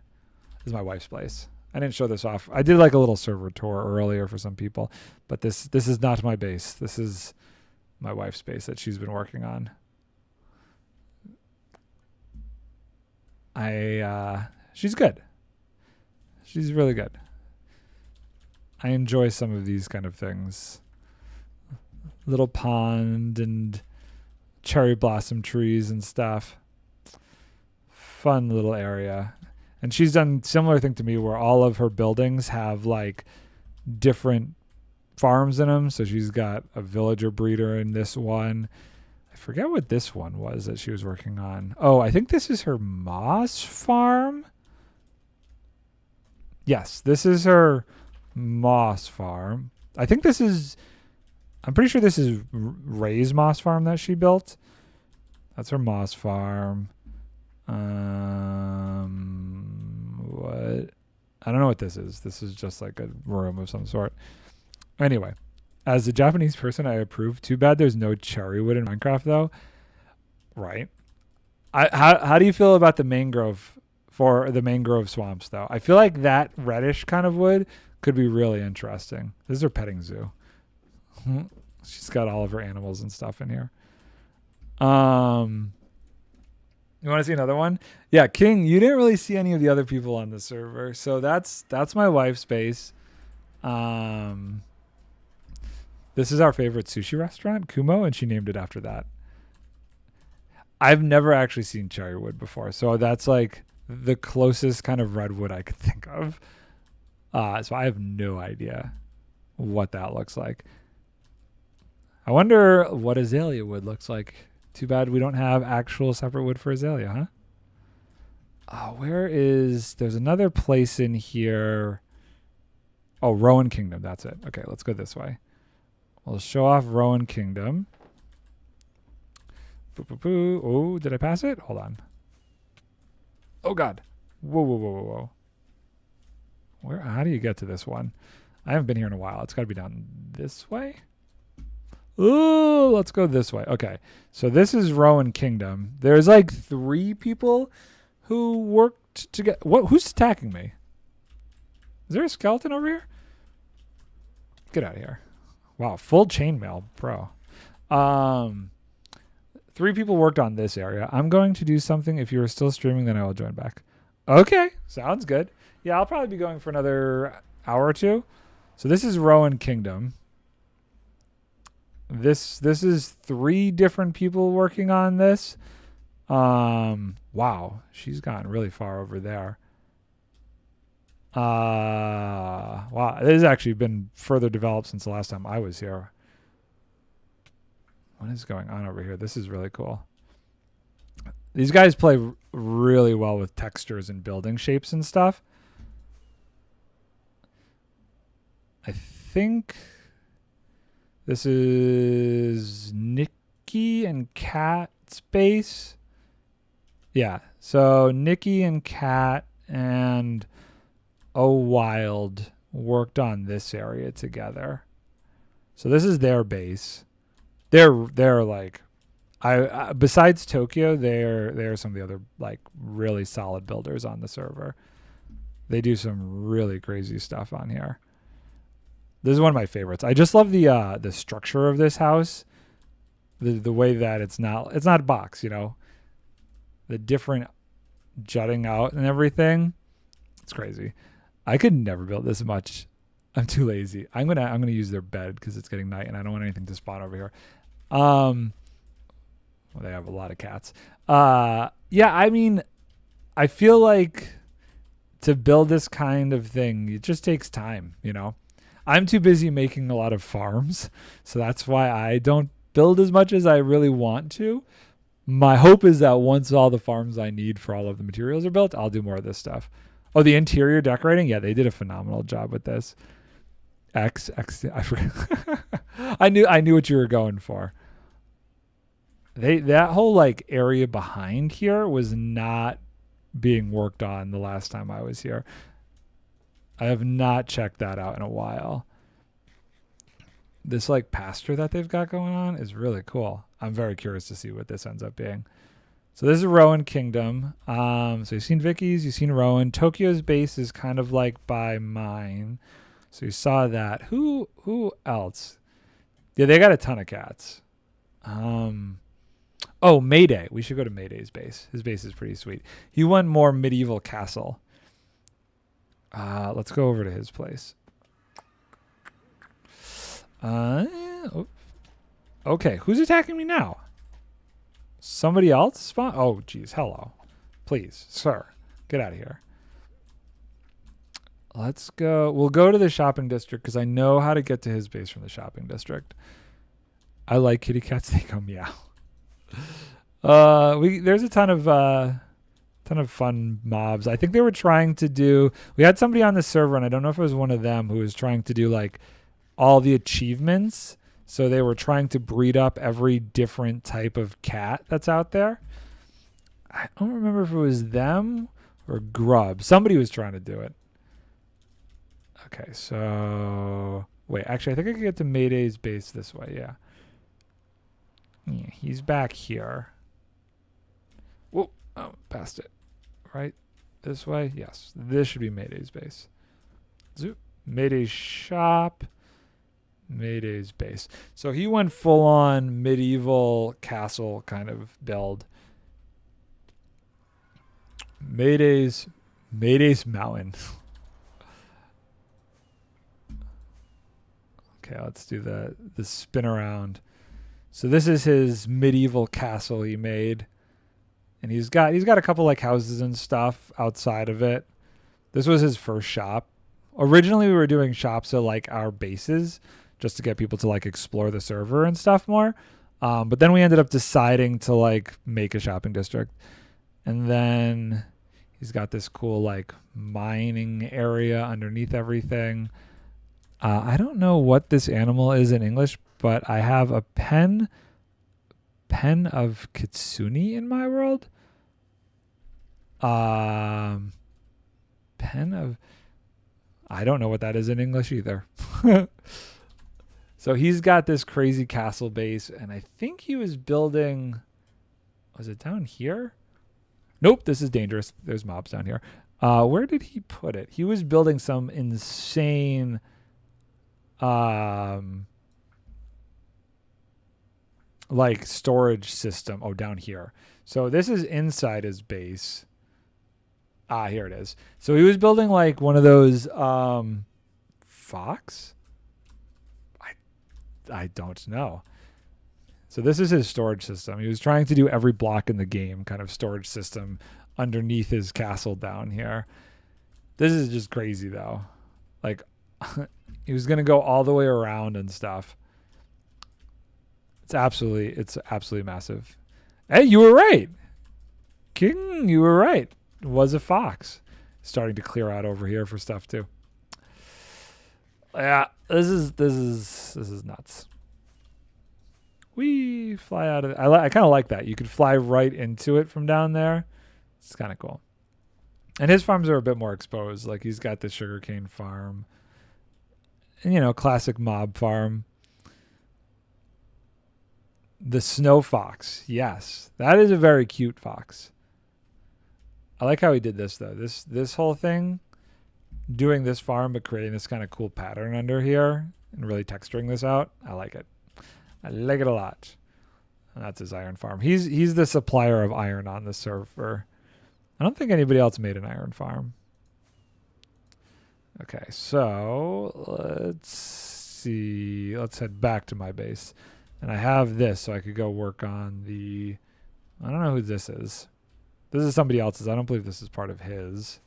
This is my wife's place. I didn't show this off. I did like a little server tour earlier for some people, but this is not my base. This is my wife's base that she's been working on. She's good. She's really good. I enjoy some of these kind of things. Little pond and cherry blossom trees and stuff. Fun little area. And she's done similar thing to me where all of her buildings have like different farms in them. So she's got a villager breeder in this one. I forget what this one was that she was working on. Oh, I think this is her moss farm. Yes, this is her moss farm. I'm pretty sure this is Ray's moss farm that she built. That's her moss farm. What? I don't know what this is. This is just like a room of some sort. Anyway, as a Japanese person, I approve. Too bad there's no cherry wood in Minecraft, though. Right. How do you feel about the mangrove swamps, though? I feel like that reddish kind of wood could be really interesting. This is her petting zoo. She's got all of her animals and stuff in here. You want to see another one? Yeah, King, you didn't really see any of the other people on the server. So that's my wife's base. This is our favorite sushi restaurant, Kumo, and she named it after that. I've never actually seen cherry wood before, so that's like the closest kind of redwood I could think of. So I have no idea what that looks like. I wonder what azalea wood looks like. Too bad we don't have actual separate wood for azalea, huh? There's another place in here. Oh, Rowan Kingdom. That's it. Okay, let's go this way. We'll show off Rowan Kingdom. Oh, did I pass it? Hold on. Oh, God. Whoa. How do you get to this one? I haven't been here in a while. It's got to be down this way. Oh, let's go this way. Okay, so this is Rowan Kingdom. There's like 3 people who worked to get... Who's attacking me? Is there a skeleton over here? Get out of here. Wow, full chainmail, bro. 3 people worked on this area. I'm going to do something. If you're still streaming, then I will join back. Okay, sounds good. Yeah, I'll probably be going for another hour or 2. So this is Rowan Kingdom. This is 3 different people working on this. Wow, she's gotten really far over there. Wow, this has actually been further developed since the last time I was here. What is going on over here? This is really cool. These guys play really well with textures and building shapes and stuff. I think this is Nikki and Kat's base. Yeah, so Nikki and Kat and Wild worked on this area together. So this is their base. They're like, besides Tokyo, they're some of the other like really solid builders on the server. They do some really crazy stuff on here. This is one of my favorites. I just love the structure of this house. The way that it's not a box, you know. The different jutting out and everything. It's crazy. I could never build this much. I'm too lazy. I'm gonna use their bed because it's getting night and I don't want anything to spawn over here. Well, they have a lot of cats. Yeah, I mean, I feel like to build this kind of thing, it just takes time, you know. I'm too busy making a lot of farms, so that's why I don't build as much as I really want to. My hope is that once all the farms I need for all of the materials are built, I'll do more of this stuff. Oh, the interior decorating? Yeah, they did a phenomenal job with this. X. I forgot. I knew what you were going for. That whole like area behind here was not being worked on the last time I was here. I have not checked that out in a while. This like pasture that they've got going on is really cool. I'm very curious to see what this ends up being. So this is Rowan Kingdom. So you've seen Vicky's, you've seen Rowan. Tokyo's base is kind of like by mine. So you saw that. Who else? Yeah, they got a ton of cats. Oh, Mayday. We should go to Mayday's base. His base is pretty sweet. He won more medieval castle. Let's go over to his place. Okay, who's attacking me now? Somebody else spawn? Oh, geez. Hello. Please, sir. Get out of here. Let's go. We'll go to the shopping district because I know how to get to his base from the shopping district. I like kitty cats. They go meow. There's a ton of fun mobs. I think they were trying to do. We had somebody on the server, and I don't know if it was one of them who was trying to do like all the achievements. So they were trying to breed up every different type of cat that's out there. I don't remember if it was them or Grub. Somebody was trying to do it. Okay, so wait, actually, I think I could get to Mayday's base this way. Yeah, he's back here. Whoa, oh, past it. Right, this way. Yes, this should be Mayday's base. Zoop. Mayday's shop. Mayday's base. So he went full on medieval castle kind of build. Mayday's mountain. Okay, let's do the spin around. So this is his medieval castle he made. And he's got a couple like houses and stuff outside of it. This was his first shop. Originally we were doing shops at like our bases just to get people to like explore the server and stuff more. But then we ended up deciding to like make a shopping district. And then he's got this cool like mining area underneath everything. I don't know what this animal is in English, but I have a pen of kitsune in my world. Pen of, I don't know what that is in English either. So he's got this crazy castle base, and I think he was building, was it down here? Nope, this is dangerous. There's mobs down here. Where did he put it? He was building some insane like storage system. Oh, down here. So this is inside his base. Here it is. So he was building like one of those fox? I don't know. So this is his storage system. He was trying to do every block in the game kind of storage system underneath his castle down here. This is just crazy though. Like he was going to go all the way around and stuff. It's absolutely massive. Hey, you were right. King, you were right. It was a fox. Starting to clear out over here for stuff too. Yeah, this is nuts. We fly out of it. I kind of like that. You could fly right into it from down there. It's kind of cool. And his farms are a bit more exposed. Like he's got the sugarcane farm. And, you know, classic mob farm. The snow fox. Yes, that is a very cute fox. I like how he did this though. This whole thing, doing this farm but creating this kind of cool pattern under here and really texturing this out. I like it. I like it a lot. And that's his iron farm. He's the supplier of iron on the server. I don't think anybody else made an iron farm. Okay, so let's see. Let's head back to my base. And I have this, so I could go work on the... I don't know who this is. This is somebody else's. I don't believe this is part of his.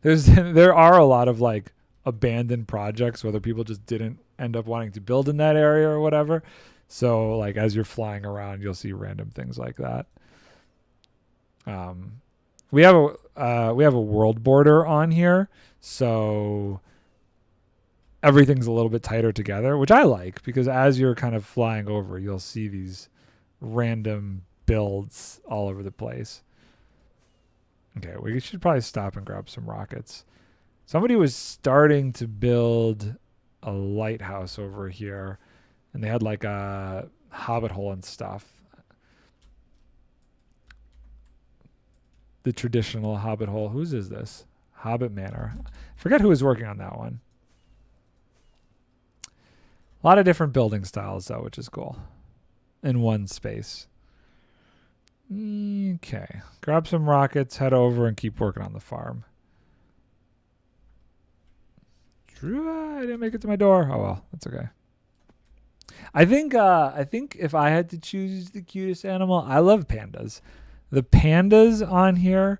There are a lot of like abandoned projects, whether people just didn't end up wanting to build in that area or whatever. So like as you're flying around, you'll see random things like that. We have a world border on here, so everything's a little bit tighter together, which I like because as you're kind of flying over, you'll see these random builds all over the place. Okay, we should probably stop and grab some rockets. Somebody was starting to build a lighthouse over here, and they had like a hobbit hole and stuff. The traditional hobbit hole. Whose is this? Hobbit Manor. I forget who was working on that one. A lot of different building styles, though, which is cool. In one space. Okay. Grab some rockets, head over, and keep working on the farm. I didn't make it to my door. Oh, well. That's okay. I think if I had to choose the cutest animal, I love pandas. The pandas on here,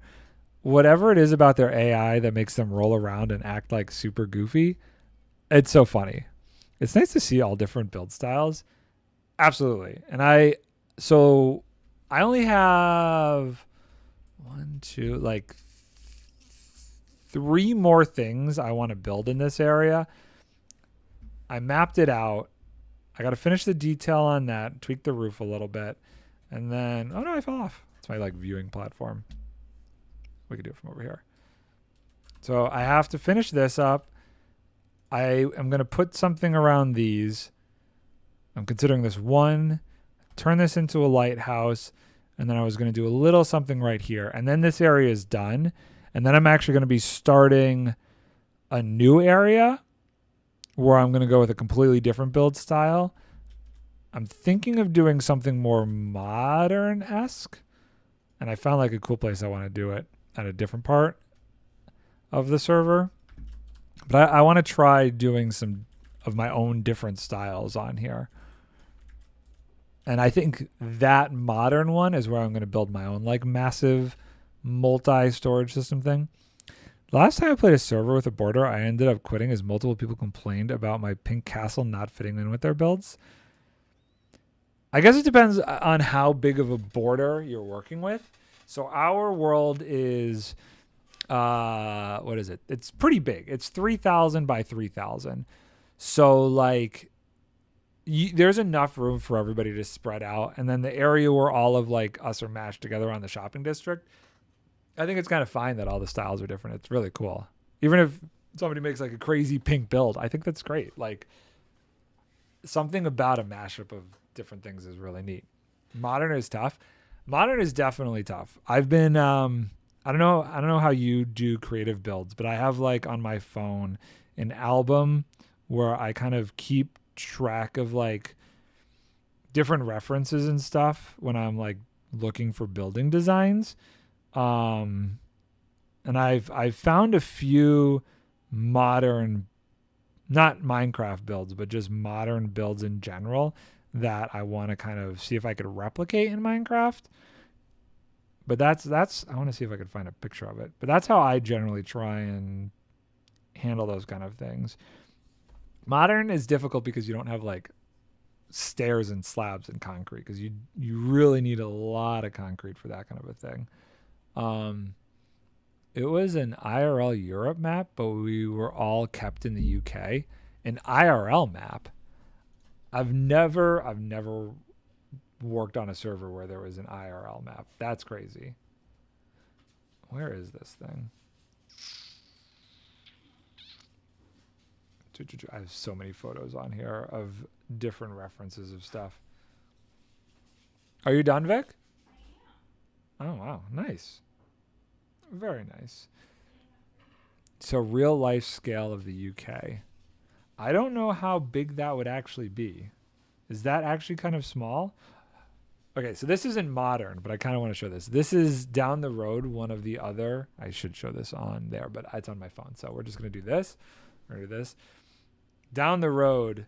whatever it is about their AI that makes them roll around and act like super goofy, it's so funny. It's nice to see all different build styles. Absolutely. And I only have 3 more things I want to build in this area. I mapped it out. I got to finish the detail on that, tweak the roof a little bit, and then, oh no, I fell off. It's my viewing platform. We could do it from over here. So I have to finish this up. I am going to put something around these. I'm considering this one, turn this into a lighthouse, and then I was going to do a little something right here. And then this area is done. And then I'm actually going to be starting a new area where I'm going to go with a completely different build style. I'm thinking of doing something more modern-esque. And I found like a cool place I want to do it at a different part of the server. But I want to try doing some of my own different styles on here. And I think that modern one is where I'm going to build my own like massive multi-storage system thing. Last time I played a server with a border, I ended up quitting as multiple people complained about my pink castle not fitting in with their builds. I guess it depends on how big of a border you're working with. So our world is, what is it? It's pretty big. It's 3,000 by 3,000. So like, there's enough room for everybody to spread out. And then the area where all of like us are mashed together on the shopping district, I think it's kind of fine that all the styles are different. It's really cool. Even if somebody makes like a crazy pink build, I think that's great. Like something about a mashup of different things is really neat. Modern is tough. Modern is definitely tough. I've been, I don't know how you do creative builds, but I have like on my phone an album where I kind of keep track of like different references and stuff when I'm like looking for building designs. And I've found a few modern, not Minecraft builds, but just modern builds in general that I want to kind of see if I could replicate in Minecraft. But that's I want to see if I could find a picture of it. But that's how I generally try and handle those kind of things. Modern is difficult because you don't have like stairs and slabs and concrete, because you really need a lot of concrete for that kind of a thing. It was an IRL Europe map, but we were all kept in the UK. An IRL map. I've never worked on a server where there was an IRL map. That's crazy. Where is this thing? I have so many photos on here of different references of stuff. Are you done, Vic? Oh, wow. Nice. Very nice. So real life scale of the UK. I don't know how big that would actually be. Is that actually kind of small? Okay, so this isn't modern, but I kind of want to show this. This is down the road, one of the other. I should show this on there, but it's on my phone. So we're just going to do this. We're going to do this. Down the road,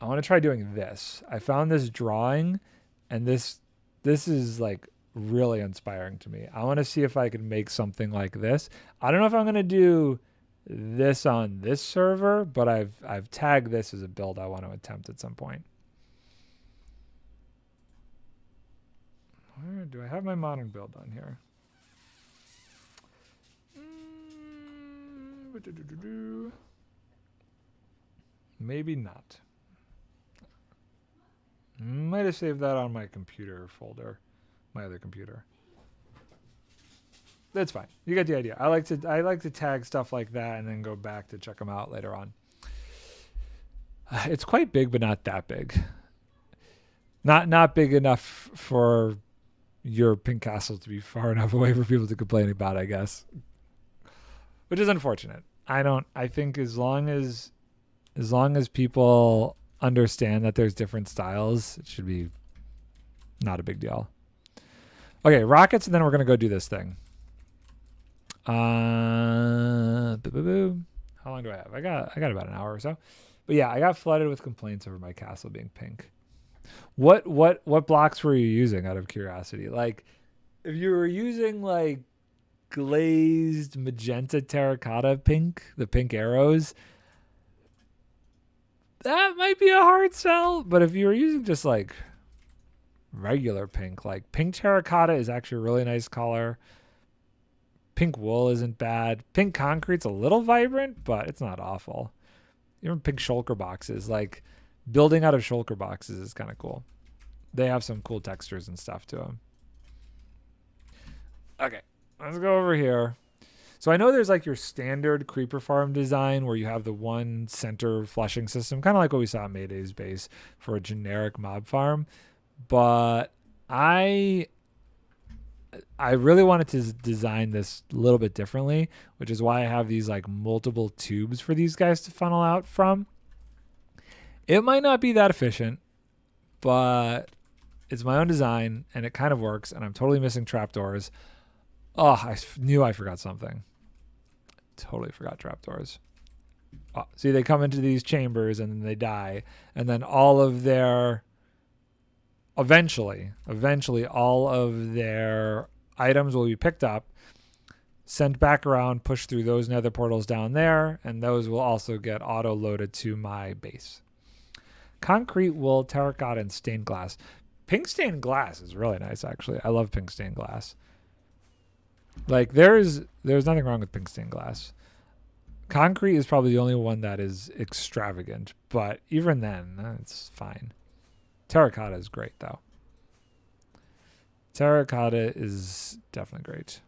I want to try doing this. I found this drawing, and this is like really inspiring to me. I want to see if I can make something like this. I don't know if I'm going to do this on this server, but I've tagged this as a build I want to attempt at some point. Where do I have my modern build on here? Maybe not. Might have saved that on my computer folder. My other computer. That's fine. You get the idea. I like to tag stuff like that and then go back to check them out later on. It's quite big, but not that big. Not big enough for your pink castle to be far enough away for people to complain about, I guess. Which is unfortunate. I think as long as people understand that there's different styles, it should be not a big deal. Okay, rockets, and then we're gonna go do this thing. How long do I have? I got about an hour or so. But yeah, I got flooded with complaints over my castle being pink. What blocks were you using out of curiosity? Like, if you were using like glazed magenta terracotta pink, the pink arrows, that might be a hard sell. But if you were using just like regular pink, like pink terracotta is actually a really nice color. Pink wool isn't bad. Pink concrete's a little vibrant, but it's not awful. Even pink shulker boxes, like building out of shulker boxes is kind of cool. They have some cool textures and stuff to them. Okay, let's go over here. So I know there's like your standard creeper farm design where you have the one center flushing system, kind of like what we saw at Mayday's base for a generic mob farm. But I really wanted to design this a little bit differently, which is why I have these like multiple tubes for these guys to funnel out from. It might not be that efficient, but it's my own design and it kind of works, and I'm totally missing trapdoors. Oh, I knew I forgot something. Totally forgot trapdoors. Oh, see, they come into these chambers and then they die, and then all of their eventually all of their items will be picked up, sent back around, pushed through those nether portals down there, and those will also get auto loaded to my base. Concrete, wool, terracotta, and stained glass. Pink stained glass is really nice, actually. I love pink stained glass. Like, there's nothing wrong with pink stained glass. Concrete is probably the only one that is extravagant, but even then, it's fine. Terracotta is great, though. Terracotta is definitely great.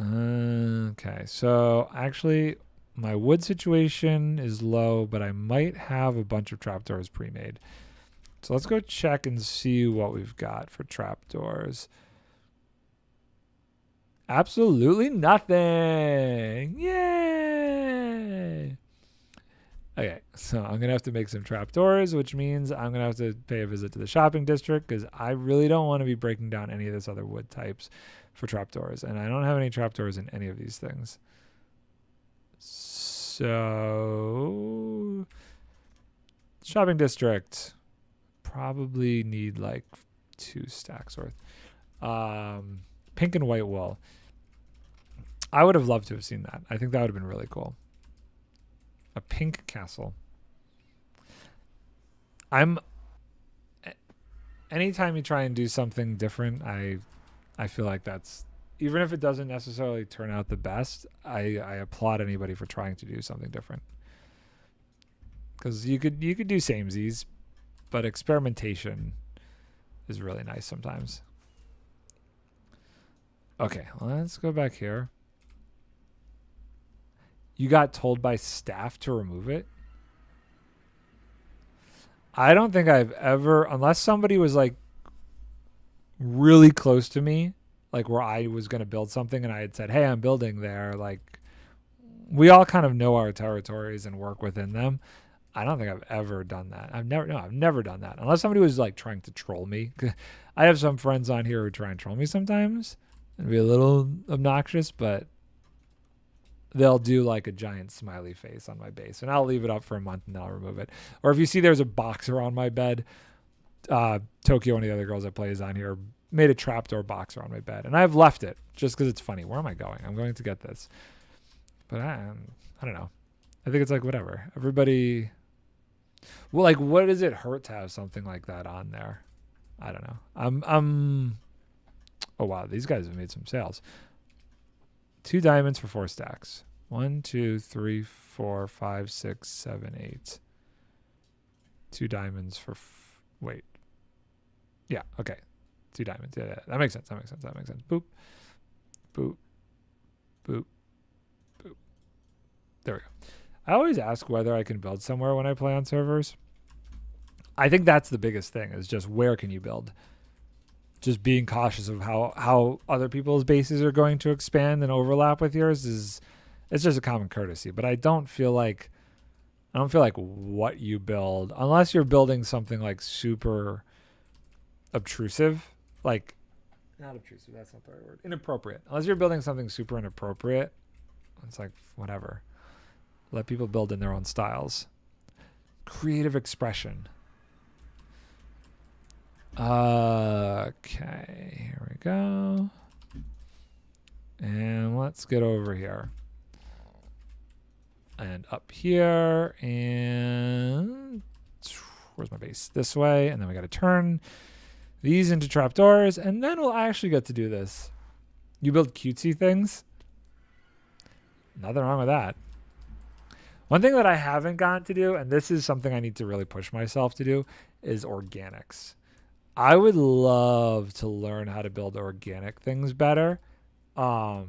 Okay, so actually, my wood situation is low, but I might have a bunch of trapdoors pre-made. So let's go check and see what we've got for trapdoors. Absolutely nothing. Yay! Okay, so I'm going to have to make some trapdoors, which means I'm going to have to pay a visit to the shopping district because I really don't want to be breaking down any of this other wood types for trapdoors. And I don't have any trapdoors in any of these things. So, shopping district. Probably need like 2 stacks worth. Pink and white wool. I would have loved to have seen that. I think that would have been really cool. A pink castle. Anytime you try and do something different, I feel like that's, even if it doesn't necessarily turn out the best, I applaud anybody for trying to do something different. Because you could do samesies, but experimentation is really nice sometimes. Okay, let's go back here. You got told by staff to remove it? I don't think I've ever, unless somebody was like really close to me, like where I was going to build something and I had said, hey, I'm building there. Like, we all kind of know our territories and work within them. I don't think I've ever done that. I've never done that. Unless somebody was like trying to troll me. I have some friends on here who try and troll me sometimes and be a little obnoxious, but they'll do like a giant smiley face on my base and I'll leave it up for a month and then I'll remove it. Or if you see there's a boxer on my bed, Tokyo, one of the other girls that plays on here, made a trapdoor boxer on my bed and I've left it just because it's funny. Where am I going? I'm going to get this. But I don't know. I think it's like whatever. Everybody, well, like what does it hurt to have something like that on there? I don't know. Oh wow, these guys have made some sales. 2 diamonds for 4 stacks. 1, 2, 3, 4, 5, 6, 7, 8. 2 diamonds for... wait. Yeah, okay. 2 diamonds. Yeah, that makes sense. That makes sense. That makes sense. Boop. Boop. Boop. Boop. There we go. I always ask whether I can build somewhere when I play on servers. I think that's the biggest thing, is just where can you build? Just being cautious of how other people's bases are going to expand and overlap with yours it's just a common courtesy. But I don't feel like what you build, unless you're building something like super obtrusive, like not obtrusive, that's not the right word. Inappropriate. Unless you're building something super inappropriate, it's like whatever. Let people build in their own styles. Creative expression. Okay, here we go. And let's get over here. And up here, and where's my base? This way, and then we got to turn these into trapdoors, and then we'll actually get to do this. You build cutesy things. Nothing wrong with that. One thing that I haven't gotten to do, and this is something I need to really push myself to do, is organics. I would love to learn how to build organic things better. Like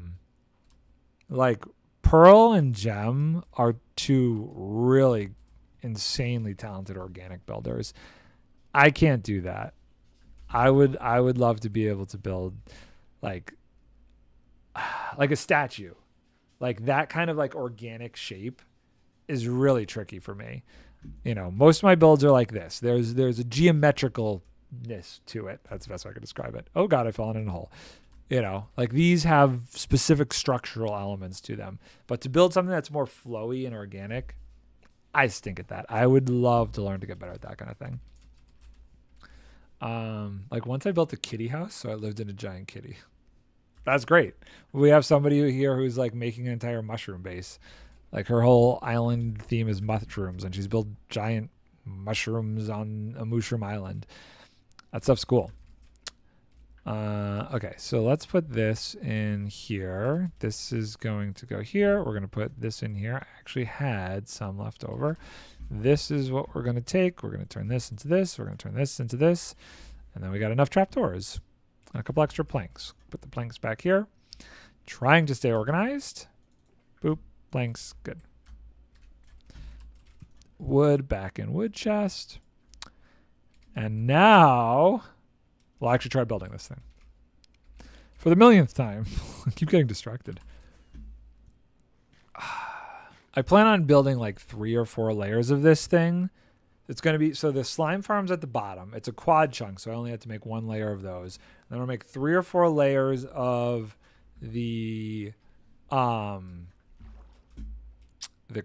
Pearl and Gem are 2 really insanely talented organic builders. I can't do that. I would love to be able to build like a statue. Like that kind of like organic shape is really tricky for me. You know, most of my builds are like this. There's a geometricalness to it. That's the best way I could describe it. Oh God, I fell in a hole. You know, like these have specific structural elements to them. But to build something that's more flowy and organic, I stink at that. I would love to learn to get better at that kind of thing. Like once I built a kitty house, so I lived in a giant kitty. That's great. We have somebody here who's like making an entire mushroom base. Like her whole island theme is mushrooms, and she's built giant mushrooms on a mushroom island. That stuff's cool. Okay, so let's put this in here. This is going to go here. We're going to put this in here. I actually had some left over. This is what we're going to take. We're going to turn this into this. We're going to turn this into this. And then we got enough trapdoors and a couple extra planks. Put the planks back here. Trying to stay organized. Boop. Planks. Good. Wood back in wood chest. And now we'll actually try building this thing. For the millionth time. I keep getting distracted. I plan on building like 3 or 4 layers of this thing. It's going to be, so the slime farm's at the bottom. It's a quad chunk, so I only have to make 1 layer of those. Then I'll make 3 or 4 layers of the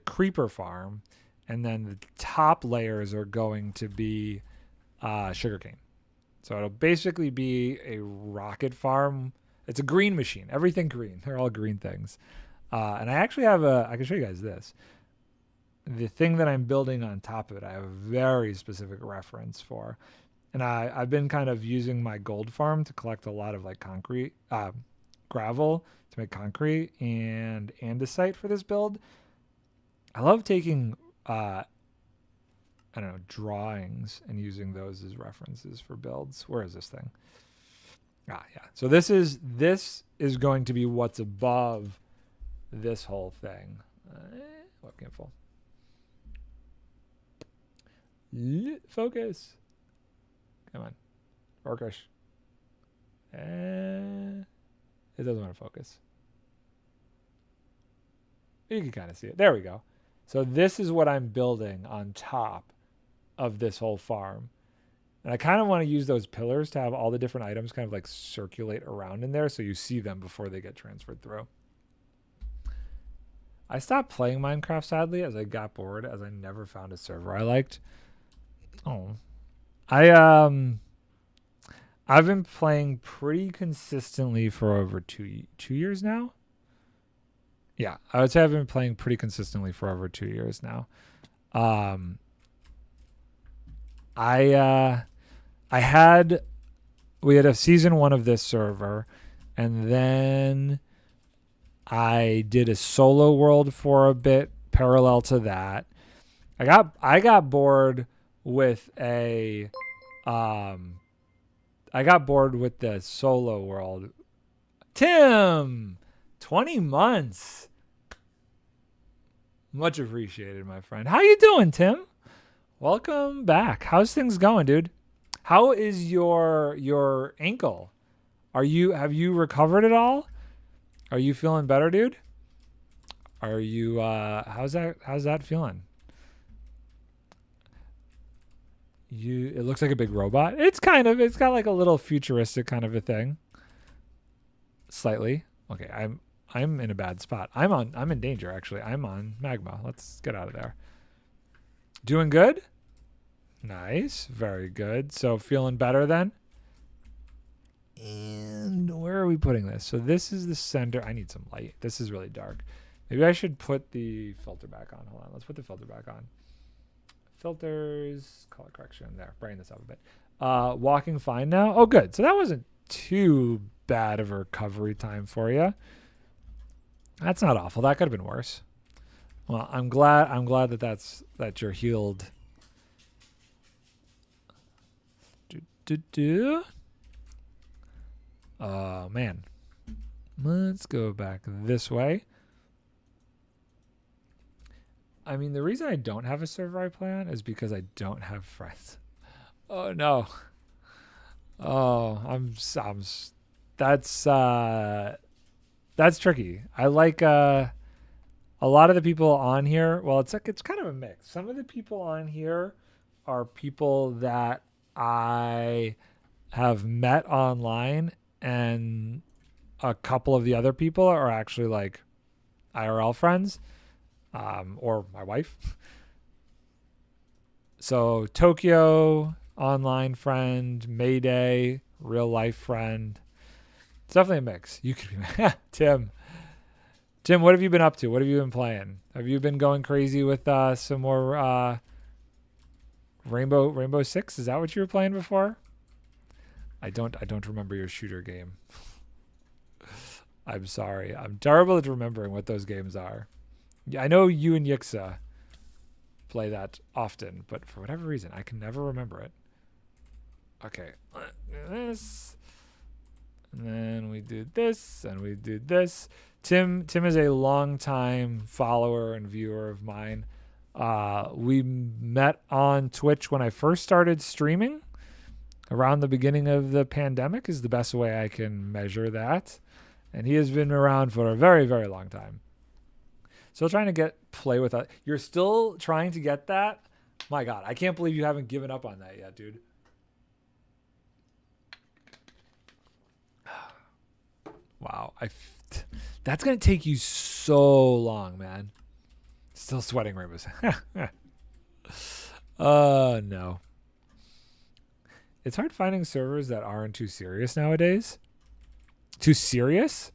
creeper farm. And then the top layers are going to be sugarcane. So it'll basically be a rocket farm. It's a green machine. Everything green. They're all green things. And I actually have I can show you guys this. The thing that I'm building on top of it, I have a very specific reference for. And I've been kind of using my gold farm to collect a lot of like concrete, gravel to make concrete and andesite for this build. I love taking, I don't know, drawings and using those as references for builds. Where is this thing? Ah, yeah. So this is going to be what's above this whole thing. Webcam full. Focus. Come on. Focus. It doesn't want to focus. You can kind of see it. There we go. So this is what I'm building on top of this whole farm. And I kind of want to use those pillars to have all the different items kind of like circulate around in there so you see them before they get transferred through. I stopped playing Minecraft, sadly, as I got bored, as I never found a server I liked. Oh. I've been playing pretty consistently for over 2 years now. Yeah, I would say I've been playing pretty consistently for over 2 years now. We had a season 1 of this server, and then I did a solo world for a bit parallel to that. I got bored with a I got bored with the solo world. Tim, 20 months. Much appreciated, my friend. How you doing, Tim? Welcome back. How's things going, dude? How is your ankle? Have you recovered at all? Are you feeling better, dude? Are you how's that feeling? It looks like a big robot. It's got like a little futuristic kind of a thing. Slightly. Okay, I'm in a bad spot. I'm in danger actually. I'm on magma. Let's get out of there. Doing good? Nice. Very good. So feeling better then? And where are we putting this? So this is the center. I need some light. This is really dark. Maybe I should put the filter back on. Hold on. Let's put the filter back on. Filters, color correction. There. Brighten this up a bit. Walking fine now. Oh, good. So that wasn't too bad of a recovery time for you. That's not awful. That could have been worse. Well, I'm glad that you're healed. Oh man. Let's go back this way. I mean, the reason I don't have a server I play on is because I don't have friends. Oh no. Oh, that's tricky. I like a lot of the people on here. Well, it's kind of a mix. Some of the people on here are people that I have met online, and a couple of the other people are actually like IRL friends, or my wife. So Tokyo, online friend, Mayday, real life friend. It's definitely a mix. You could be Tim. Tim, what have you been up to? What have you been playing? Have you been going crazy with some more Rainbow Six? Is that what you were playing before? I don't remember your shooter game. I'm sorry. I'm terrible at remembering what those games are. Yeah, I know you and Yixa play that often, but for whatever reason, I can never remember it. Okay. This. And then we did this, and we did this. Tim is a longtime follower and viewer of mine. We met on Twitch when I first started streaming. Around the beginning of the pandemic is the best way I can measure that. And he has been around for a very, very long time. Still trying to play with that. You're still trying to get that? My God, I can't believe you haven't given up on that yet, dude. Wow, that's gonna take you so long, man. Still sweating rainbows. No. It's hard finding servers that aren't too serious nowadays. Too serious?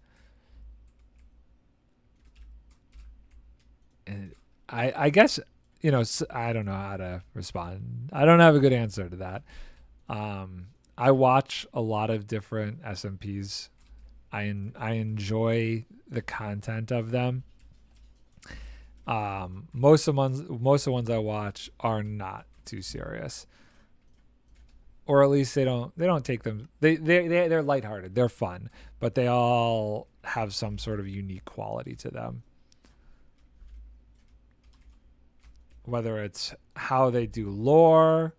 And I guess, I don't know how to respond. I don't have a good answer to that. I watch a lot of different SMPs. I enjoy the content of them. Most of the ones I watch are not too serious, or at least they don't take them. They're lighthearted. They're fun, but they all have some sort of unique quality to them. Whether it's how they do lore,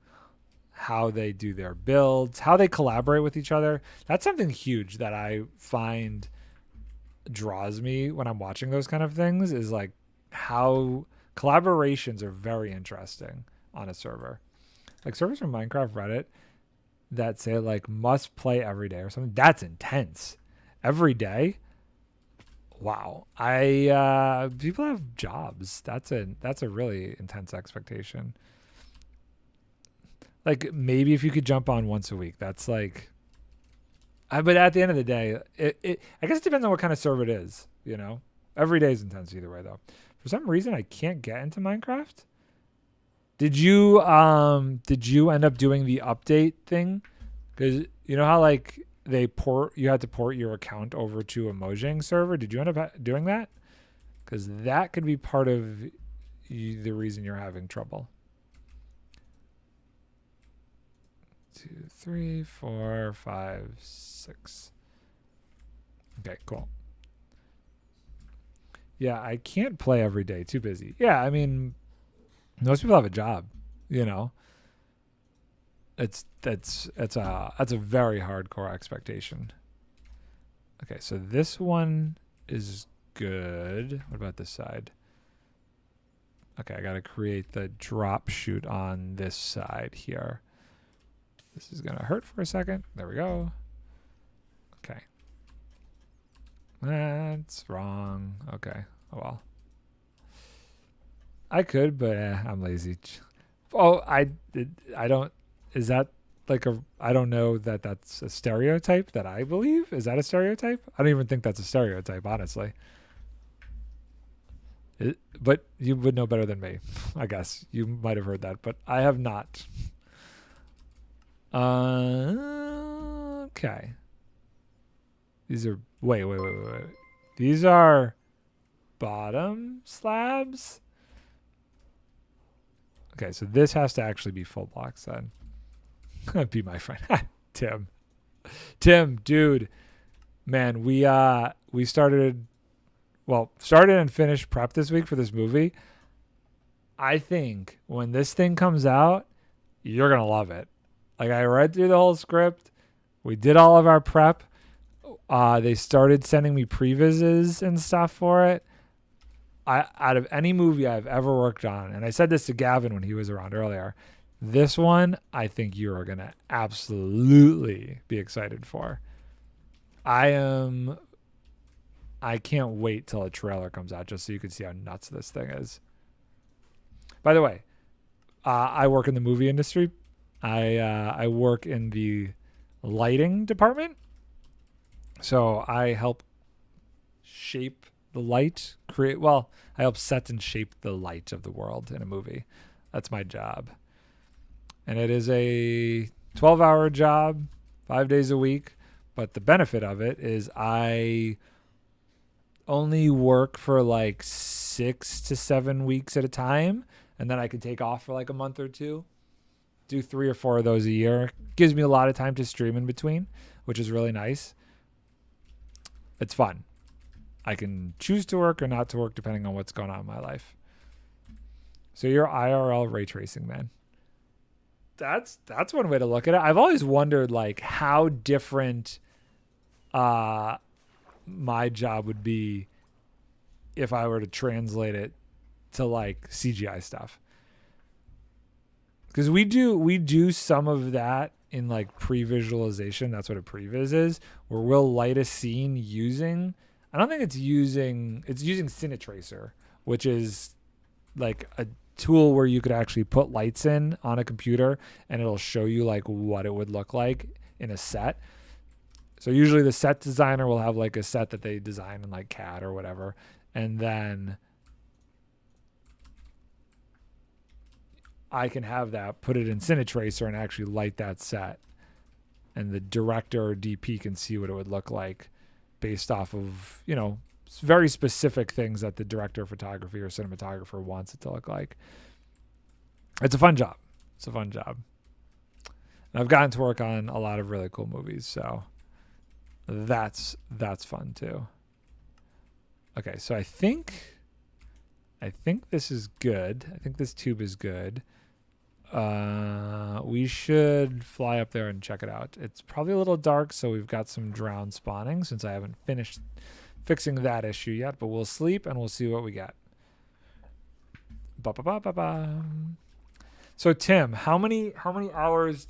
how they do their builds, how they collaborate with each other. That's something huge that I find draws me when I'm watching those kind of things, is like how collaborations are very interesting on a server. Like servers from Minecraft Reddit that say like must play every day or something. That's intense. Every day. Wow. People have jobs. That's a really intense expectation. Like maybe if you could jump on once a week, that's like, but at the end of the day, I guess it depends on what kind of server it is, Every day is intense either way though. For some reason I can't get into Minecraft. Did you end up doing the update thing? Because you know how like you had to port your account over to a Mojang server. Did you end up doing that? Because that could be part of the reason you're having trouble. 2, 3, 4, 5, 6. Okay, cool. Yeah, I can't play every day. Too busy. Yeah, I mean, most people have a job, you know. That's a very hardcore expectation. Okay, so this one is good. What about this side? Okay, I got to create the drop chute on this side here. This is going to hurt for a second. There we go. Okay. That's wrong. Okay. Oh, well. I could, but I'm lazy. Oh, I don't. Is that like I don't know that that's a stereotype that I believe. Is that a stereotype? I don't even think that's a stereotype, honestly. But you would know better than me, I guess. You might have heard that, but I have not. Okay. These are wait. These are bottom slabs. Okay, so this has to actually be full blocks then. Be my friend. Tim, dude. Man, we started and finished prep this week for this movie. I think when this thing comes out, you're going to love it. Like, I read through the whole script. We did all of our prep. They started sending me previses and stuff for it. Out of any movie I've ever worked on, and I said this to Gavin when he was around earlier, this one I think you are going to absolutely be excited for. I can't wait till a trailer comes out just so you can see how nuts this thing is. By the way, I work in the movie industry. I work in the lighting department. So I help shape the light, I help set and shape the light of the world in a movie. That's my job. And it is a 12-hour job, 5 days a week. But the benefit of it is I only work for like 6 to 7 weeks at a time. And then I can take off for like a month or two. Do 3 or 4 of those a year. Gives me a lot of time to stream in between, which is really nice. It's fun. I can choose to work or not to work depending on what's going on in my life. So you're IRL ray tracing, man. That's one way to look at it. I've always wondered like how different my job would be if I were to translate it to like CGI stuff. Because we do some of that in like pre-visualization. That's what a previs is, where we'll light a scene using, I don't think it's using Cinetracer, which is like a tool where you could actually put lights in on a computer and it'll show you like what it would look like in a set. So usually the set designer will have like a set that they design in like CAD or whatever. And then I can have that, put it in Cinetracer and actually light that set. And the director or DP can see what it would look like based off of, you know, very specific things that the director of photography or cinematographer wants it to look like. It's a fun job. And I've gotten to work on a lot of really cool movies, so that's fun too. Okay, so I think this is good. I think this tube is good. We should fly up there and check it out. It's probably a little dark, so we've got some drown spawning since I haven't finished fixing that issue yet, but we'll sleep and we'll see what we get. So Tim, how many hours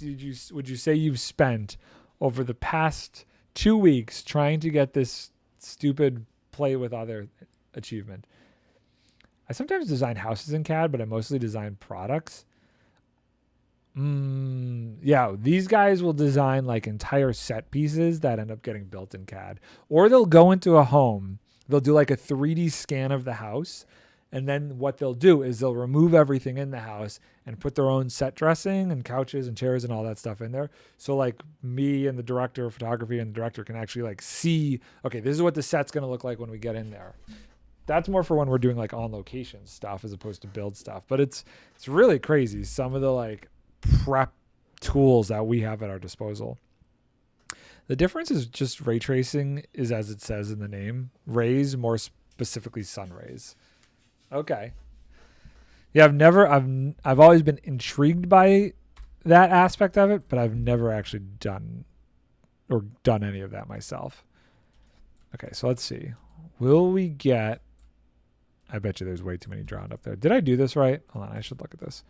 would you say you've spent over the past 2 weeks trying to get this stupid play with other achievement? I sometimes design houses in CAD, but I mostly design products. Yeah, these guys will design like entire set pieces that end up getting built in CAD. Or they'll go into a home, they'll do like a 3D scan of the house, And then what they'll do is they'll remove everything in the house and put their own set dressing and couches and chairs and all that stuff in there. So like me and the director of photography and the director can actually like see, okay, this is what the set's going to look like when we get in there. That's more for when we're doing like on location stuff as opposed to build stuff. But it's really crazy, some of the like prep tools that we have at our disposal. The difference is just ray tracing is, as it says in the name, rays, more specifically sun rays. Okay. Yeah, I've always been intrigued by that aspect of it, but I've never actually done any of that myself. Okay, so let's see. Will we get, I bet you there's way too many drowned up there. Did I do this right? Hold on, I should look at this.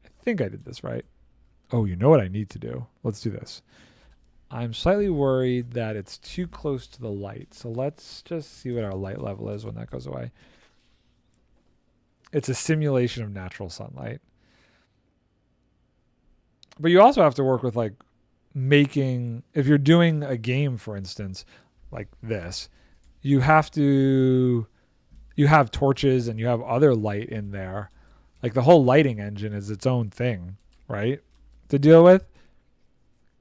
I think I did this right. Oh, you know what I need to do? Let's do this. I'm slightly worried that it's too close to the light. So let's just see what our light level is when that goes away. It's a simulation of natural sunlight. But you also have to work with like making, if you're doing a game, for instance, like this, you have torches and you have other light in there. Like the whole lighting engine is its own thing, right? To deal with.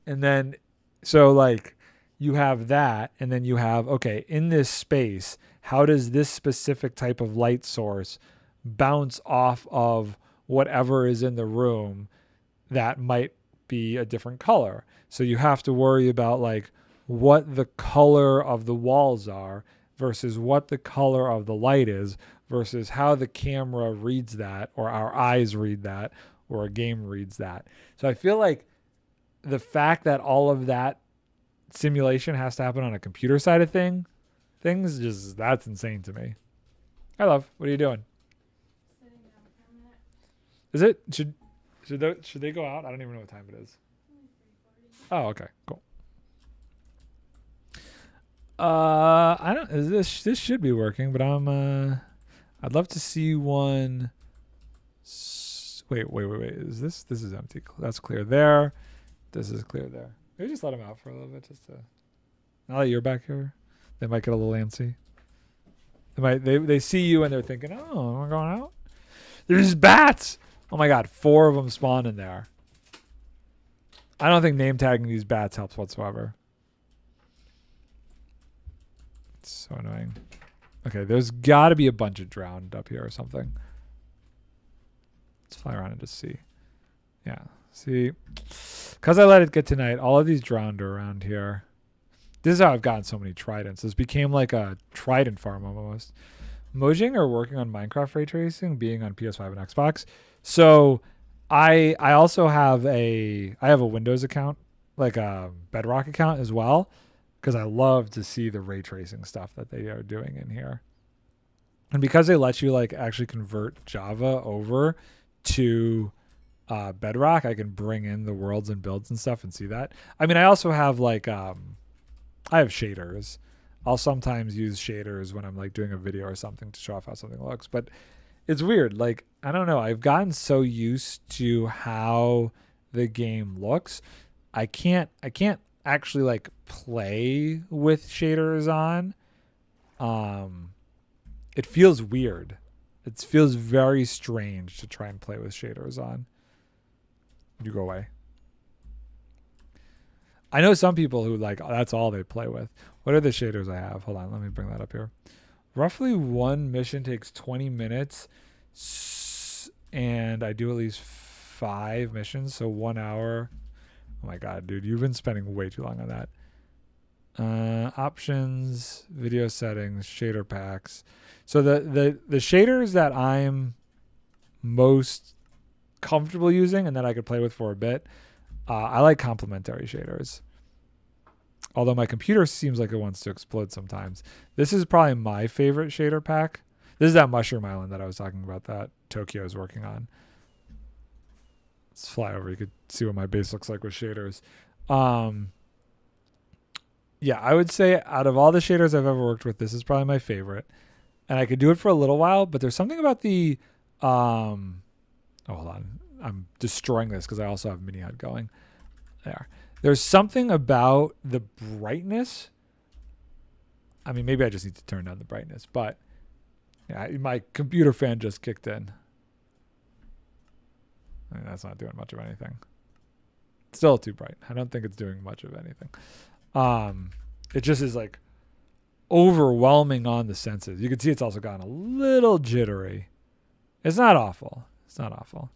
And then, so like you have that, and then you have, okay, in this space, how does this specific type of light source bounce off of whatever is in the room that might be a different color? So you have to worry about like what the color of the walls are versus what the color of the light is versus how the camera reads that, or our eyes read that, or a game reads that. So I feel like the fact that all of that simulation has to happen on a computer side of things, just, that's insane to me. Hi, love. What are you doing? Is it? Should they go out? I don't even know what time it is. Oh, okay, cool. I don't. This should be working, but I'd love to see one. Wait. Is this? This is empty. That's clear there. This is clear there. Maybe just let them out for a little bit, just to. Now that you're back here, they might get a little antsy. They see you and they're thinking, oh, am I going out? There's bats. Oh my God, 4 of them spawned in there. I don't think name tagging these bats helps whatsoever. It's so annoying. Okay, there's got to be a bunch of drowned up here or something. Let's fly around and just see. Yeah, see? Because I let it get tonight, all of these drowned are around here. This is how I've gotten so many tridents. This became like a trident farm almost. Mojang are working on Minecraft ray tracing, being on PS5 and Xbox. So I also have a Windows account, like a Bedrock account as well, because I love to see the ray tracing stuff that they are doing in here. And because they let you like actually convert Java over to Bedrock, I can bring in the worlds and builds and stuff and see that. I mean, I also have like I have shaders. I'll sometimes use shaders when I'm like doing a video or something to show off how something looks, but it's weird. Like, I don't know. I've gotten so used to how the game looks. I can't actually like play with shaders on. It feels weird. It feels very strange to try and play with shaders on. You go away. I know some people who like, that's all they play with. What are the shaders I have? Hold on, let me bring that up here. Roughly one mission takes 20 minutes, and I do at least 5 missions, so 1 hour. Oh my God, dude, you've been spending way too long on that. Options, video settings, shader packs. So the shaders that I'm most comfortable using and that I could play with for a bit, I like complementary shaders. Although my computer seems like it wants to explode sometimes. This is probably my favorite shader pack. This is that Mushroom Island that I was talking about that Tokyo is working on. Let's fly over. You could see what my base looks like with shaders. Yeah, I would say out of all the shaders I've ever worked with, this is probably my favorite. And I could do it for a little while, but there's something about the... oh, hold on. I'm destroying this because I also have Mini HUD going. There. There's something about the brightness. I mean, maybe I just need to turn down the brightness, but Yeah, my computer fan just kicked in. I mean, that's not doing much of anything. It's still too bright. I don't think it's doing much of anything. It just is like overwhelming on the senses. You can see it's also gotten a little jittery. It's not awful. It's not awful.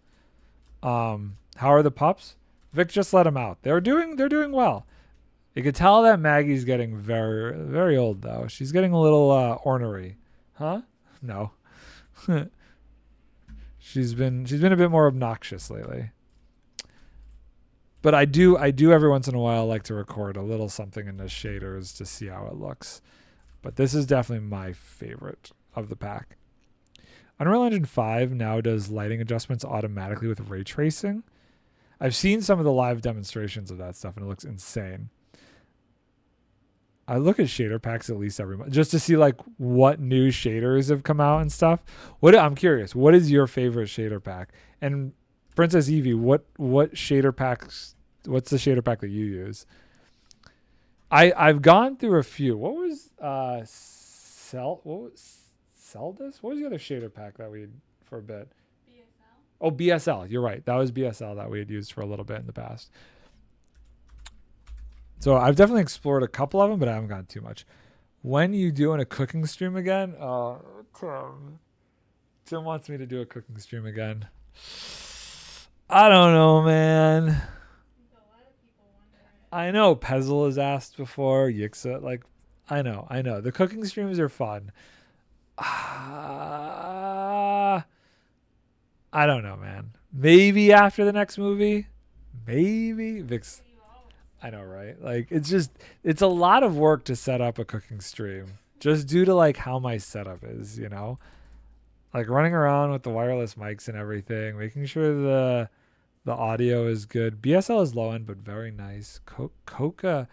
How are the pups? Vic just let them out. They're doing well. You could tell that Maggie's getting very, very old though. She's getting a little ornery. Huh? No. she's been a bit more obnoxious lately. But I do every once in a while like to record a little something in the shaders to see how it looks. But this is definitely my favorite of the pack. Unreal Engine 5 now does lighting adjustments automatically with ray tracing. I've seen some of the live demonstrations of that stuff and it looks insane. I look at shader packs at least every month just to see like what new shaders have come out and stuff. I'm curious, what is your favorite shader pack? And Princess Evie, what shader packs? What's the shader pack that you use? I've gone through a few. What was Celdus? What was the other shader pack that we had for a bit? BSL. Oh, BSL. You're right. That was BSL that we had used for a little bit in the past. So I've definitely explored a couple of them, but I haven't gotten too much. When you doing a cooking stream again? Tim wants me to do a cooking stream again. I don't know, man. I know Pezzle has asked before. Yixa, like, I know. The cooking streams are fun. I don't know, man. Maybe after the next movie. Maybe. Vix. I know, right? Like, it's a lot of work to set up a cooking stream. Just due to, like, how my setup is, you know? Like, running around with the wireless mics and everything. Making sure the audio is good. BSL is low end, but very nice. Coca.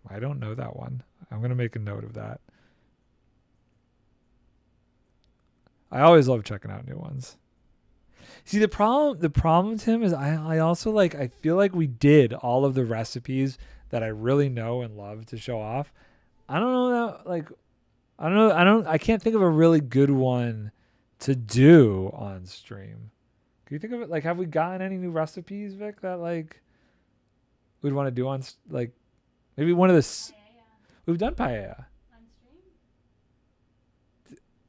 I don't know that one. I'm going to make a note of that. I always love checking out new ones. See, the problem, Tim, is I also like, I feel like we did all of the recipes that I really know and love to show off. I don't know that, like, I can't think of a really good one to do on stream. Can you think of it? Like, have we gotten any new recipes, Vic, that like we'd want to do on like maybe one of the paella. We've done paella on stream.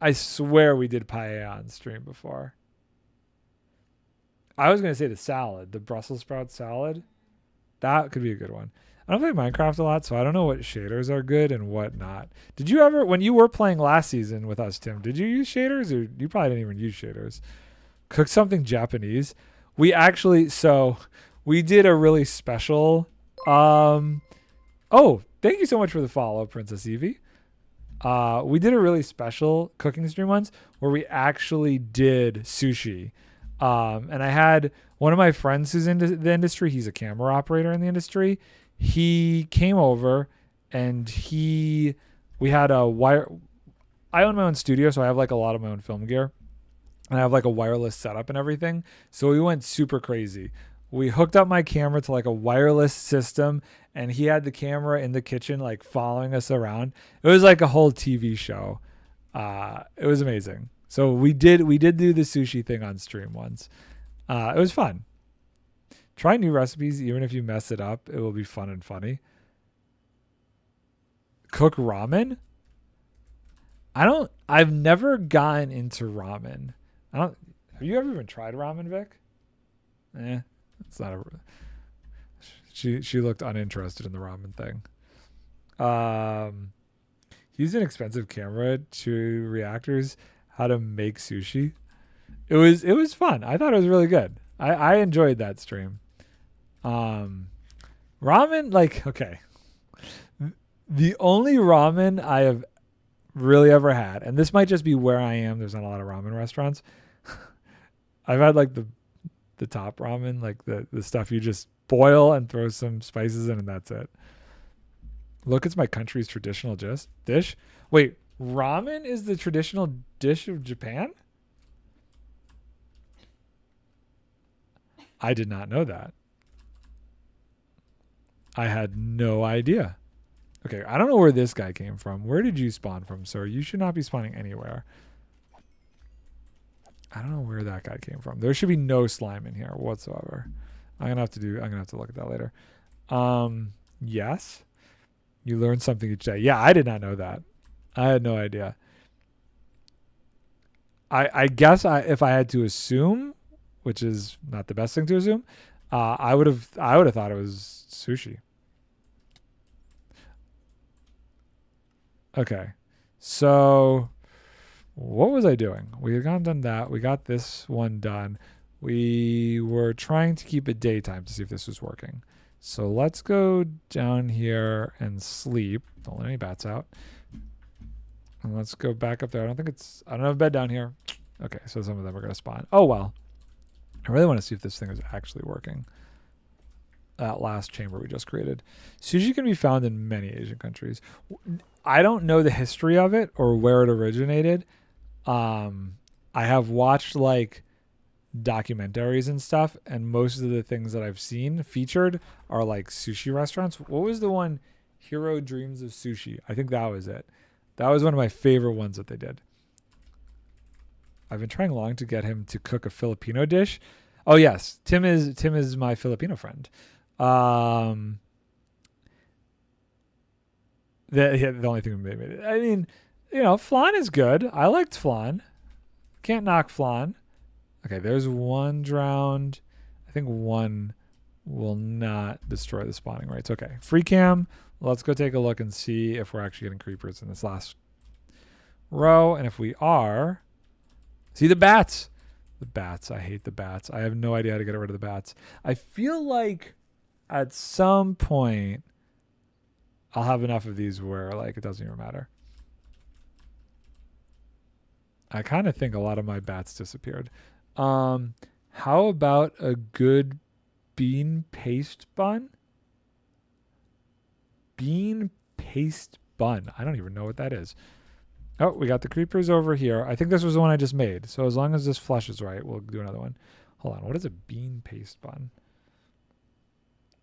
I swear we did paella on stream before. I was gonna say the salad, the Brussels sprout salad. That could be a good one. I don't play Minecraft a lot, so I don't know what shaders are good and what not. Did you ever, when you were playing last season with us, Tim, did you use shaders, or you probably didn't even use shaders? Cook something Japanese. We did a really special. Oh, thank you so much for the follow, Princess Evie. We did a really special cooking stream once where we actually did sushi. And I had one of my friends who's in the industry. He's a camera operator in the industry. He came over and we had a wire. I own my own studio, so I have like a lot of my own film gear. And I have like a wireless setup and everything. So we went super crazy. We hooked up my camera to like a wireless system, and he had the camera in the kitchen, like following us around. It was like a whole TV show. It was amazing. So we did do the sushi thing on stream once. It was fun. Try new recipes, even if you mess it up. It will be fun and funny. Cook ramen? I've never gotten into ramen. Have you ever even tried ramen, Vic? It's not a. She looked uninterested in the ramen thing. Use an expensive camera to reactors. How to make sushi. It was fun. I thought it was really good. I enjoyed that stream. Ramen, like, okay. The only ramen I have really ever had, and this might just be where I am, there's not a lot of ramen restaurants. I've had like the top ramen, like the stuff you just boil and throw some spices in and that's it. Look, it's my country's traditional dish. Wait, ramen is the traditional dish of Japan? I did not know that. I had no idea. Okay, I don't know where this guy came from. Where did you spawn from, sir? You should not be spawning anywhere. I don't know where that guy came from. There should be no slime in here whatsoever. I'm gonna have to look at that later. Yes. You learn something each day. Yeah, I did not know that. I had no idea. I guess if I had to assume, which is not the best thing to assume, I would have thought it was sushi. Okay. So what was I doing? We had done that. We got this one done. We were trying to keep it daytime to see if this was working. So let's go down here and sleep. Don't let any bats out. And let's go back up there. I don't have a bed down here. Okay, so some of them are going to spawn. Oh, well. I really want to see if this thing is actually working. That last chamber we just created. Sushi can be found in many Asian countries. I don't know the history of it or where it originated. I have watched like documentaries and stuff, and most of the things that I've seen featured are like sushi restaurants. What was the one? Hero Dreams of Sushi. I think that was it. That was one of my favorite ones that they did. I've been trying long to get him to cook a Filipino dish. Oh yes, Tim is my Filipino friend. The only thing that made it. I mean, flan is good. I liked flan. Can't knock flan. Okay, there's one drowned. I think one will not destroy the spawning rates. Okay, free cam. Let's go take a look and see if we're actually getting creepers in this last row. And if we are, see the bats. The bats. I hate the bats. I have no idea how to get rid of the bats. I feel like at some point I'll have enough of these where like it doesn't even matter. I kind of think a lot of my bats disappeared. How about a good bean paste bun? Bean paste bun. I don't even know what that is. Oh, we got the creepers over here. I think this was the one I just made. So as long as this flushes right, we'll do another one. Hold on. What is a bean paste bun?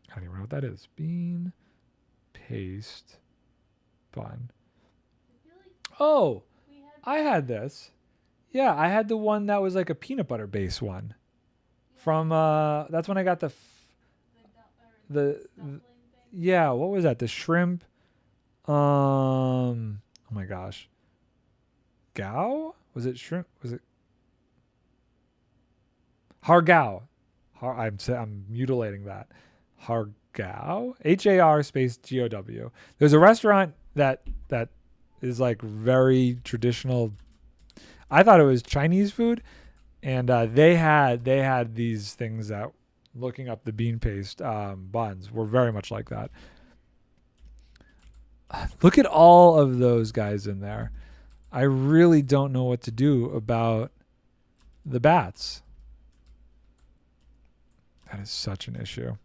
I don't even know what that is. Bean paste bun. Oh, I had this. Yeah, I had the one that was like a peanut butter base one. From that's when I got yeah, what was that? The shrimp. Oh my gosh. Gao? Was it shrimp? Was it Hargao? I'm mutilating that. Hargao? HAR space GOW. There's a restaurant that is like very traditional. I thought it was Chinese food, and they had these things that, looking up the bean paste buns, were very much like that. Look at all of those guys in there. I really don't know what to do about the bats. That is such an issue.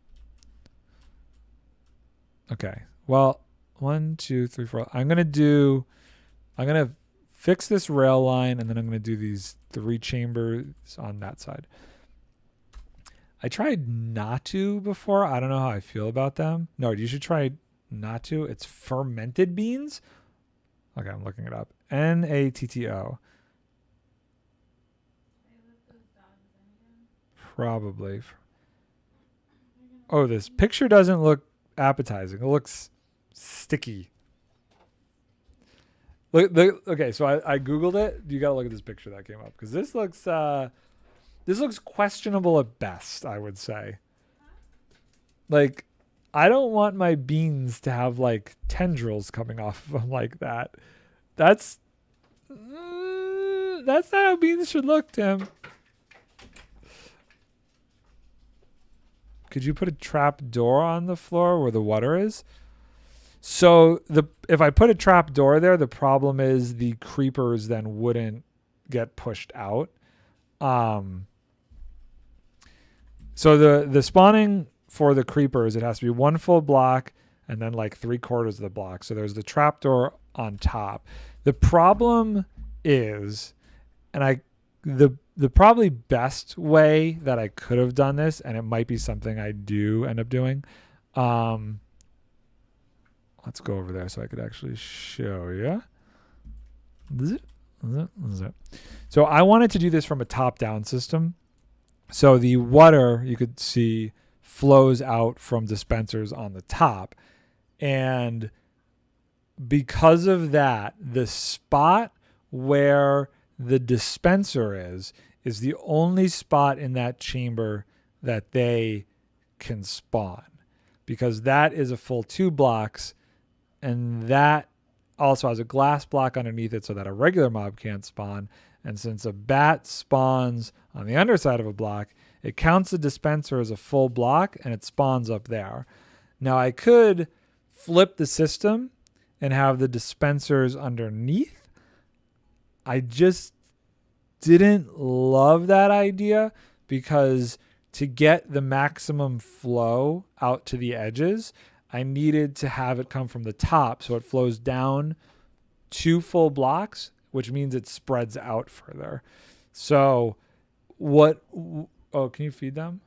Okay. Well, 1, 2, 3, 4. I'm going to fix this rail line, and then I'm going to do these 3 chambers on that side. I tried not to before. I don't know how I feel about them. No, you should try not to. It's fermented beans. Okay, I'm looking it up. NATTO. Probably. Oh, this picture doesn't look appetizing. It looks sticky. Okay, so I googled it. You gotta look at this picture that came up, because this looks questionable at best, I would say. Like, I don't want my beans to have like tendrils coming off of them like that. That's not how beans should look, Tim. Could you put a trap door on the floor where the water is? So if I put a trap door there, the problem is the creepers then wouldn't get pushed out. So the spawning for the creepers, it has to be 1 full block and then like 3/4 of the block. So there's the trap door on top. The problem is, and the probably best way that I could have done this, and it might be something I do end up doing. Let's go over there so I could actually show you. So I wanted to do this from a top-down system. So the water, you could see, flows out from dispensers on the top. And because of that, the spot where the dispenser is the only spot in that chamber that they can spawn, because that is a full 2 blocks, and that also has a glass block underneath it so that a regular mob can't spawn. And since a bat spawns on the underside of a block, it counts the dispenser as a full block and it spawns up there. Now I could flip the system and have the dispensers underneath. I just didn't love that idea, because to get the maximum flow out to the edges, I needed to have it come from the top so it flows down 2 full blocks, which means it spreads out further. So what? Oh, can you feed them?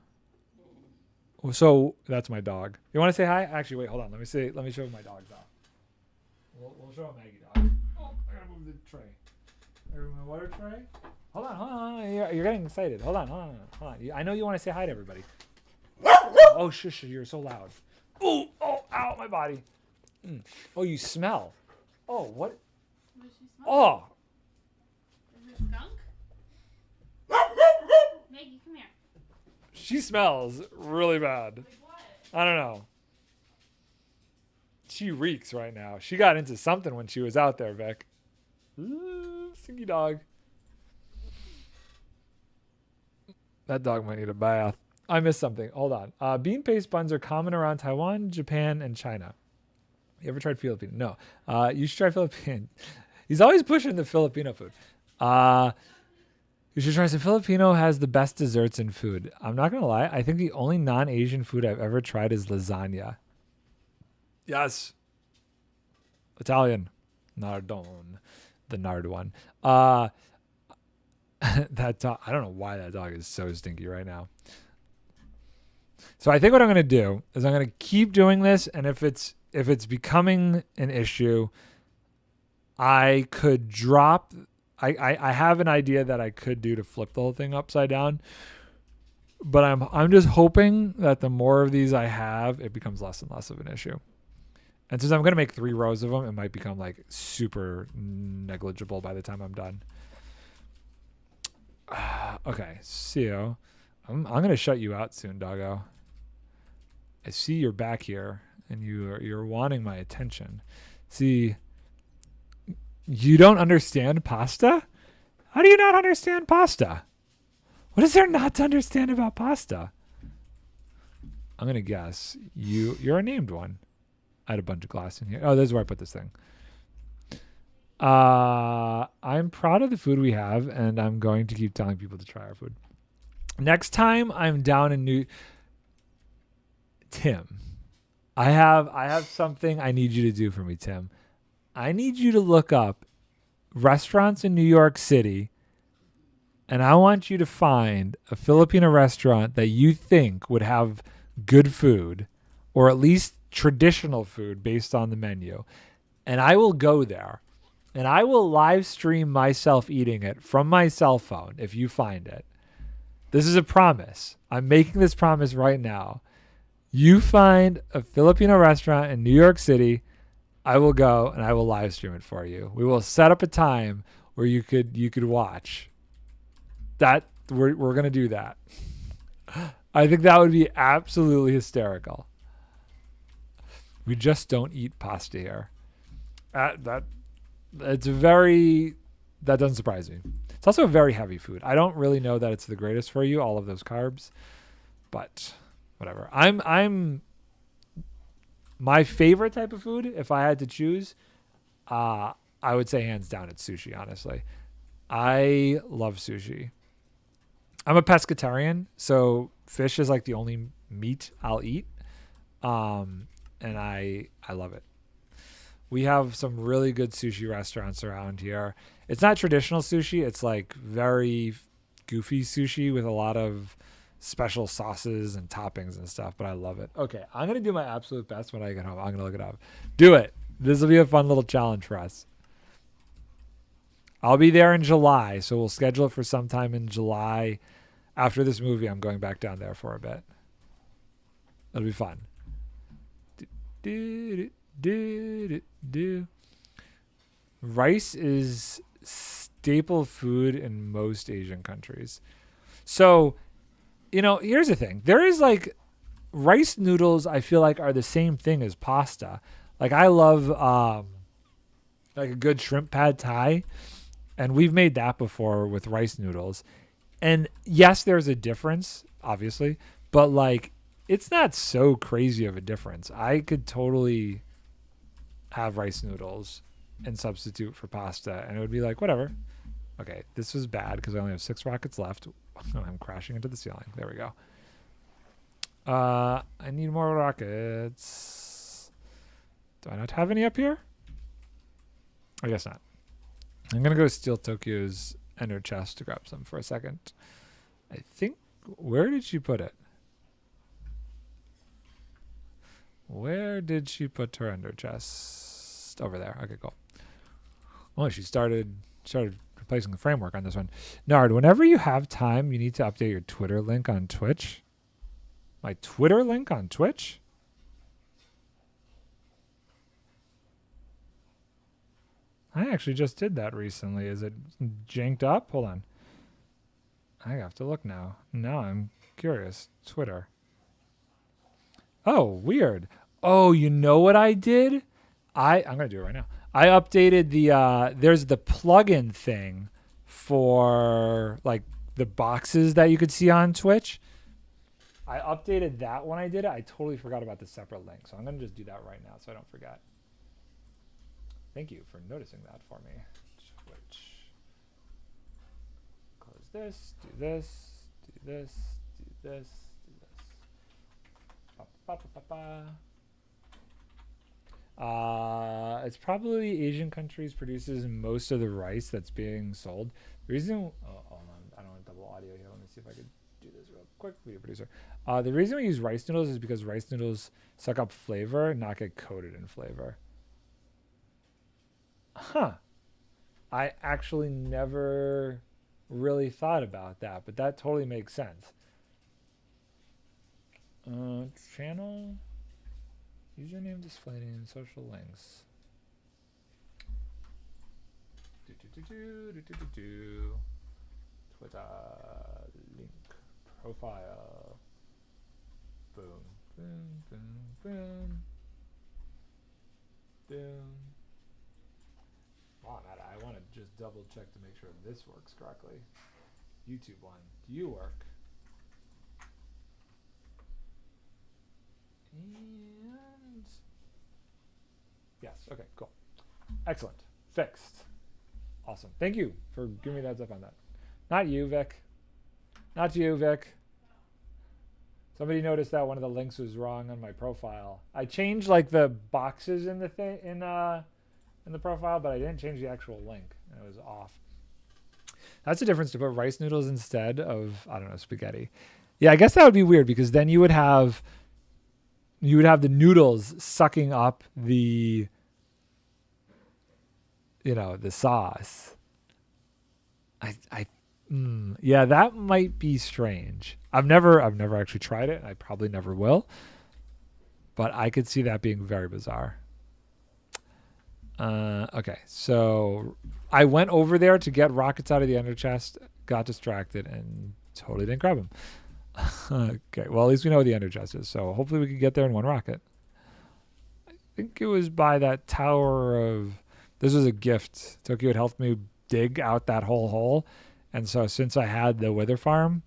So that's my dog. You want to say hi? Actually, wait, hold on. Let me show my dogs off. We'll show Maggie dog. Oh, I gotta move the tray. I remove my water tray. Hold on. You're getting excited. Hold on. I know you want to say hi to everybody. Oh, shush! You're so loud. Oh, ow, my body. Oh, you smell. Oh, what? What does she smell? Oh. Is it skunk? Maggie, come here. She smells really bad. Like what? I don't know. She reeks right now. She got into something when she was out there, Vic. Ooh, stinky dog. That dog might need a bath. I missed something. Hold on. Bean paste buns are common around Taiwan, Japan, and China. You ever tried Filipino? No. You should try Filipino. He's always pushing the Filipino food. You should try some. Filipino has the best desserts and food. I'm not going to lie. I think the only non-Asian food I've ever tried is lasagna. Yes. Italian. NardONE. The NardONE. That dog, I don't know why that dog is so stinky right now. So I think what I'm going to do is I'm going to keep doing this, and if it's becoming an issue, I could drop. I have an idea that I could do to flip the whole thing upside down, but I'm just hoping that the more of these I have, it becomes less and less of an issue. And since I'm going to make 3 rows of them, it might become like super negligible by the time I'm done. Okay, see you. I'm going to shut you out soon, doggo. I see you're back here, and you're wanting my attention. See, you don't understand pasta? How do you not understand pasta? What is there not to understand about pasta? I'm going to guess you're a named one. I had a bunch of glass in here. Oh, this is where I put this thing. I'm proud of the food we have, and I'm going to keep telling people to try our food. Next time I'm down in Tim, I have something I need you to do for me, Tim. I need you to look up restaurants in New York City, and I want you to find a Filipino restaurant that you think would have good food, or at least traditional food based on the menu. And I will go there, and I will live stream myself eating it from my cell phone if you find it. This is a promise. I'm making this promise right now. You find a Filipino restaurant in New York City, I will go and I will live stream it for you. We will set up a time where you could watch. That we're going to do that. I think that would be absolutely hysterical. We just don't eat pasta here. That doesn't surprise me. It's also a very heavy food. I don't really know that it's the greatest for you, all of those carbs, but whatever. I'm my favorite type of food, if I had to choose, I would say hands down it's sushi, honestly. I love sushi. I'm a pescatarian, so fish is like the only meat I'll eat. And I love it. We have some really good sushi restaurants around here. It's not traditional sushi. It's like very goofy sushi with a lot of special sauces and toppings and stuff, but I love it. Okay, I'm going to do my absolute best when I get home. I'm going to look it up. Do it. This will be a fun little challenge for us. I'll be there in July, so we'll schedule it for sometime in July. After this movie, I'm going back down there for a bit. It'll be fun. Rice is staple food in most Asian countries. So, here's the thing. There is like rice noodles, I feel like, are the same thing as pasta. Like, I love like a good shrimp pad thai, and we've made that before with rice noodles. And yes, there's a difference, obviously, but like it's not so crazy of a difference. I could totally have rice noodles and substitute for pasta, and it would be like, whatever. Okay, this was bad because I only have 6 rockets left. I'm crashing into the ceiling. There we go. I need more rockets. Do I not have any up here? I guess not. I'm going to go steal Tokyo's ender chest to grab some for a second. I think, where did she put it? Where did she put her ender chest? Over there. Okay, cool. Oh, she started replacing the framework on this one. Nard, whenever you have time, you need to update your Twitter link on Twitch. My Twitter link on Twitch? I actually just did that recently. Is it janked up? Hold on. I have to look now. Now I'm curious. Twitter. Oh, weird. Oh, you know what I did? I'm going to do it right now. I updated there's the plugin thing for like the boxes that you could see on Twitch. I updated that when I did it. I totally forgot about the separate link. So I'm going to just do that right now so I don't forget. Thank you for noticing that for me. Twitch. Close this, do this, do this, do this, do this. Ba, ba, ba, ba, ba. It's probably Asian countries produces most of the rice that's being sold. The reason, hold on, I don't want double audio here. Let me see if I could do this real quick. Video producer. The reason we use rice noodles is because rice noodles suck up flavor, not get coated in flavor. Huh. I actually never really thought about that, but that totally makes sense. Channel, username, display name, social links. Twitter link profile. Boom, boom, boom, boom, boom. I want to just double check to make sure this works correctly. YouTube one. Do you work? And yes. Okay, cool. Excellent. Fixed. Awesome. Thank you for giving me the heads up on that. Not you, Vic. Not you, Vic. Somebody noticed that one of the links was wrong on my profile. I changed like the boxes in the thing in the profile, but I didn't change the actual link, and it was off. That's the difference, to put rice noodles instead of, I don't know, spaghetti. Yeah, I guess that would be weird because then you would have the noodles sucking up the sauce. Yeah, that might be strange. I've never actually tried it, and I probably never will. But I could see that being very bizarre. Okay, so I went over there to get rockets out of the ender chest, got distracted, and totally didn't grab them. Okay, well, at least we know where the ender chest is, so hopefully we can get there in one rocket. I think it was by that tower of... This was a gift. Tokyo had helped me dig out that whole hole, and so since I had the wither farm,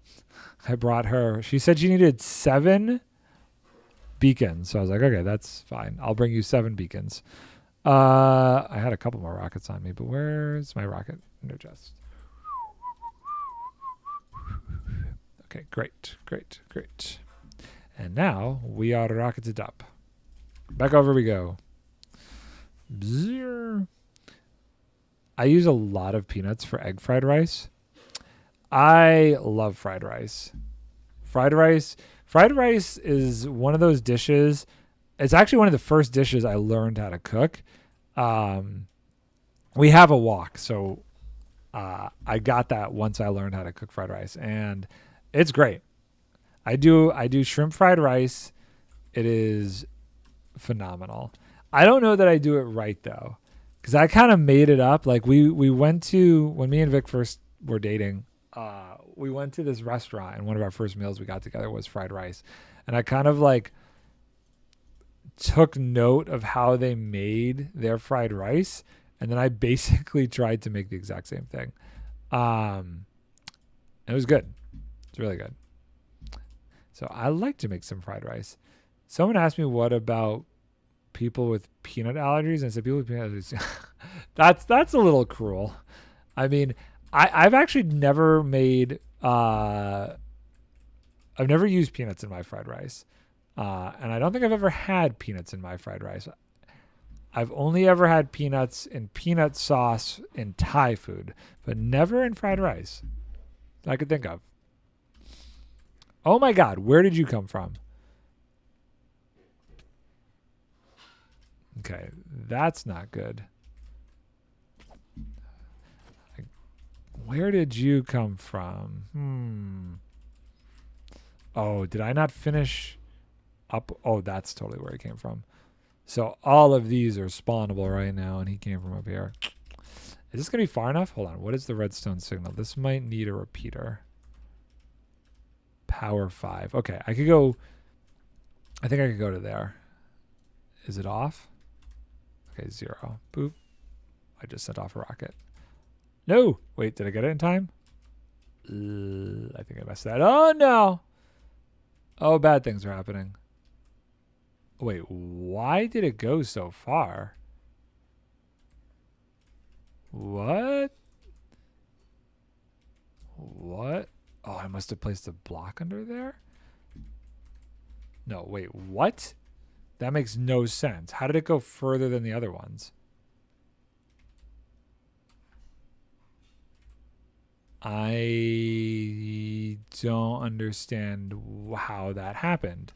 I brought her... She said she needed 7 beacons, so I was like, okay, that's fine. I'll bring you 7 beacons. I had a couple more rockets on me, but where's my rocket ender chest? Okay, great. And now we are rocketed up. Back over we go. Bzz. I use a lot of peanuts for egg fried rice. I love fried rice. Fried rice is one of those dishes. It's actually one of the first dishes I learned how to cook. We have a wok, so I got that once I learned how to cook fried rice, and it's great. I do shrimp fried rice. It is phenomenal. I don't know that I do it right though, because I kind of made it up. Like we went to, when me and Vic first were dating, we went to this restaurant, and one of our first meals we got together was fried rice, and I kind of like took note of how they made their fried rice, and then I basically tried to make the exact same thing. It was good. It's really good. So I like to make some fried rice. Someone asked me, what about people with peanut allergies? And I said, people with peanut allergies. that's a little cruel. I mean, I've actually never made, I've never used peanuts in my fried rice. And I don't think I've ever had peanuts in my fried rice. I've only ever had peanuts in peanut sauce in Thai food, but never in fried rice that I could think of. Oh my God, where did you come from? Okay, that's not good. Where did you come from? Oh, did I not finish up? Oh, that's totally where he came from. So all of these are spawnable right now, and he came from up here. Is this going to be far enough? Hold on. What is the redstone signal? This might need a repeater. Power 5. Okay, I could go. I think I could go to there. Is it off? Okay, 0. Boop. I just sent off a rocket. No! Wait, did I get it in time? I think I messed that. Oh, no! Oh, bad things are happening. Wait, why did it go so far? What? What? Oh, I must have placed a block under there? No, wait, what? That makes no sense. How did it go further than the other ones? I don't understand how that happened.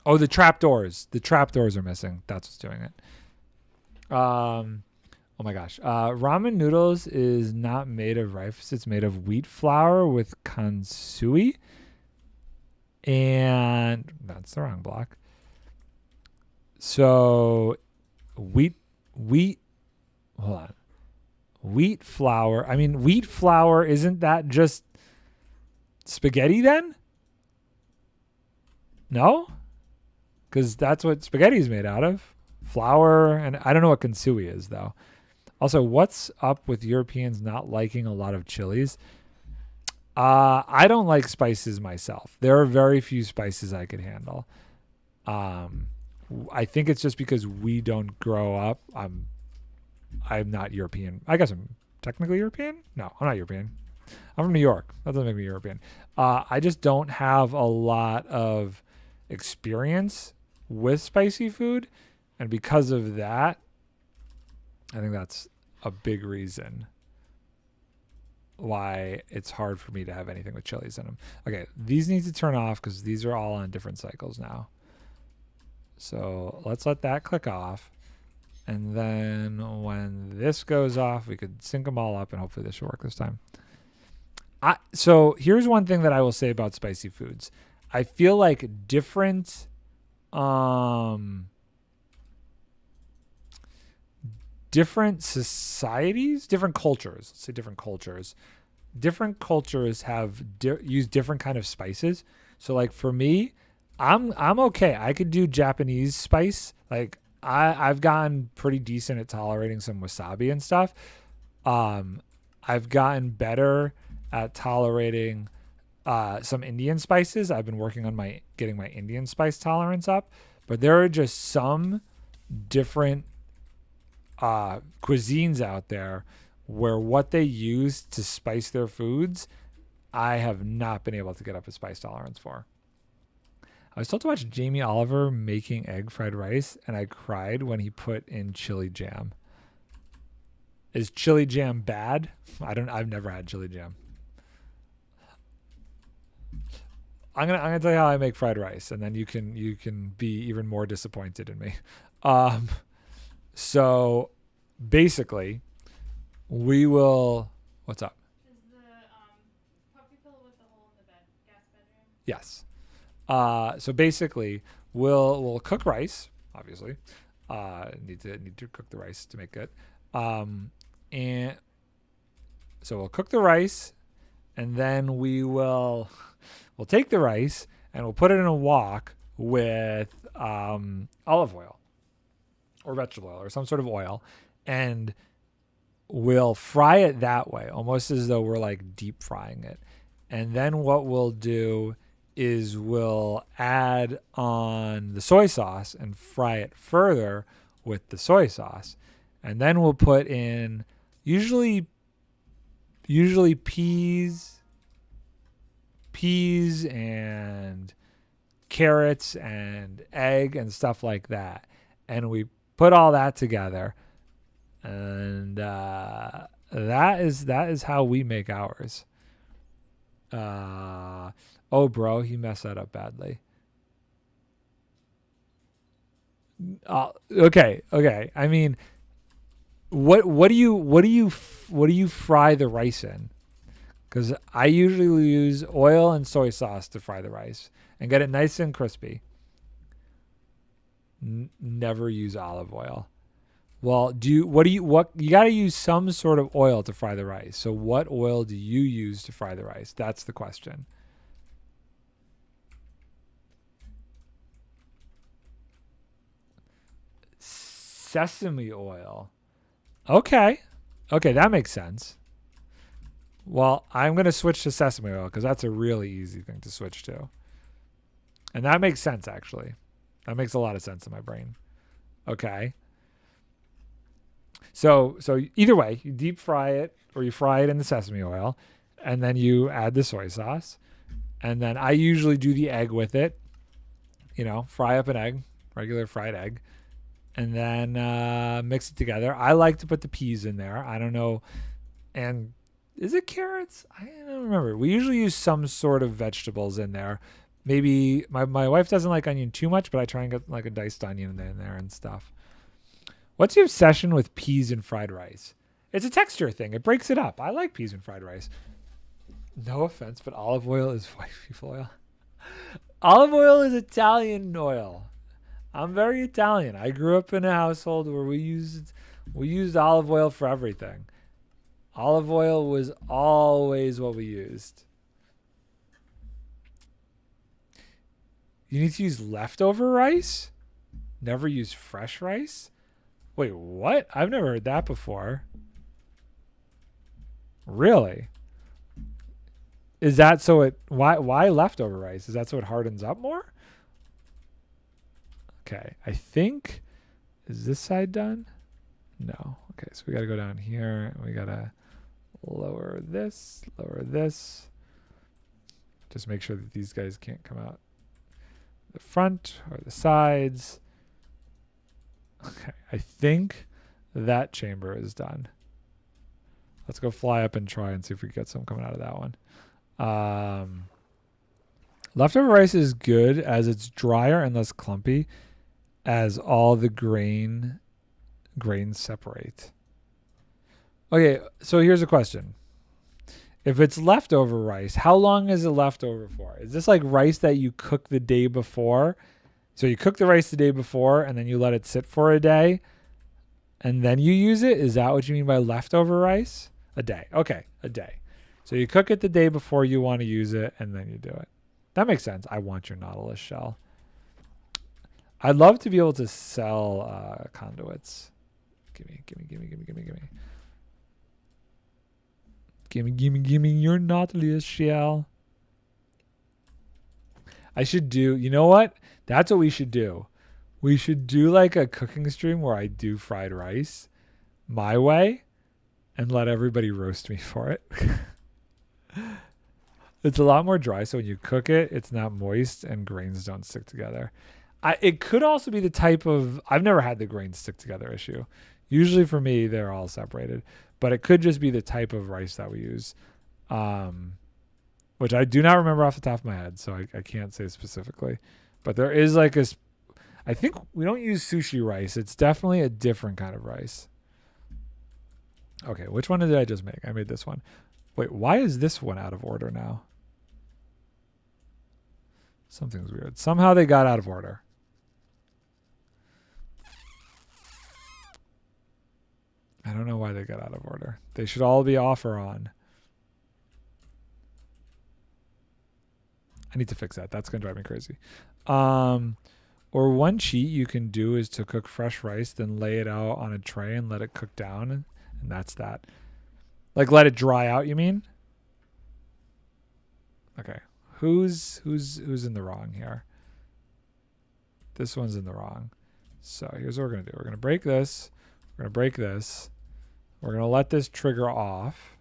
Oh, the trapdoors. The trapdoors are missing. That's what's doing it. Oh my gosh. Ramen noodles is not made of rice. It's made of wheat flour with kansui. And that's the wrong block. So wheat, hold on. Wheat flour. I mean, wheat flour, isn't that just spaghetti then? No? Because that's what spaghetti is made out of. Flour, and I don't know what kansui is, though. Also, what's up with Europeans not liking a lot of chilies? I don't like spices myself. There are very few spices I could handle. I think it's just because we don't grow up. I'm not European. I guess I'm technically European. No, I'm not European. I'm from New York. That doesn't make me European. I just don't have a lot of experience with spicy food. And because of that, I think that's a big reason why it's hard for me to have anything with chilies in them. Okay, these need to turn off because these are all on different cycles now. So let's let that click off. And then when this goes off, we could sync them all up and hopefully this should work this time. So here's one thing that I will say about spicy foods. I feel like different societies, different cultures, let's say different cultures have use different kind of spices. So like for me, I'm okay. I could do Japanese spice. Like I've gotten pretty decent at tolerating some wasabi and stuff. I've gotten better at tolerating some Indian spices. I've been working on getting my Indian spice tolerance up, but there are just some different cuisines out there where what they use to spice their foods, I have not been able to get up a spice tolerance for. I was told to watch Jamie Oliver making egg fried rice, and I cried when he put in chili jam. Is chili jam bad? I've never had chili jam. I'm gonna tell you how I make fried rice, and then you can be even more disappointed in me. So basically, we will. What's up? Is the puppy pillow with the hole in the bed, gas bedroom? Yes. So basically, we'll cook rice. Obviously, need to cook the rice to make it. And so we'll cook the rice, and then we'll take the rice and we'll put it in a wok with olive oil or vegetable oil or some sort of oil, and we'll fry it that way, almost as though we're like deep frying it. And then what we'll do is we'll add on the soy sauce and fry it further with the soy sauce. And then we'll put in usually peas and carrots and egg and stuff like that. And we put all that together. And that is how we make ours. Oh, bro, he messed that up badly. Okay. I mean, what do you fry the rice in? Because I usually use oil and soy sauce to fry the rice and get it nice and crispy. Never use olive oil. Well, you got to use some sort of oil to fry the rice. So what oil do you use to fry the rice? That's the question. Sesame oil. Okay, that makes sense. Well, I'm going to switch to sesame oil because that's a really easy thing to switch to. And that makes sense, actually. That makes a lot of sense in my brain. Okay. So either way, you deep fry it or you fry it in the sesame oil, and then you add the soy sauce. And then I usually do the egg with it. Fry up an egg, regular fried egg, and then mix it together. I like to put the peas in there. I don't know. And is it carrots? I don't remember. We usually use some sort of vegetables in there. Maybe my wife doesn't like onion too much, but I try and get like a diced onion in there and stuff. What's your obsession with peas and fried rice? It's a texture thing. It breaks it up. I like peas and fried rice. No offense, but olive oil is white people oil. Olive oil is Italian oil. I'm very Italian. I grew up in a household where we used olive oil for everything. Olive oil was always what we used. You need to use leftover rice? Never use fresh rice? Wait, what? I've never heard that before. Really? Is that so it why leftover rice? Is that so it hardens up more? Okay, I think, is this side done? No. Okay, so we got to go down here. We got to lower this. Just make sure that these guys can't come out the front or the sides. Okay, I think that chamber is done. Let's go fly up and try and see if we get some coming out of that one. Leftover rice is good as it's drier and less clumpy as all the grains separate. Okay, so here's a question. If it's leftover rice, how long is it left over for? Is this like rice that you cook the day before? So you cook the rice the day before and then you let it sit for a day and then you use it? Is that what you mean by leftover rice? A day. Okay, a day. So you cook it the day before you want to use it and then you do it. That makes sense. I want your Nautilus shell. I'd love to be able to sell conduits. Gimme your Nautilus shell. I should do, you know what? That's what we should do. We should do like a cooking stream where I do fried rice my way and let everybody roast me for it. It's a lot more dry, so when you cook it, it's not moist and grains don't stick together. It could also be the type of, I've never had the grains stick together issue. Usually for me, they're all separated. But it could just be the type of rice that we use, which I do not remember off the top of my head, so I can't say specifically. But there is like I think we don't use sushi rice. It's definitely a different kind of rice. Okay, which one did I just make? I made this one. Wait, why is this one out of order now? Something's weird. Somehow they got out of order. I don't know why they got out of order. They should all be off or on. I need to fix that. That's going to drive me crazy. Or one cheat you can do is to cook fresh rice, then lay it out on a tray and let it cook down. And that's that. Like let it dry out, you mean? Okay. Who's in the wrong here? This one's in the wrong. So here's what we're going to do. We're going to break this. We're going to break this. We're going to let this trigger off.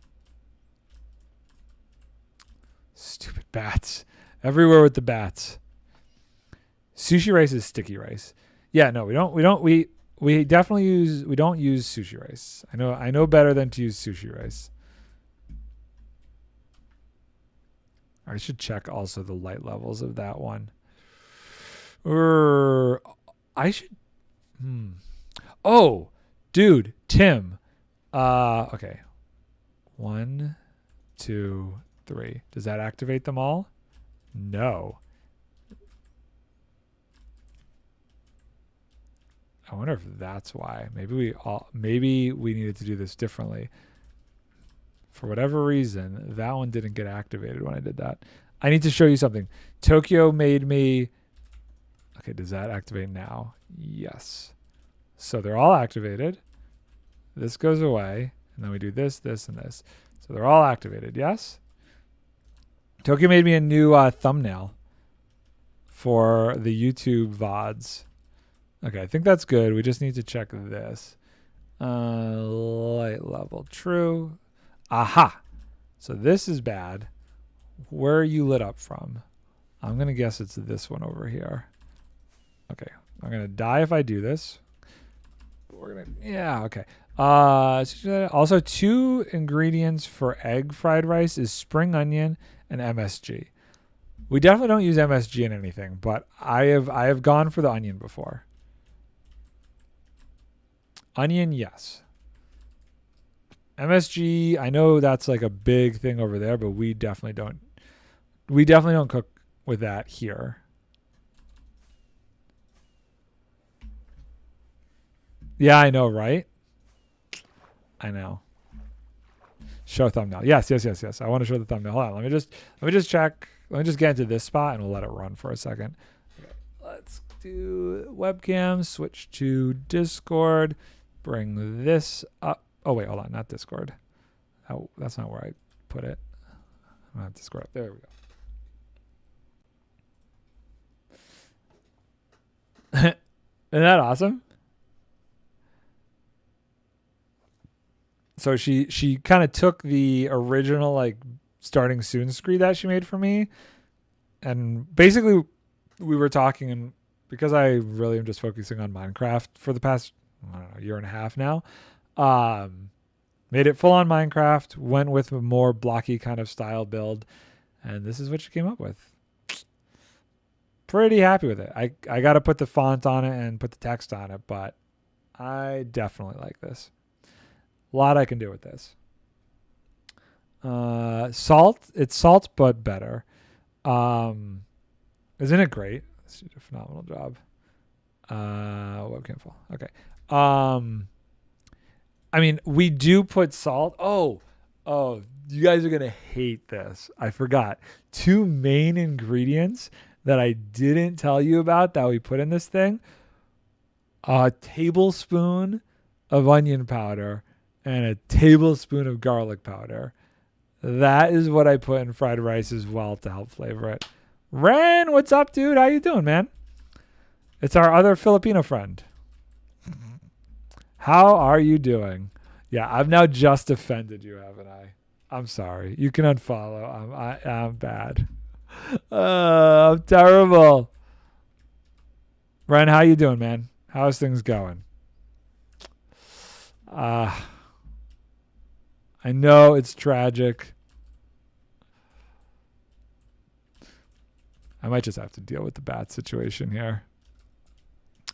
Stupid bats. Everywhere with the bats. Sushi rice is sticky rice. Yeah, no, we don't use sushi rice. I know better than to use sushi rice. I should check also the light levels of that one. I should Oh, dude, Tim. Okay. 1, 2, 3. Does that activate them all? No. I wonder if that's why. Maybe we needed to do this differently. For whatever reason, that one didn't get activated when I did that. I need to show you something. Tokyo made me... Okay, does that activate now? Yes. So they're all activated. This goes away. And then we do this, this, and this. So they're all activated, yes? Tokyo made me a new thumbnail for the YouTube VODs. Okay, I think that's good. We just need to check this. Light level true. Aha. So this is bad. Where are you lit up from? I'm going to guess it's this one over here. Okay. I'm going to die if I do this. We're going to... Yeah, okay. Also, 2 ingredients for egg fried rice is spring onion and MSG. We definitely don't use MSG in anything, but I have gone for the onion before. Onion, yes. MSG, I know that's like a big thing over there, but we definitely don't cook with that here. Yeah, I know, right? I know. Show thumbnail. Yes. I want to show the thumbnail. Hold on. Let me just check. Let me just get into this spot and we'll let it run for a second. Okay, let's do webcam, switch to Discord, bring this up. Oh, wait, hold on. Not Discord. Oh, that's not where I put it. I'm going to Discord up. There we go. Isn't that awesome? So she kind of took the original like starting soon screen that she made for me, and basically we were talking, and because I really am just focusing on Minecraft for the past, I don't know, year and a half now, made it full on Minecraft, went with a more blocky kind of style build, and this is what she came up with. Pretty happy with it. I got to put the font on it and put the text on it, but I definitely like this. A lot I can do with this. Salt. It's salt, but better. Isn't it great? She did a phenomenal job. Webcam full. Okay. I mean, we do put salt. Oh, you guys are going to hate this. I forgot. 2 main ingredients that I didn't tell you about that we put in this thing. A tablespoon of onion powder and a tablespoon of garlic powder. That is what I put in fried rice as well to help flavor it. Ren, what's up, dude? How you doing, man? It's our other Filipino friend. How are you doing? Yeah, I've now just offended you, haven't I? I'm sorry. You can unfollow. I'm bad. I'm terrible. Ren, how you doing, man? How's things going? I know it's tragic. I might just have to deal with the bat situation here.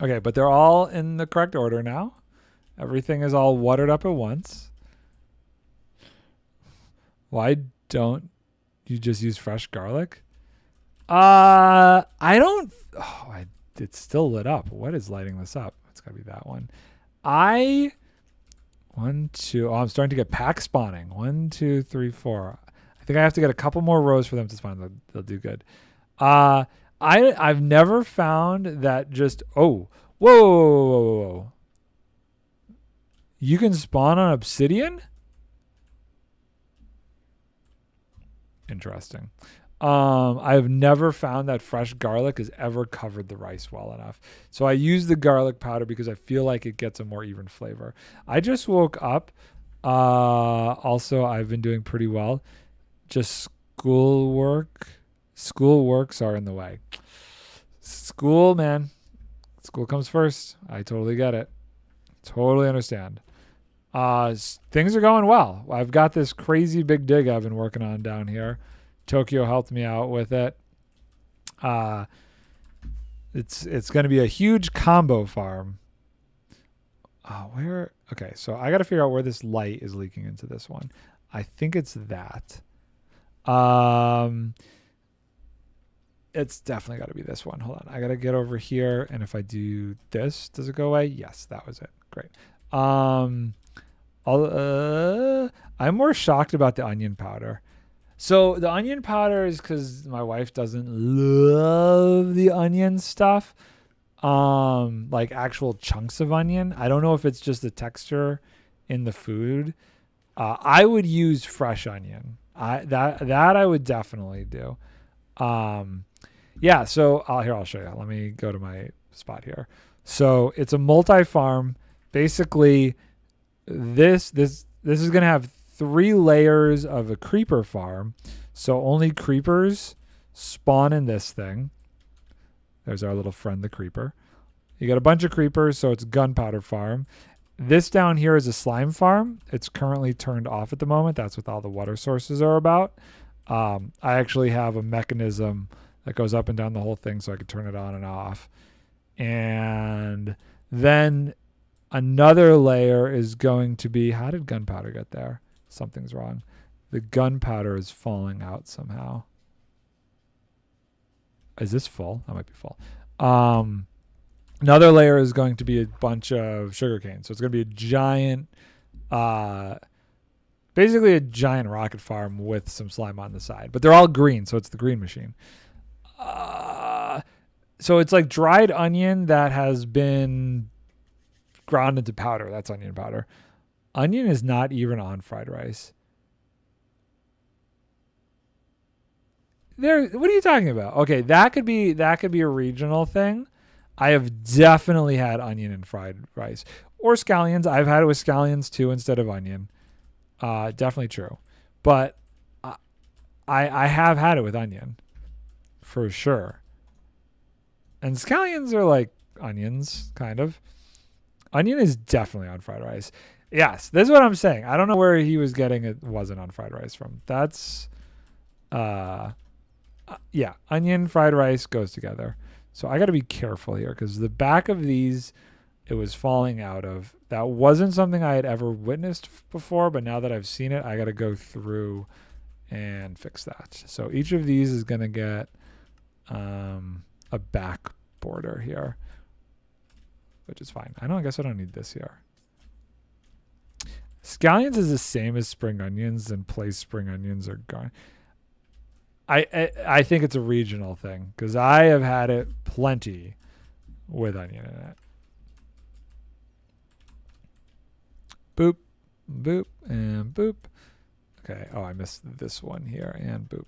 Okay, but they're all in the correct order now. Everything is all watered up at once. Why don't you just use fresh garlic? I don't. Oh, it's still lit up. What is lighting this up? It's gotta be that one. One, two. Oh, I'm starting to get pack spawning. 1, 2, 3, 4. I think I have to get a couple more rows for them to spawn. They'll do good. I've never found that just. Oh, whoa. You can spawn on obsidian? Interesting. I've never found that fresh garlic has ever covered the rice well enough. So I use the garlic powder because I feel like it gets a more even flavor. I just woke up. Also, I've been doing pretty well. Just schoolworks are in the way. School, man. School comes first. I totally get it. Totally understand. Things are going well. I've got this crazy big dig I've been working on down here. Tokyo helped me out with it. It's going to be a huge combo farm. Where? Okay, so I got to figure out where this light is leaking into this one. I think it's that. It's definitely got to be this one. Hold on. I got to get over here, and if I do this, does it go away? Yes, that was it. Great. I'm more shocked about the onion powder. So the onion powder is because my wife doesn't love the onion stuff, like actual chunks of onion. I don't know if it's just the texture in the food. I would use fresh onion. That I would definitely do. Yeah. So here I'll show you. Let me go to my spot here. So it's a multi-farm. Basically, this is gonna have 3 layers of a creeper farm. So only creepers spawn in this thing. There's our little friend, the creeper. You got a bunch of creepers, so it's gunpowder farm. This down here is a slime farm. It's currently turned off at the moment. That's what all the water sources are about. I actually have a mechanism that goes up and down the whole thing so I can turn it on and off. And then another layer is going to be, how did gunpowder get there? Something's wrong. The gunpowder is falling out somehow. Is this full? That might be full. Another layer is going to be a bunch of sugarcane. So it's going to be a giant, basically a giant rocket farm with some slime on the side. But they're all green, so it's the green machine. So it's like dried onion that has been ground into powder. That's onion powder. Onion is not even on fried rice. What are you talking about? Okay, that could be a regional thing. I have definitely had onion in fried rice or scallions. I've had it with scallions too instead of onion. Definitely true. But I have had it with onion for sure. And scallions are like onions, kind of. Onion is definitely on fried rice. Yes, this is what I'm saying. I don't know where he was getting it wasn't on fried rice from. That's, yeah, onion, fried rice goes together. So I got to be careful here because the back of these, it was falling out of. That wasn't something I had ever witnessed before, but now that I've seen it, I got to go through and fix that. So each of these is going to get a back border here, which is fine. I guess I don't need this here. Scallions is the same as spring onions, and place spring onions are gone. I think it's a regional thing because I have had it plenty with onion in it. Boop, boop, and boop. Okay. Oh, I missed this one here and boop.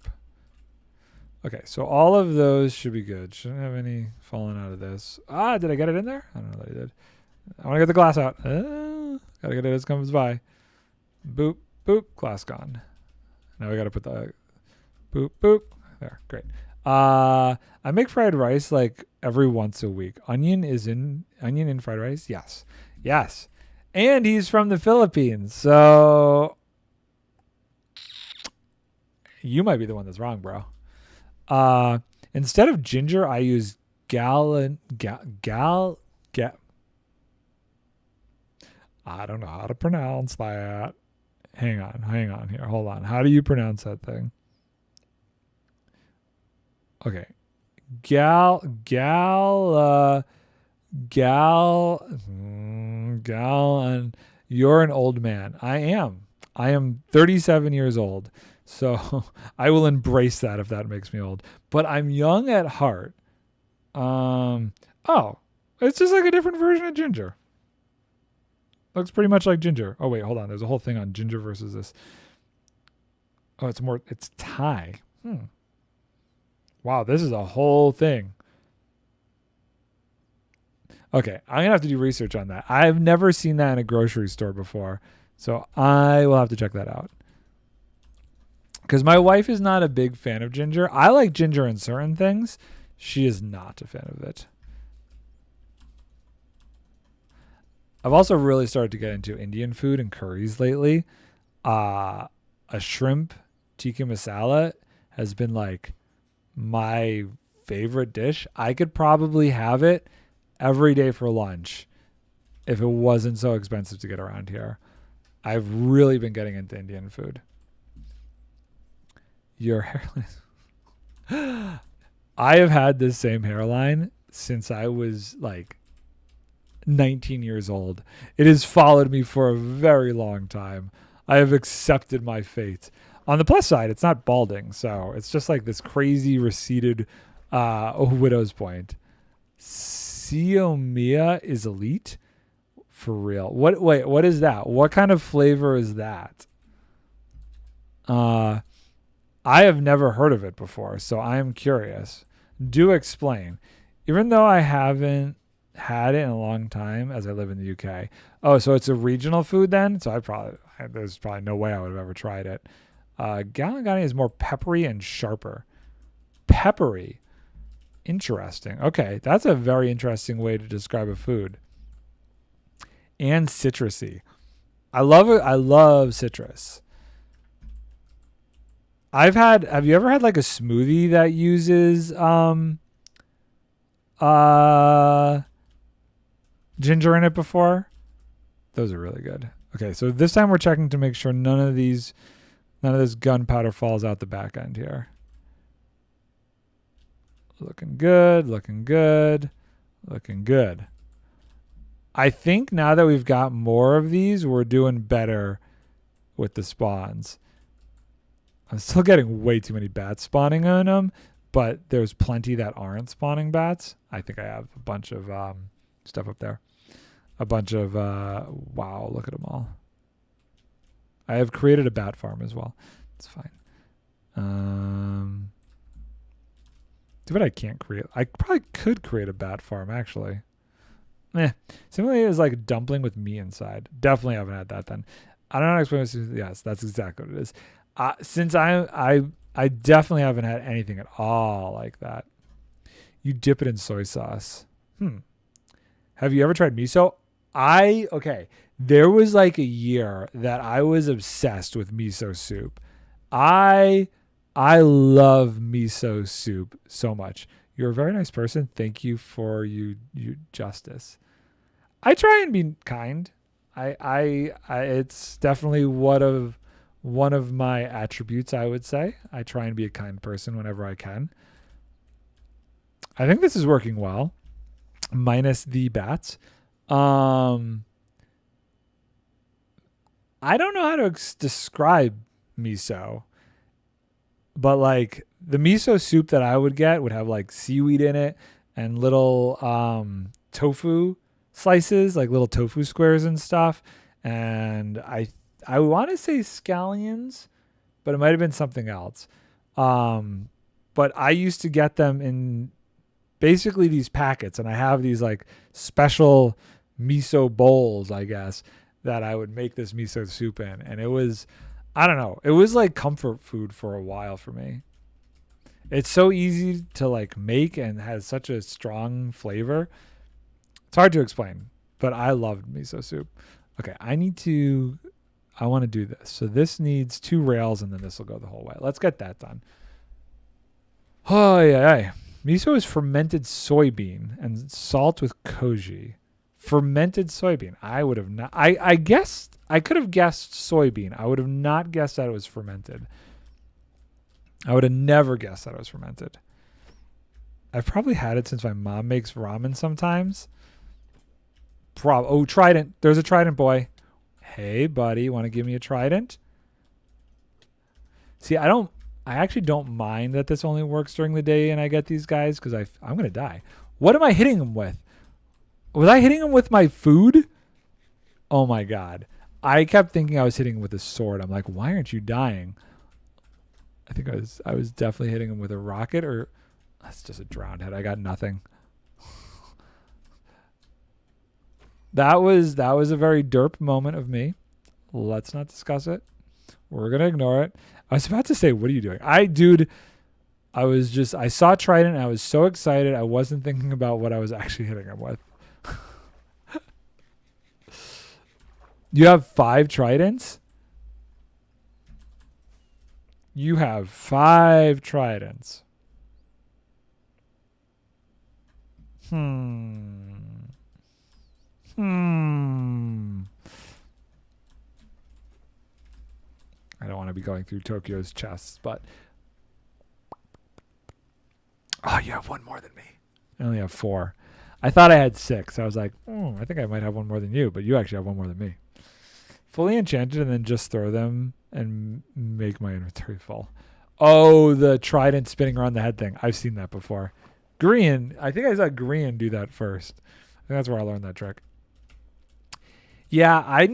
Okay, so all of those should be good. Shouldn't have any falling out of this. Did I get it in there? I don't know that I did. I want to get the glass out. Gotta get it as it comes by. Boop, boop, glass gone. Now we gotta put the boop, boop. There, great. I make fried rice like every once a week. Onion in fried rice? Yes. Yes. And he's from the Philippines, so you might be the one that's wrong, bro. Instead of ginger, I use I don't know how to pronounce that. hang on here. Hold on. How do you pronounce that thing? Okay. And you're an old man. I am 37 years old. So I will embrace that if that makes me old. But I'm young at heart. Oh, it's just like a different version of ginger. Looks pretty much like ginger. Oh, wait, hold on. There's a whole thing on ginger versus this. Oh, it's Thai. Wow, this is a whole thing. Okay, I'm going to have to do research on that. I've never seen that in a grocery store before, so I will have to check that out. Because my wife is not a big fan of ginger. I like ginger in certain things. She is not a fan of it. I've also really started to get into Indian food and curries lately. A shrimp tikka masala has been like my favorite dish. I could probably have it every day for lunch if it wasn't so expensive to get around here. I've really been getting into Indian food. Your hairline. I have had this same hairline since I was like 19 years old. It has followed me for a very long time. I have accepted my fate. On the plus side, it's not balding, so it's just like this crazy receded widow's point. Siomia is elite? For real. What is that? What kind of flavor is that? I have never heard of it before, so I am curious. Do explain. Even though I haven't had it in a long time as I live in the UK. Oh, so it's a regional food then? So there's probably no way I would have ever tried it. Galangani is more peppery and sharper. Peppery. Interesting. Okay, that's a very interesting way to describe a food. And citrusy. I love it. I love citrus. Have you ever had like a smoothie that uses ginger in it before? Those are really good. Okay, so this time we're checking to make sure none of this gunpowder falls out the back end here. Looking good, looking good, looking good. I think now that we've got more of these, we're doing better with the spawns. I'm still getting way too many bats spawning on them, but there's plenty that aren't spawning bats. I think I have a bunch of stuff up there. A bunch of, wow, look at them all. I have created a bat farm as well. It's fine. Too bad I can't create. I probably could create a bat farm, actually. Similarly, is like a dumpling with me inside. Definitely haven't had that then. I don't know how to explain this. Yes, that's exactly what it is. Since I definitely haven't had anything at all like that. You dip it in soy sauce. Have you ever tried miso? Okay. There was like a year that I was obsessed with miso soup. I love miso soup so much. You're a very nice person. Thank you for you justice. I try and be kind. I it's definitely one of my attributes, I would say. I try and be a kind person whenever I can. I think this is working well, minus the bats. I don't know how to describe miso, but like the miso soup that I would get would have like seaweed in it and little tofu slices, like little tofu squares and stuff. And I want to say scallions, but it might have been something else. But I used to get them in basically these packets, and I have these like special miso bowls, I guess, that I would make this miso soup in. And it was, I don't know, it was like comfort food for a while for me. It's so easy to like make and has such a strong flavor. It's hard to explain, but I loved miso soup. Okay, I want to do this. So this needs 2 rails, and then this will go the whole way. Let's get that done. Oh, yeah. Miso is fermented soybean and salt with koji. Fermented soybean. I would have not. I guessed I could have guessed soybean. I would have not guessed that it was fermented. I would have never guessed that it was fermented. I've probably had it since my mom makes ramen sometimes. Oh, trident. There's a trident boy. Hey, buddy, want to give me a trident? See, I actually don't mind that this only works during the day and I get these guys because I'm going to die. What am I hitting him with? Was I hitting him with my food? Oh my God. I kept thinking I was hitting him with a sword. I'm like, why aren't you dying? I think I was definitely hitting him with a rocket, or that's just a drowned head. I got nothing. That was a very derp moment of me. Let's not discuss it. We're going to ignore it. I was about to say, what are you doing? I saw Trident and I was so excited. I wasn't thinking about what I was actually hitting him with. You have 5 tridents? You have 5 tridents. I don't want to be going through Tokyo's chests, but... Oh, you have one more than me. I only have 4. I thought I had 6. I was like, I think I might have one more than you, but you actually have one more than me. Fully enchanted and then just throw them and make my inventory full. Oh, the trident spinning around the head thing. I've seen that before. Grian. I think I saw Grian do that first. I think that's where I learned that trick. Yeah, I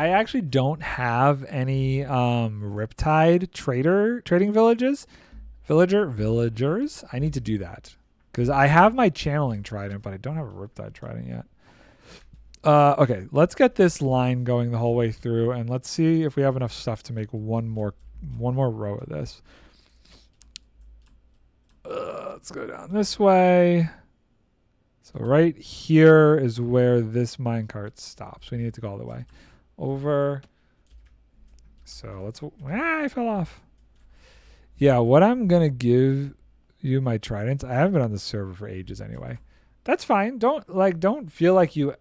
actually don't have any Riptide trading villagers. I need to do that. Because I have my channeling trident, but I don't have a Riptide trident yet. Okay, let's get this line going the whole way through, and let's see if we have enough stuff to make one more row of this. Let's go down this way. So right here is where this minecart stops. We need to go all the way over. So let's... I fell off. Yeah, what I'm going to give you my tridents. I haven't been on the server for ages anyway. That's fine. Don't feel like you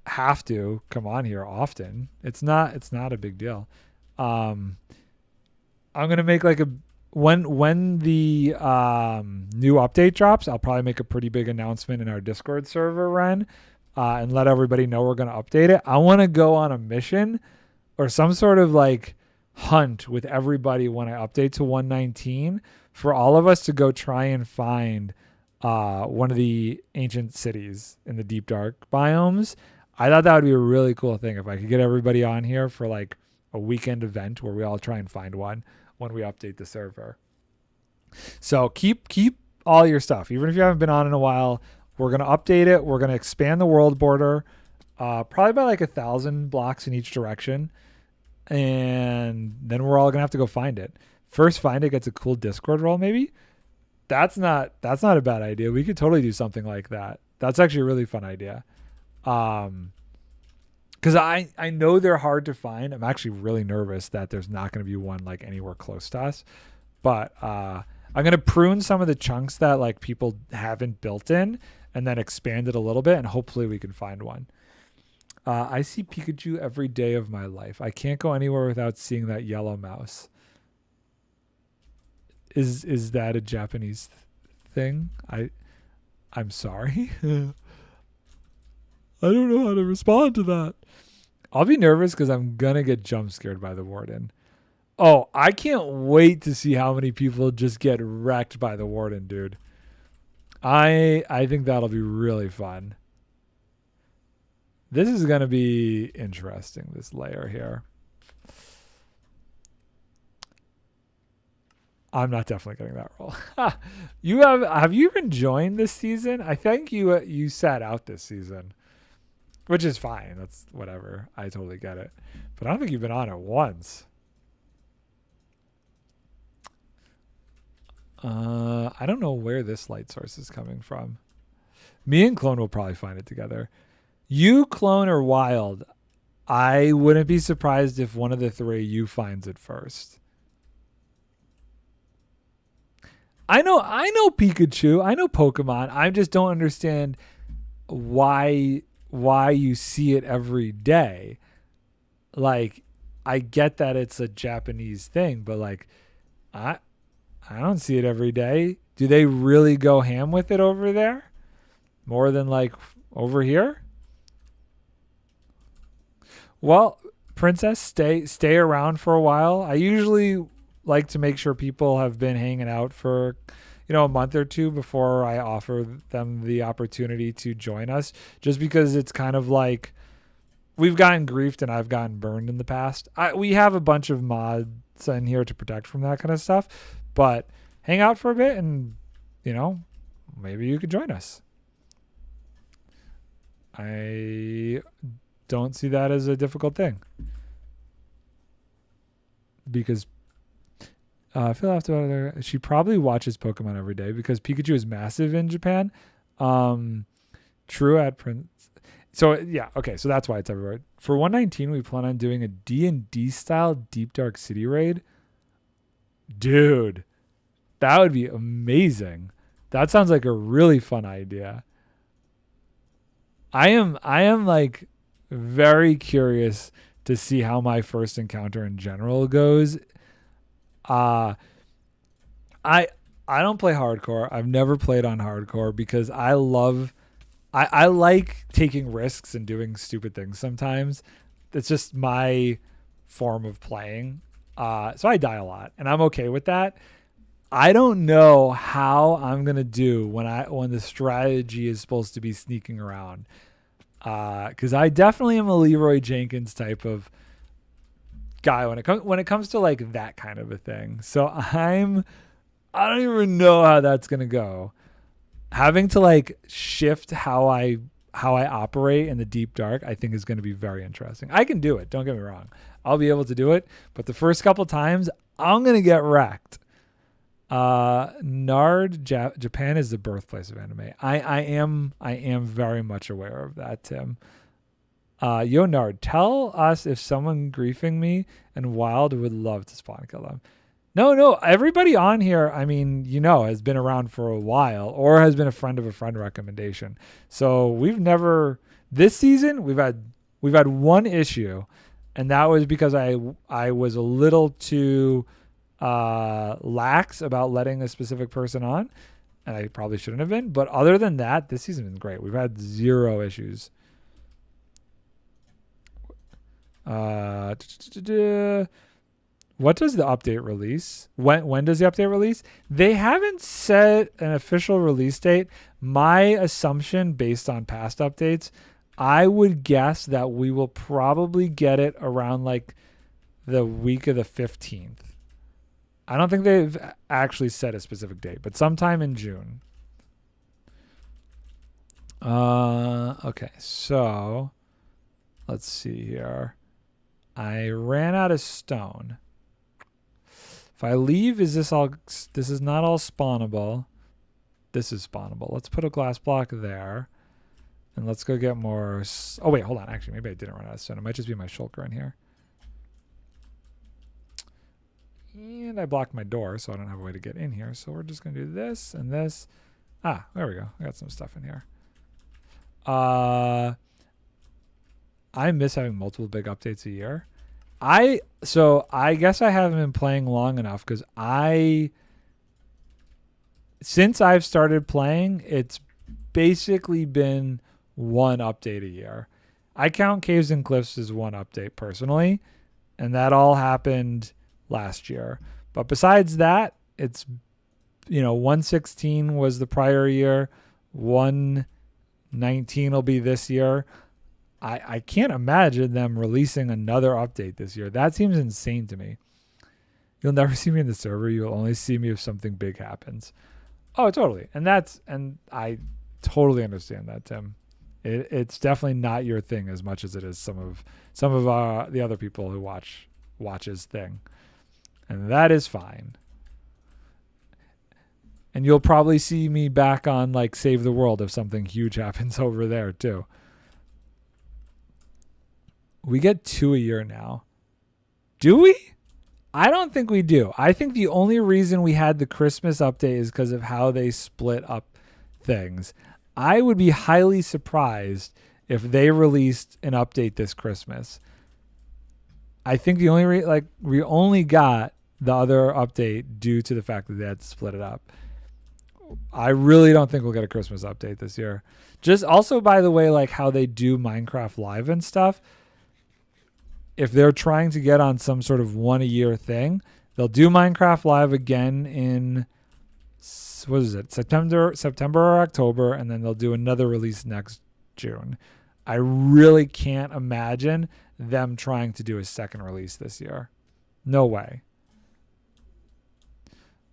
have to come on here often. It's not a big deal. I'm going to make like when the new update drops, I'll probably make a pretty big announcement in our Discord server, Ren, and let everybody know we're going to update it. I want to go on a mission or some sort of like hunt with everybody when I update to 119 for all of us to go try and find one of the ancient cities in the deep dark biomes. I thought that would be a really cool thing if I could get everybody on here for like a weekend event where we all try and find one when we update the server. So keep all your stuff. Even if you haven't been on in a while, we're going to update it. We're going to expand the world border, probably by like 1,000 blocks in each direction. And then we're all going to have to go find it. First find it gets a cool Discord role maybe. That's not a bad idea. We could totally do something like that. That's actually a really fun idea. Because I know they're hard to find. I'm actually really nervous that there's not going to be one like anywhere close to us. But I'm going to prune some of the chunks that like people haven't built in and then expand it a little bit, and hopefully we can find one. I see Pikachu every day of my life. I can't go anywhere without seeing that yellow mouse. Is that a Japanese thing? I'm sorry. I don't know how to respond to that. I'll be nervous because I'm going to get jump scared by the warden. Oh, I can't wait to see how many people just get wrecked by the warden, dude. I think that'll be really fun. This is going to be interesting, this layer here. I'm not definitely getting that role. Have you even joined this season? I think you sat out this season, which is fine. That's whatever. I totally get it. But I don't think you've been on it once. I don't know where this light source is coming from. Me and Clone will probably find it together. You, Clone, or Wild, I wouldn't be surprised if one of the three you finds it first. I know Pikachu. I know Pokemon. I just don't understand why you see it every day. like I get that it's a Japanese thing, but like I I don't see it every day. Do they really go ham with it over there? More than like over here? Well, Princess, stay around for a while. I usually like to make sure people have been hanging out for, a month or two before I offer them the opportunity to join us, just because it's kind of like we've gotten griefed and I've gotten burned in the past. We have a bunch of mods in here to protect from that kind of stuff, but hang out for a bit and, maybe you could join us. I don't see that as a difficult thing, because I feel after she probably watches Pokemon every day because Pikachu is massive in Japan. True at Prince. So yeah, okay, so that's why it's everywhere. For 119, we plan on doing a D&D style Deep Dark City raid. Dude, that would be amazing. That sounds like a really fun idea. I am like very curious to see how my first encounter in general goes. I don't play hardcore. I've never played on hardcore because I like taking risks and doing stupid things sometimes. It's just my form of playing. So I die a lot and I'm okay with that. I don't know how I'm going to do when the strategy is supposed to be sneaking around. Cause I definitely am a Leroy Jenkins type of guy when it comes to like that kind of a thing. So I don't even know how that's going to go. Having to like shift how I operate in the deep dark, I think is going to be very interesting. I can do it. Don't get me wrong. I'll be able to do it. But the first couple times I'm going to get wrecked. Japan is the birthplace of anime. I am very much aware of that, Tim. Yo, Nard, tell us if someone griefing me and Wild would love to spawn kill them. No, everybody on here, I mean, has been around for a while or has been a friend of a friend recommendation. So this season, we've had one issue, and that was because I was a little too lax about letting a specific person on, and I probably shouldn't have been. But other than that, this season has been great. We've had 0 issues. What does the update release? When does the update release? They haven't set an official release date. My assumption, based on past updates, I would guess that we will probably get it around like the week of the 15th. I don't think they've actually set a specific date, but sometime in June. Okay, so let's see here. I ran out of stone. If I leave, this is not all spawnable. This is spawnable. Let's put a glass block there. And let's go get more. Oh, wait, hold on. Actually, maybe I didn't run out of stone. It might just be my shulker in here. And I blocked my door, so I don't have a way to get in here. So we're just going to do this and this. Ah, there we go. I got some stuff in here. I miss having multiple big updates a year. So I guess I haven't been playing long enough because since I've started playing, it's basically been one update a year. I count Caves and Cliffs as one update personally, and that all happened last year. But besides that, it's 116 was the prior year, 119 will be this year. I can't imagine them releasing another update this year. That seems insane to me. You'll never see me in the server. You'll only see me if something big happens. Oh, totally. And I totally understand that, Tim. It's definitely not your thing as much as it is some of the other people who watches thing. And that is fine. And you'll probably see me back on like Save the World if something huge happens over there too. We get 2 a year now. Do we? I don't think we do. I think the only reason we had the Christmas update is because of how they split up things. I would be highly surprised if they released an update this Christmas. I think the only we only got the other update due to the fact that they had to split it up. I really don't think we'll get a Christmas update this year. Just also, by the way, like how they do Minecraft Live and stuff, if they're trying to get on some sort of 1 a year thing, they'll do Minecraft Live again in, what is it, September or October, and then they'll do another release next June. I really can't imagine them trying to do a second release this year. No way.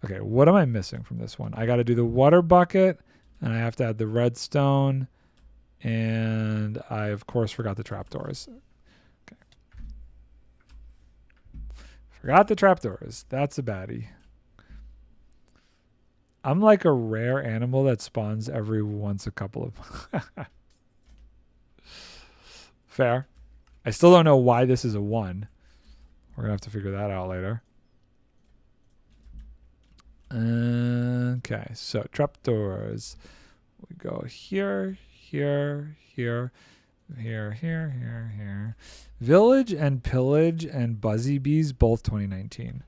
Okay, what am I missing from this one? I got to do the water bucket, and I have to add the redstone, and I, of course, forgot the trapdoors. Okay. Forgot the trapdoors. That's a baddie. I'm like a rare animal that spawns every once a couple of... Fair. I still don't know why this is a 1. We're going to have to figure that out later. Okay, so trapdoors. We go here, here, here, here, here, here, here. Village and Pillage and Buzzy Bees, both 2019.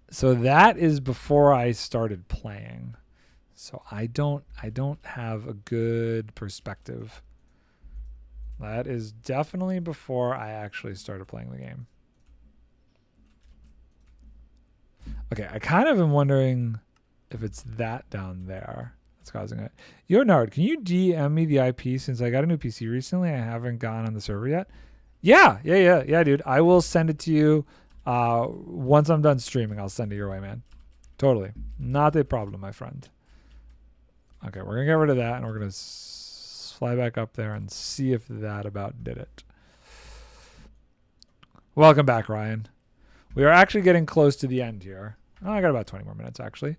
So that is before I started playing. So I don't have a good perspective. That is definitely before I actually started playing the game. Okay, I kind of am wondering if it's that down there that's causing it. Yo, Nard, can you DM me the IP since I got a new PC recently? I haven't gone on the server yet. Yeah, dude. I will send it to you once I'm done streaming. I'll send it your way, man. Totally. Not a problem, my friend. Okay, we're going to get rid of that, and we're going to fly back up there and see if that about did it. Welcome back, Ryan. We are actually getting close to the end here. Oh, I got about 20 more minutes, actually.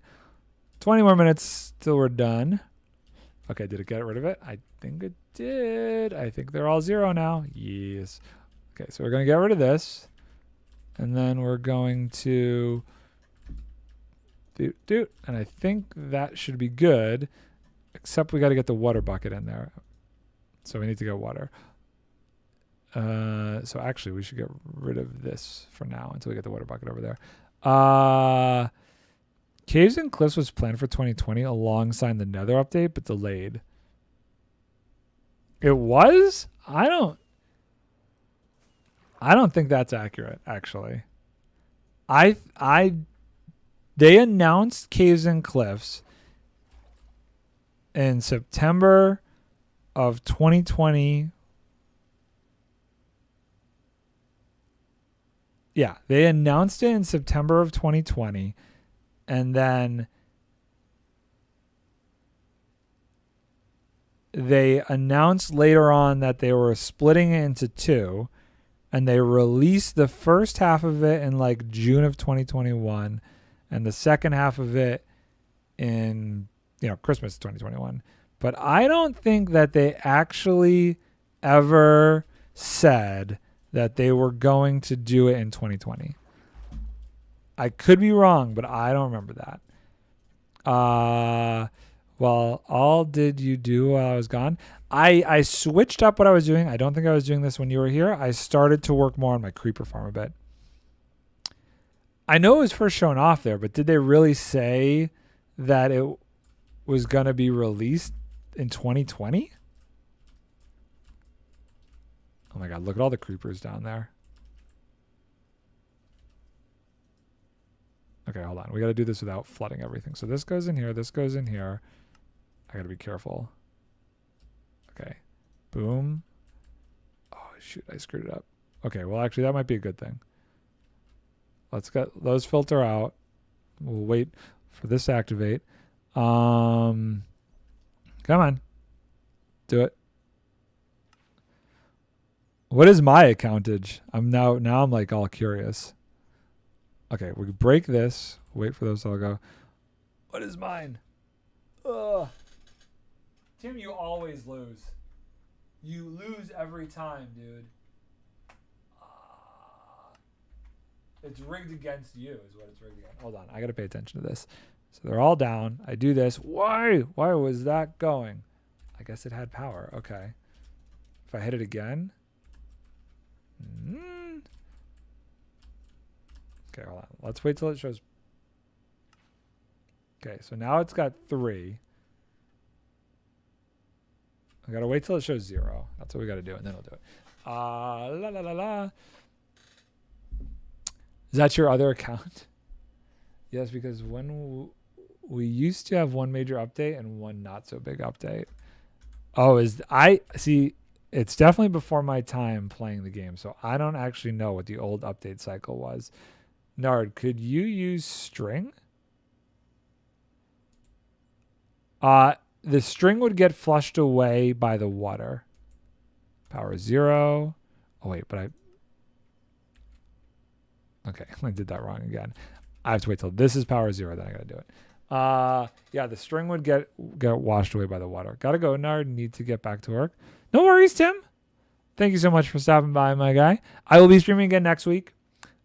20 more minutes till we're done. Okay, did it get rid of it? I think it did. I think they're all 0 now. Yes. Okay, so we're going to get rid of this. And then we're going to... And I think that should be good. Except we got to get the water bucket in there. So we need to get water. So actually, we should get rid of this for now until we get the water bucket over there. Caves and Cliffs was planned for 2020 alongside the Nether update, but delayed. It was? I don't think that's accurate, actually. They announced Caves and Cliffs in September of 2020. Yeah, they announced it in September of 2020, and then they announced later on that they were splitting it into 2, and they released the first half of it in like June of 2021, and the second half of it in, Christmas 2021. But I don't think that they actually ever said that they were going to do it in 2020. I could be wrong, but I don't remember that. Well, all did you do while I was gone? I switched up what I was doing. I don't think I was doing this when you were here. I started to work more on my creeper farm a bit. I know it was first shown off there, but did they really say that it was going to be released in 2020? Oh my God, look at all the creepers down there. Okay, hold on. We got to do this without flooding everything. So this goes in here. This goes in here. I got to be careful. Okay. Boom. Oh, shoot. I screwed it up. Okay, well, actually, that might be a good thing. Let's get those filter out. We'll wait for this to activate. Come on. Do it. What is my accountage? Now I'm like all curious. Okay, we break this. Wait for those to all go. What is mine? Ugh. Tim, you always lose. You lose every time, dude. It's rigged against you is what it's rigged against. Hold on. I got to pay attention to this. So they're all down. I do this. Why? Why was that going? I guess it had power. Okay. If I hit it again. Okay, hold on. Let's wait till it shows. Okay, so now it's got 3. I gotta wait till it shows 0. That's what we gotta do, and then we'll do it. La la la la. Is that your other account? Yes, because when we used to have one major update and one not so big update. Oh, I see. It's definitely before my time playing the game, so I don't actually know what the old update cycle was. Nard, could you use string? The string would get flushed away by the water. Power 0. Oh, wait, but okay, I did that wrong again. I have to wait till this is power 0, then I gotta do it. Yeah, the string would get washed away by the water. Gotta go, Nard. Need to get back to work. No worries, Tim. Thank you so much for stopping by, my guy. I will be streaming again next week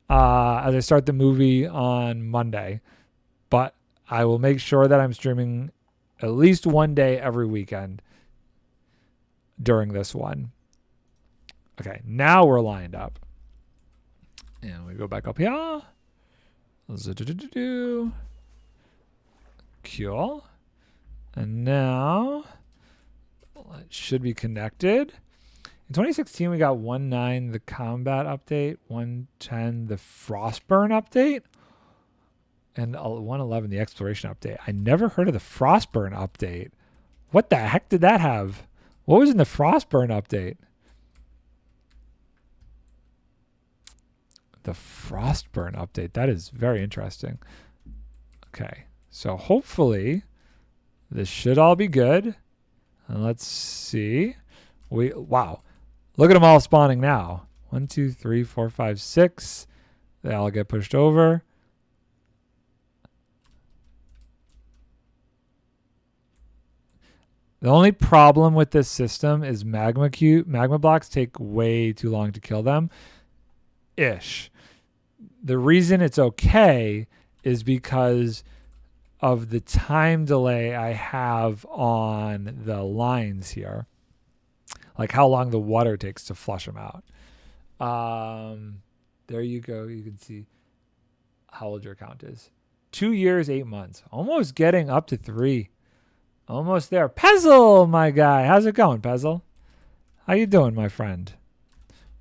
as I start the movie on Monday. But I will make sure that I'm streaming at least one day every weekend during this one. Okay, now we're lined up. And we go back up here. Cool. And now it should be connected. In 2016, we got 1.9, the combat update, 1.10, the Frostburn update, and 1.11, the exploration update. I never heard of the Frostburn update. What the heck did that have? What was in the Frostburn update? The Frostburn update. That is very interesting. Okay. So hopefully this should all be good. And let's see. Wow. Look at them all spawning now. 1, 2, 3, 4, 5, 6. They all get pushed over. The only problem with this system is magma blocks take way too long to kill them. Ish. The reason it's okay is because of the time delay I have on the lines here. Like how long the water takes to flush them out. There you go. You can see how old your account is. 2 years, 8 months. Almost getting up to 3. Almost there. Pezzle, my guy. How's it going, Pezzle? How you doing, my friend?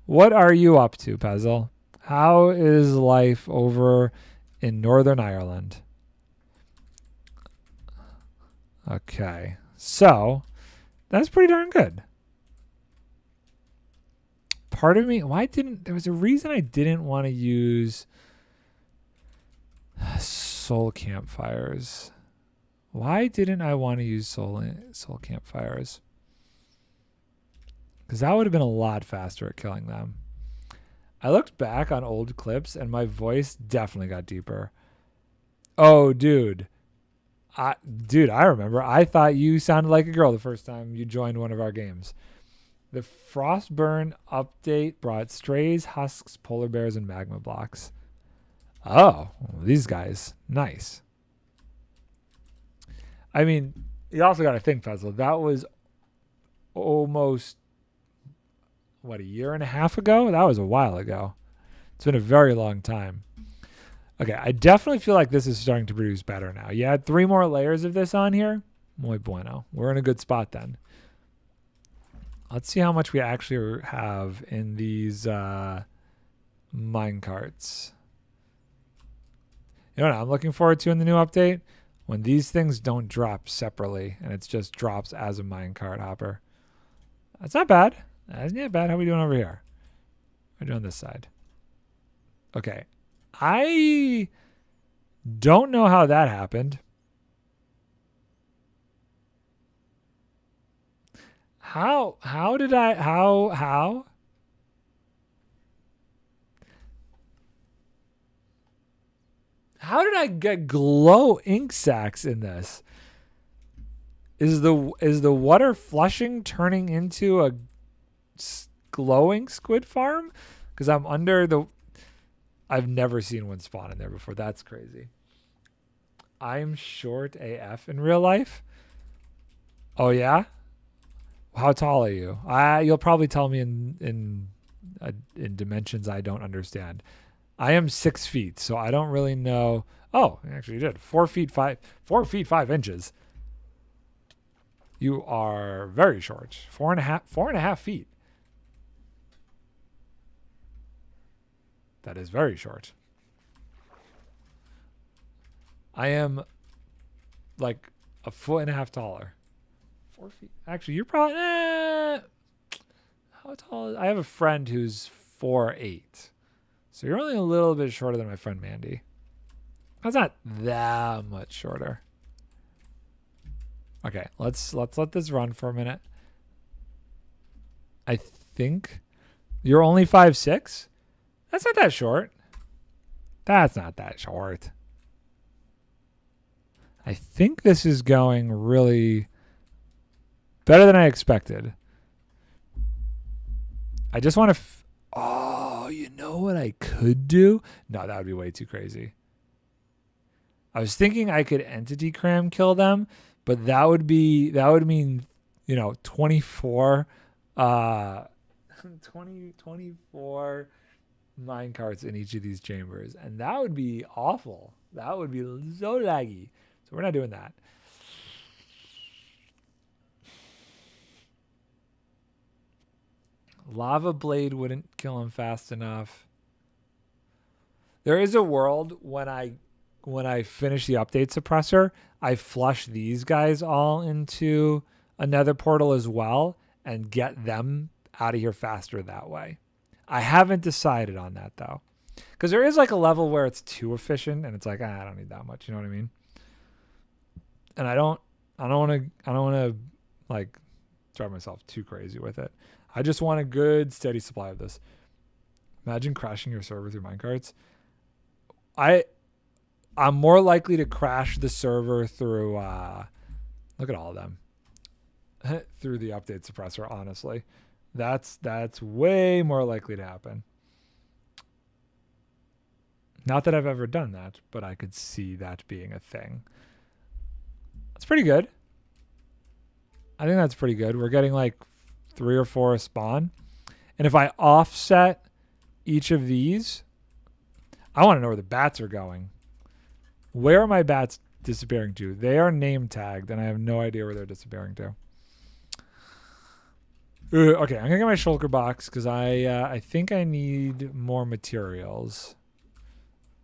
What are you up to, Pezzle? How is life over in Northern Ireland? Okay. So, that's pretty darn good. Part of me, there was a reason I didn't want to use soul campfires. Why didn't I want to use soul campfires? Because that would have been a lot faster at killing them. I looked back on old clips and my voice definitely got deeper. Oh, dude. I remember. I thought you sounded like a girl the first time you joined one of our games. The Frostburn update brought strays, husks, polar bears, and magma blocks. Oh, these guys. Nice. I mean, you also got to think, Puzzle. That was almost, a year and a half ago? That was a while ago. It's been a very long time. Okay, I definitely feel like this is starting to produce better now. You add 3 more layers of this on here. Muy bueno. We're in a good spot then. Let's see how much we actually have in these mine carts. You know what I'm looking forward to in the new update? When these things don't drop separately and it just drops as a minecart hopper. That's not bad. That's not bad. How are we doing over here? We're doing this side. Okay. I don't know how that happened. How did I get glow ink sacs in this? Is the water flushing turning into a glowing squid farm? Because I'm under the... I've never seen one spawn in there before. That's crazy. I'm short AF in real life. Oh, yeah? How tall are you? You'll probably tell me in in dimensions I don't understand. I am 6 feet, so I don't really know. Oh, actually, you did 4 feet 5 inches. You are very short. 4.5 feet. That is very short. I am like a foot and a half taller. 4 feet. Actually, you're probably how tall is, I have a friend who's 4'8". So you're only a little bit shorter than my friend Mandy. That's not that much shorter. Okay, let's let this run for a minute. I think you're only 5'6". That's not that short. That's not that short. I think this is going really better than I expected. I just want to... oh, you know what I could do? No, that would be way too crazy. I was thinking I could entity cram kill them, but that would mean, 24 24 minecarts in each of these chambers, and that would be awful. That would be so laggy. So we're not doing that. Lava blade wouldn't kill him fast enough. There is a world when I finish the update suppressor, I flush these guys all into another portal as well and get them out of here faster that way. I haven't decided on that though, because there is like a level where it's too efficient and it's like, I don't need that much. You know what I mean? And I don't want to like drive myself too crazy with it. I just want a good steady supply of this. Imagine crashing your server through minecarts. I'm more likely to crash the server through look at all of them through the update suppressor, honestly. That's way more likely to happen. Not that I've ever done that, but I could see that being a thing. That's pretty good. I think that's pretty good. We're getting like 3 or 4 a spawn. And if I offset each of these, I want to know where the bats are going. Where are my bats disappearing to? They are name tagged, and I have no idea where they're disappearing to. Okay, I'm gonna get my shulker box because I think I need more materials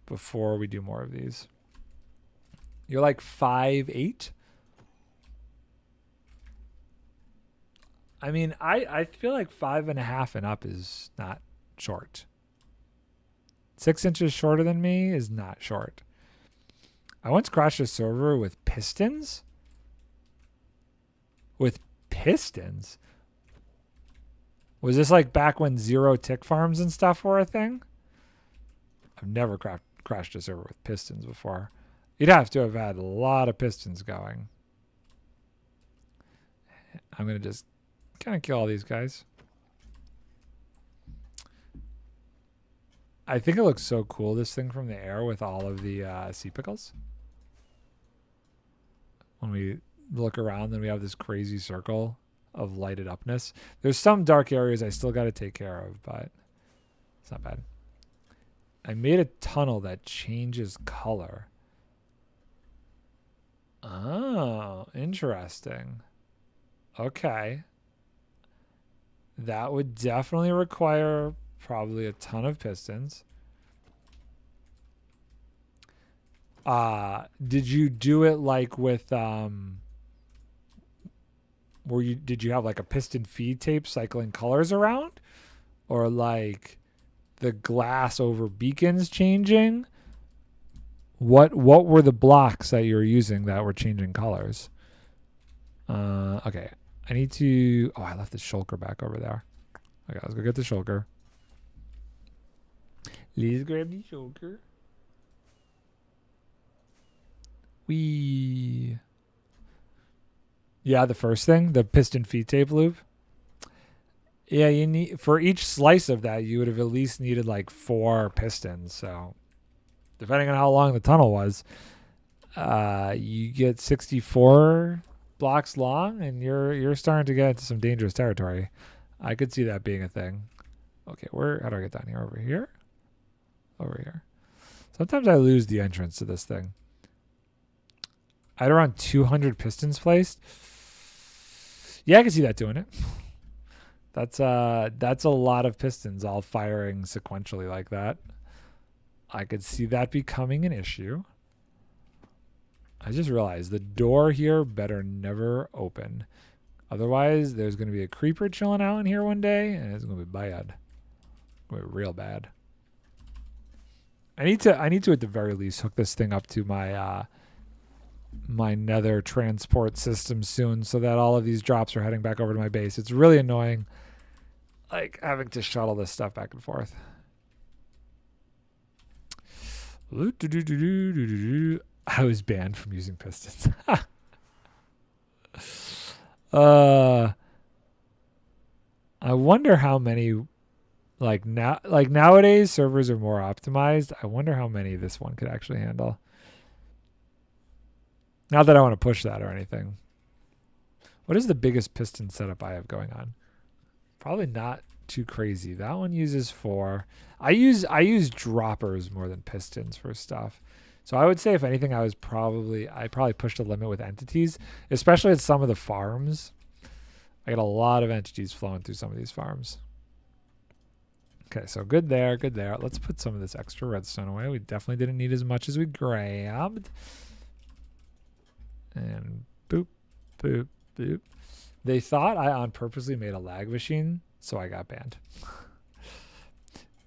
before we do more of these. You're like 5'8". I mean, I feel like 5.5 and up is not short. 6 inches shorter than me is not short. I once crashed a server with pistons. With pistons? Was this like back when 0 tick farms and stuff were a thing? I've never crashed a server with pistons before. You'd have to have had a lot of pistons going. I'm going to just kind of kill all these guys. I think it looks so cool, this thing from the air with all of the sea pickles. When we look around, then we have this crazy circle of lighted upness. There's some dark areas I still got to take care of, but it's not bad. I made a tunnel that changes color. Oh, interesting. Okay. That would definitely require probably a ton of pistons. Did you do it like with did you have like a piston feed tape cycling colors around, or like the glass over beacons changing? What were the blocks that you were using that were changing colors? Okay, I need to... oh, I left the shulker back over there. Okay, let's go get the shulker. Let's grab the shulker. Yeah, the first thing, the piston feed tape loop. Yeah, you need, for each slice of that, you would have at least needed like 4 pistons. So depending on how long the tunnel was, you get 64 blocks long, and you're starting to get into some dangerous territory. I could see that being a thing. Okay, how do I get down here? Over here? Over here. Sometimes I lose the entrance to this thing. I had around 200 pistons placed. Yeah, I can see that doing it. That's a lot of pistons all firing sequentially like that. I could see that becoming an issue. I just realized the door here better never open. Otherwise, there's going to be a creeper chilling out in here one day, and it's going to be bad. It's going to be real bad. I need to at the very least hook this thing up to my my nether transport system soon, so that all of these drops are heading back over to my base. It's really annoying, like having to shuttle this stuff back and forth. I was banned from using pistons. I wonder how many, like nowadays servers are more optimized. I wonder how many this one could actually handle. Not that I want to push that or anything. What is the biggest piston setup I have going on? Probably not too crazy. That one uses 4. I use droppers more than pistons for stuff. So I would say if anything, I probably pushed the limit with entities, especially at some of the farms. I got a lot of entities flowing through some of these farms. Okay, so good there, good there. Let's put some of this extra redstone away. We definitely didn't need as much as we grabbed. And boop, boop, boop. They thought I on purposely made a lag machine, so I got banned.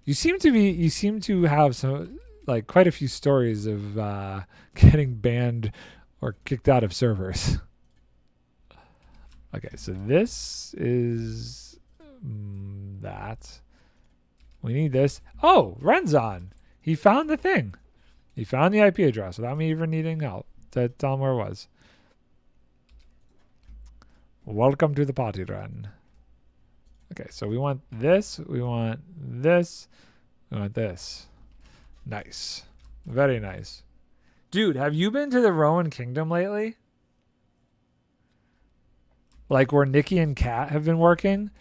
You seem to have some, like, quite a few stories of getting banned or kicked out of servers. Okay, so this is that. We need this. Oh, Renzon. He found the thing. He found the IP address without me even needing help to tell him where it was. Welcome to the party, Ren. Okay, so we want this, we want this, we want this. Nice. Very nice. Dude, have you been to the Rowan Kingdom lately? Like where Nikki and Kat have been working?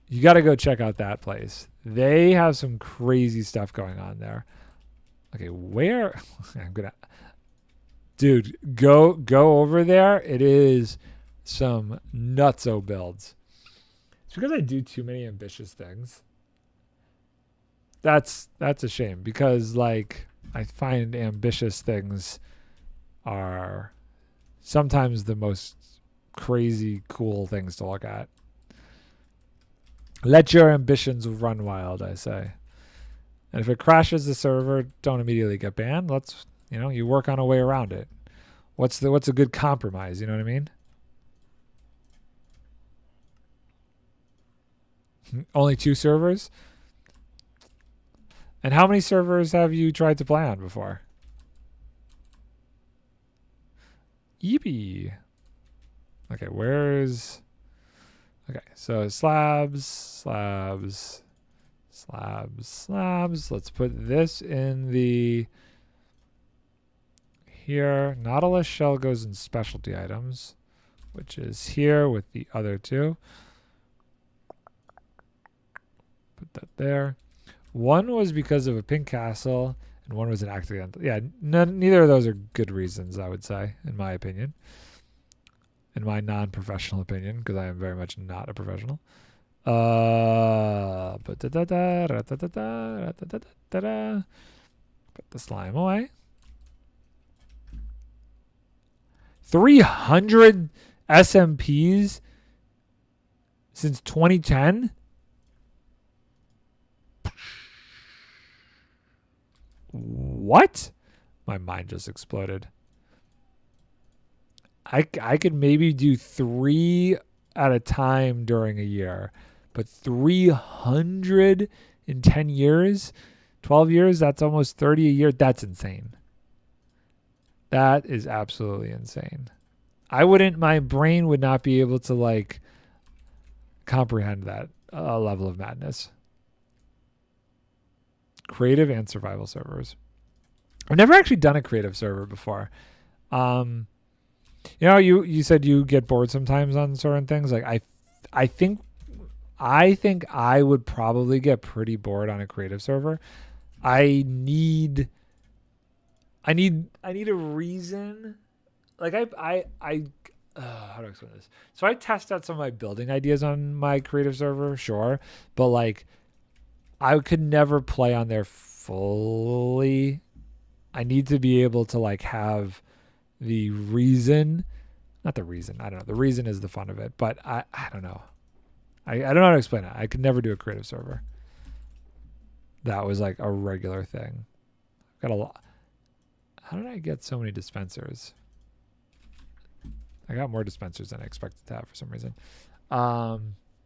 You got to go check out that place. They have some crazy stuff going on there. Okay, where? I'm gonna... Dude, go over there. It is some nutso builds. It's because I do too many ambitious things. That's a shame, because like I find ambitious things are sometimes the most crazy cool things to look at. Let your ambitions run wild, I say. And if it crashes the server, don't immediately get banned. Let's, you work on a way around it. What's a good compromise? You know what I mean? Only 2 servers? And how many servers have you tried to play on before? Yippee. Okay, okay, so slabs. Let's put this in the... Here. Nautilus shell goes in specialty items, which is here with the other 2. Put that there. One was because of a pink castle, and one was an accidental. Yeah, neither of those are good reasons, I would say, in my opinion. In my non-professional opinion, because I am very much not a professional. Put the slime away. 300 SMPs since 2010? What? My mind just exploded. I could maybe do 3 at a time during a year, but 300 in 10 years, 12 years, that's almost 30 a year. That's insane. That is absolutely insane. My brain would not be able to like comprehend that level of madness. Creative and survival servers. I've never actually done a creative server before. You said you get bored sometimes on certain things. Like I think I think I would probably get pretty bored on a creative server. I need a reason. Like how do I explain this? So I test out some of my building ideas on my creative server, sure, but like I could never play on there fully. I need to be able to like have the reason, not the reason. I don't know. The reason is the fun of it, but I don't know. I don't know how to explain it. I could never do a creative server. That was like a regular thing. Got a lot. How did I get so many dispensers? I got more dispensers than I expected to have for some reason.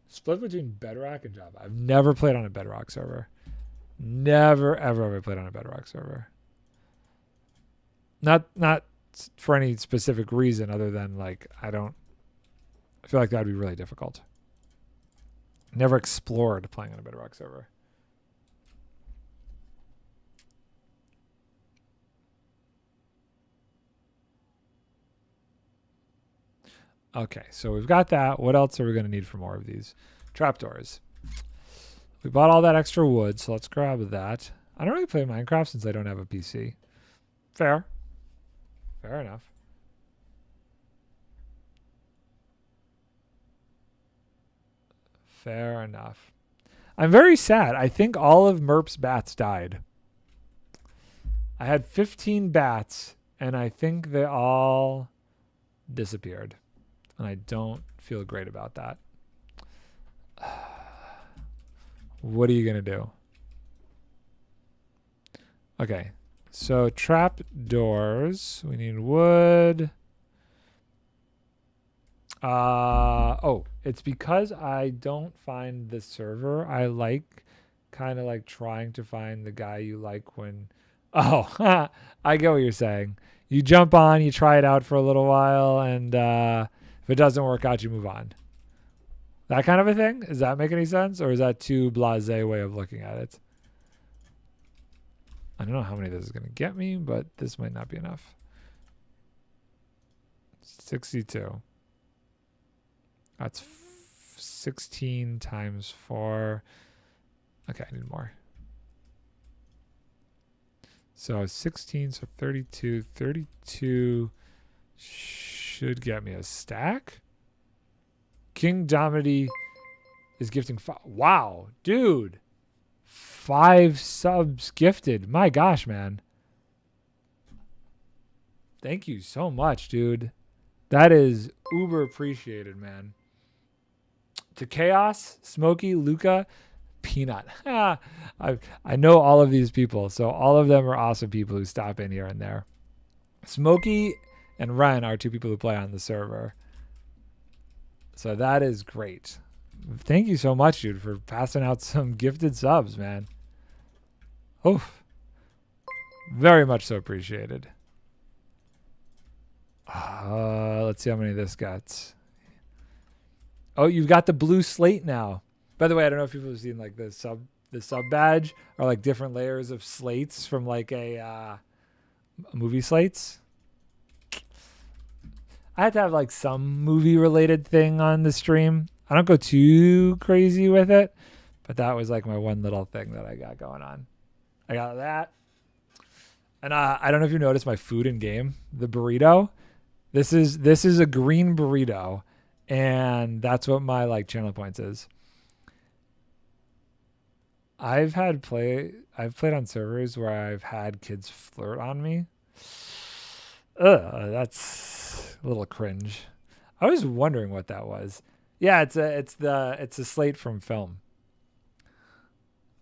Split between Bedrock and Java. I've never played on a Bedrock server. Never, ever played on a Bedrock server. Not for any specific reason other than like I feel like that would be really difficult. Never explored playing on a Bedrock server. Okay, so we've got that. What else are we going to need for more of these? Trapdoors. We bought all that extra wood, so let's grab that. I don't really play Minecraft since I don't have a PC. Fair. Fair enough. Fair enough. I'm very sad. I think all of Merp's bats died. I had 15 bats, and I think they all disappeared. And I don't feel great about that. What are you going to do? Okay. So trap doors. We need wood. Oh, it's because I don't find the server. I like kind of like trying to find the guy you like when... Oh, I get what you're saying. You jump on, you try it out for a little while, and if it doesn't work out, you move on. That kind of a thing? Does that make any sense? Or is that too blasé way of looking at it? I don't know how many this is going to get me, but this might not be enough. 62. That's 16 times 4. Okay, I need more. So 16, so 32. 32 should get me a stack. King Domity is gifting 5. Wow, dude. 5 subs gifted. My gosh, man. Thank you so much, dude. That is uber appreciated, man. To Chaos, Smokey, Luca, Peanut. I know all of these people, so all of them are awesome people who stop in here and there. Smokey and Ren are 2 people who play on the server. So that is great. Thank you so much, dude, for passing out some gifted subs, man. Oof. Very much so appreciated. Let's see how many this got. Oh, you've got the blue slate now. By the way, I don't know if people have seen like the sub badge or like different layers of slates from like a movie slates. I had to have like some movie related thing on the stream. I don't go too crazy with it, but that was like my one little thing that I got going on. I got that. And I don't know if you noticed my food in game, the burrito. This is a green burrito, and that's what my like channel points is. I've played on servers where I've had kids flirt on me. That's a little cringe. I was wondering what that was. Yeah, it's a slate from film.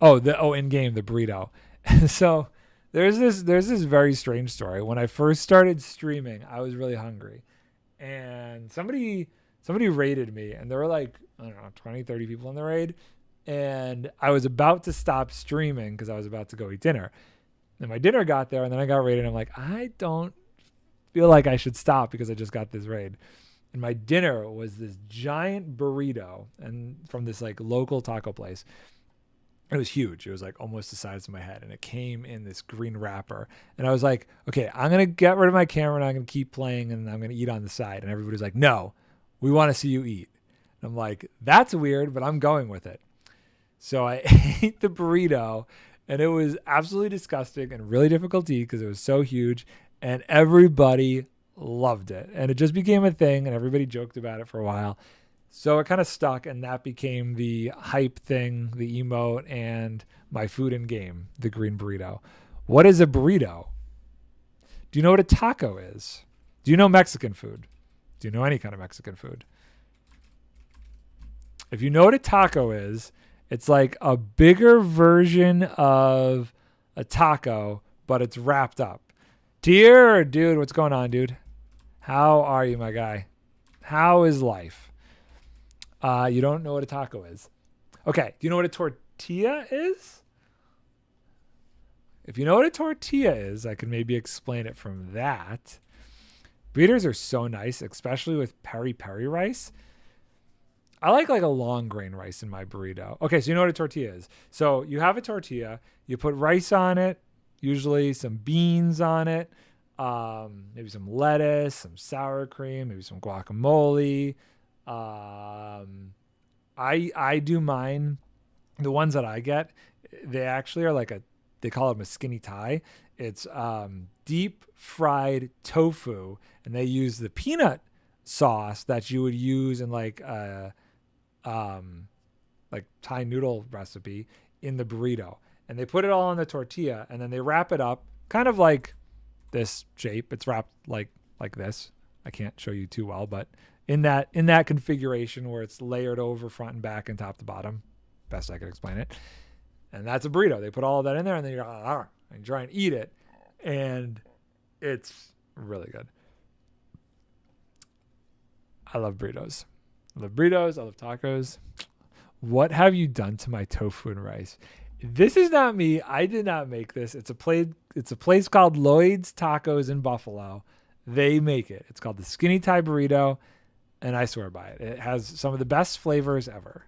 In game the burrito. So there's this very strange story. When I first started streaming, I was really hungry, and somebody raided me, and there were like, I don't know, 20, 30 people in the raid, and I was about to stop streaming because I was about to go eat dinner. And my dinner got there, and then I got raided, and I'm like, I don't feel like I should stop because I just got this raid. And my dinner was this giant burrito, and from this like local taco place. It was huge. It was like almost the size of my head, and it came in this green wrapper. And I was like, okay, I'm going to get rid of my camera, and I'm going to keep playing, and I'm going to eat on the side. And everybody's like, no, we want to see you eat. And I'm like, that's weird, but I'm going with it. So I ate the burrito, and it was absolutely disgusting and really difficult to eat because it was so huge, and everybody loved it. And it just became a thing, and everybody joked about it for a while. So it kind of stuck, and that became the hype thing, the emote, and my food in game, the green burrito. What is a burrito? Do you know what a taco is? Do you know Mexican food? Do you know any kind of Mexican food? If you know what a taco is, it's like a bigger version of a taco, but it's wrapped up. Dear dude, what's going on, dude? How are you, my guy? How is life? You don't know what a taco is. Okay, do you know what a tortilla is? If you know what a tortilla is, I can maybe explain it from that. Burritos are so nice, especially with peri-peri rice. I like a long grain rice in my burrito. Okay, so you know what a tortilla is. So you have a tortilla, you put rice on it, usually some beans on it, maybe some lettuce, some sour cream, maybe some guacamole. I do mine. The ones that I get, they actually are they call them a skinny tie. It's deep fried tofu, and they use the peanut sauce that you would use in like Thai noodle recipe in the burrito, and they put it all on the tortilla, and then they wrap it up kind of like this shape. It's wrapped like this. I can't show you too well, but in that configuration where it's layered over front and back and top to bottom, best I can explain it. And that's a burrito. They put all of that in there, and then you try and eat it, and it's really good. I love burritos. I love tacos. What have you done to my tofu and rice? This is not me. I did not make this. It's a place called Lloyd's Tacos in Buffalo. They make it. It's called the Skinny Thai Burrito, and I swear by it. It has some of the best flavors ever.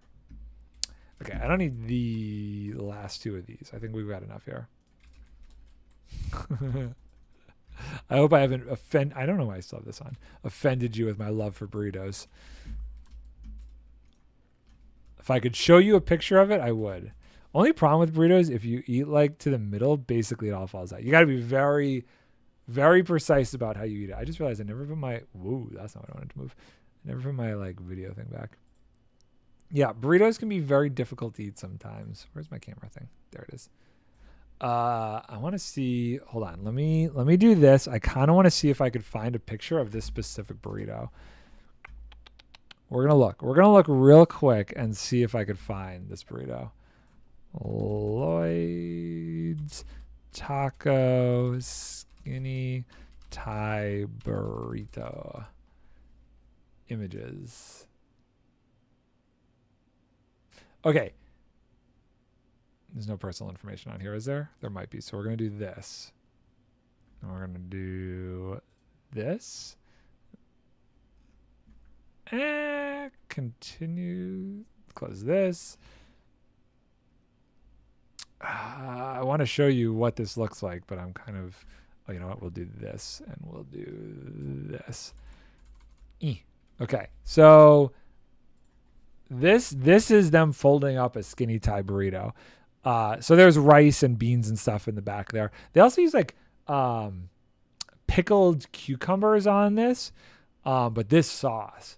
Okay, I don't need the last two of these. I think we've got enough here. I hope I haven't I don't know why I still have this on. Offended you with my love for burritos. If I could show you a picture of it, I would. Only problem with burritos, if you eat like to the middle, basically it all falls out. You got to be very, very precise about how you eat it. I just realized I never put my, whoa, that's not what I wanted to move. I never put my like video thing back. Yeah, burritos can be very difficult to eat sometimes. Where's my camera thing? There it is. I want to see, hold on. Let me do this. I kind of want to see if I could find a picture of this specific burrito. We're going to look real quick and see if I could find this burrito. Lloyd's Taco Skinny Thai Burrito. Images. Okay. There's no personal information on here, is there? There might be. So we're going to do this. And we're going to do this. And continue. Close this. I want to show you what this looks like, but I'm kind of, oh, you know what? We'll do this and we'll do this. Okay. So this is them folding up a skinny Thai burrito. So there's rice and beans and stuff in the back there. They also use like pickled cucumbers on this. But this sauce,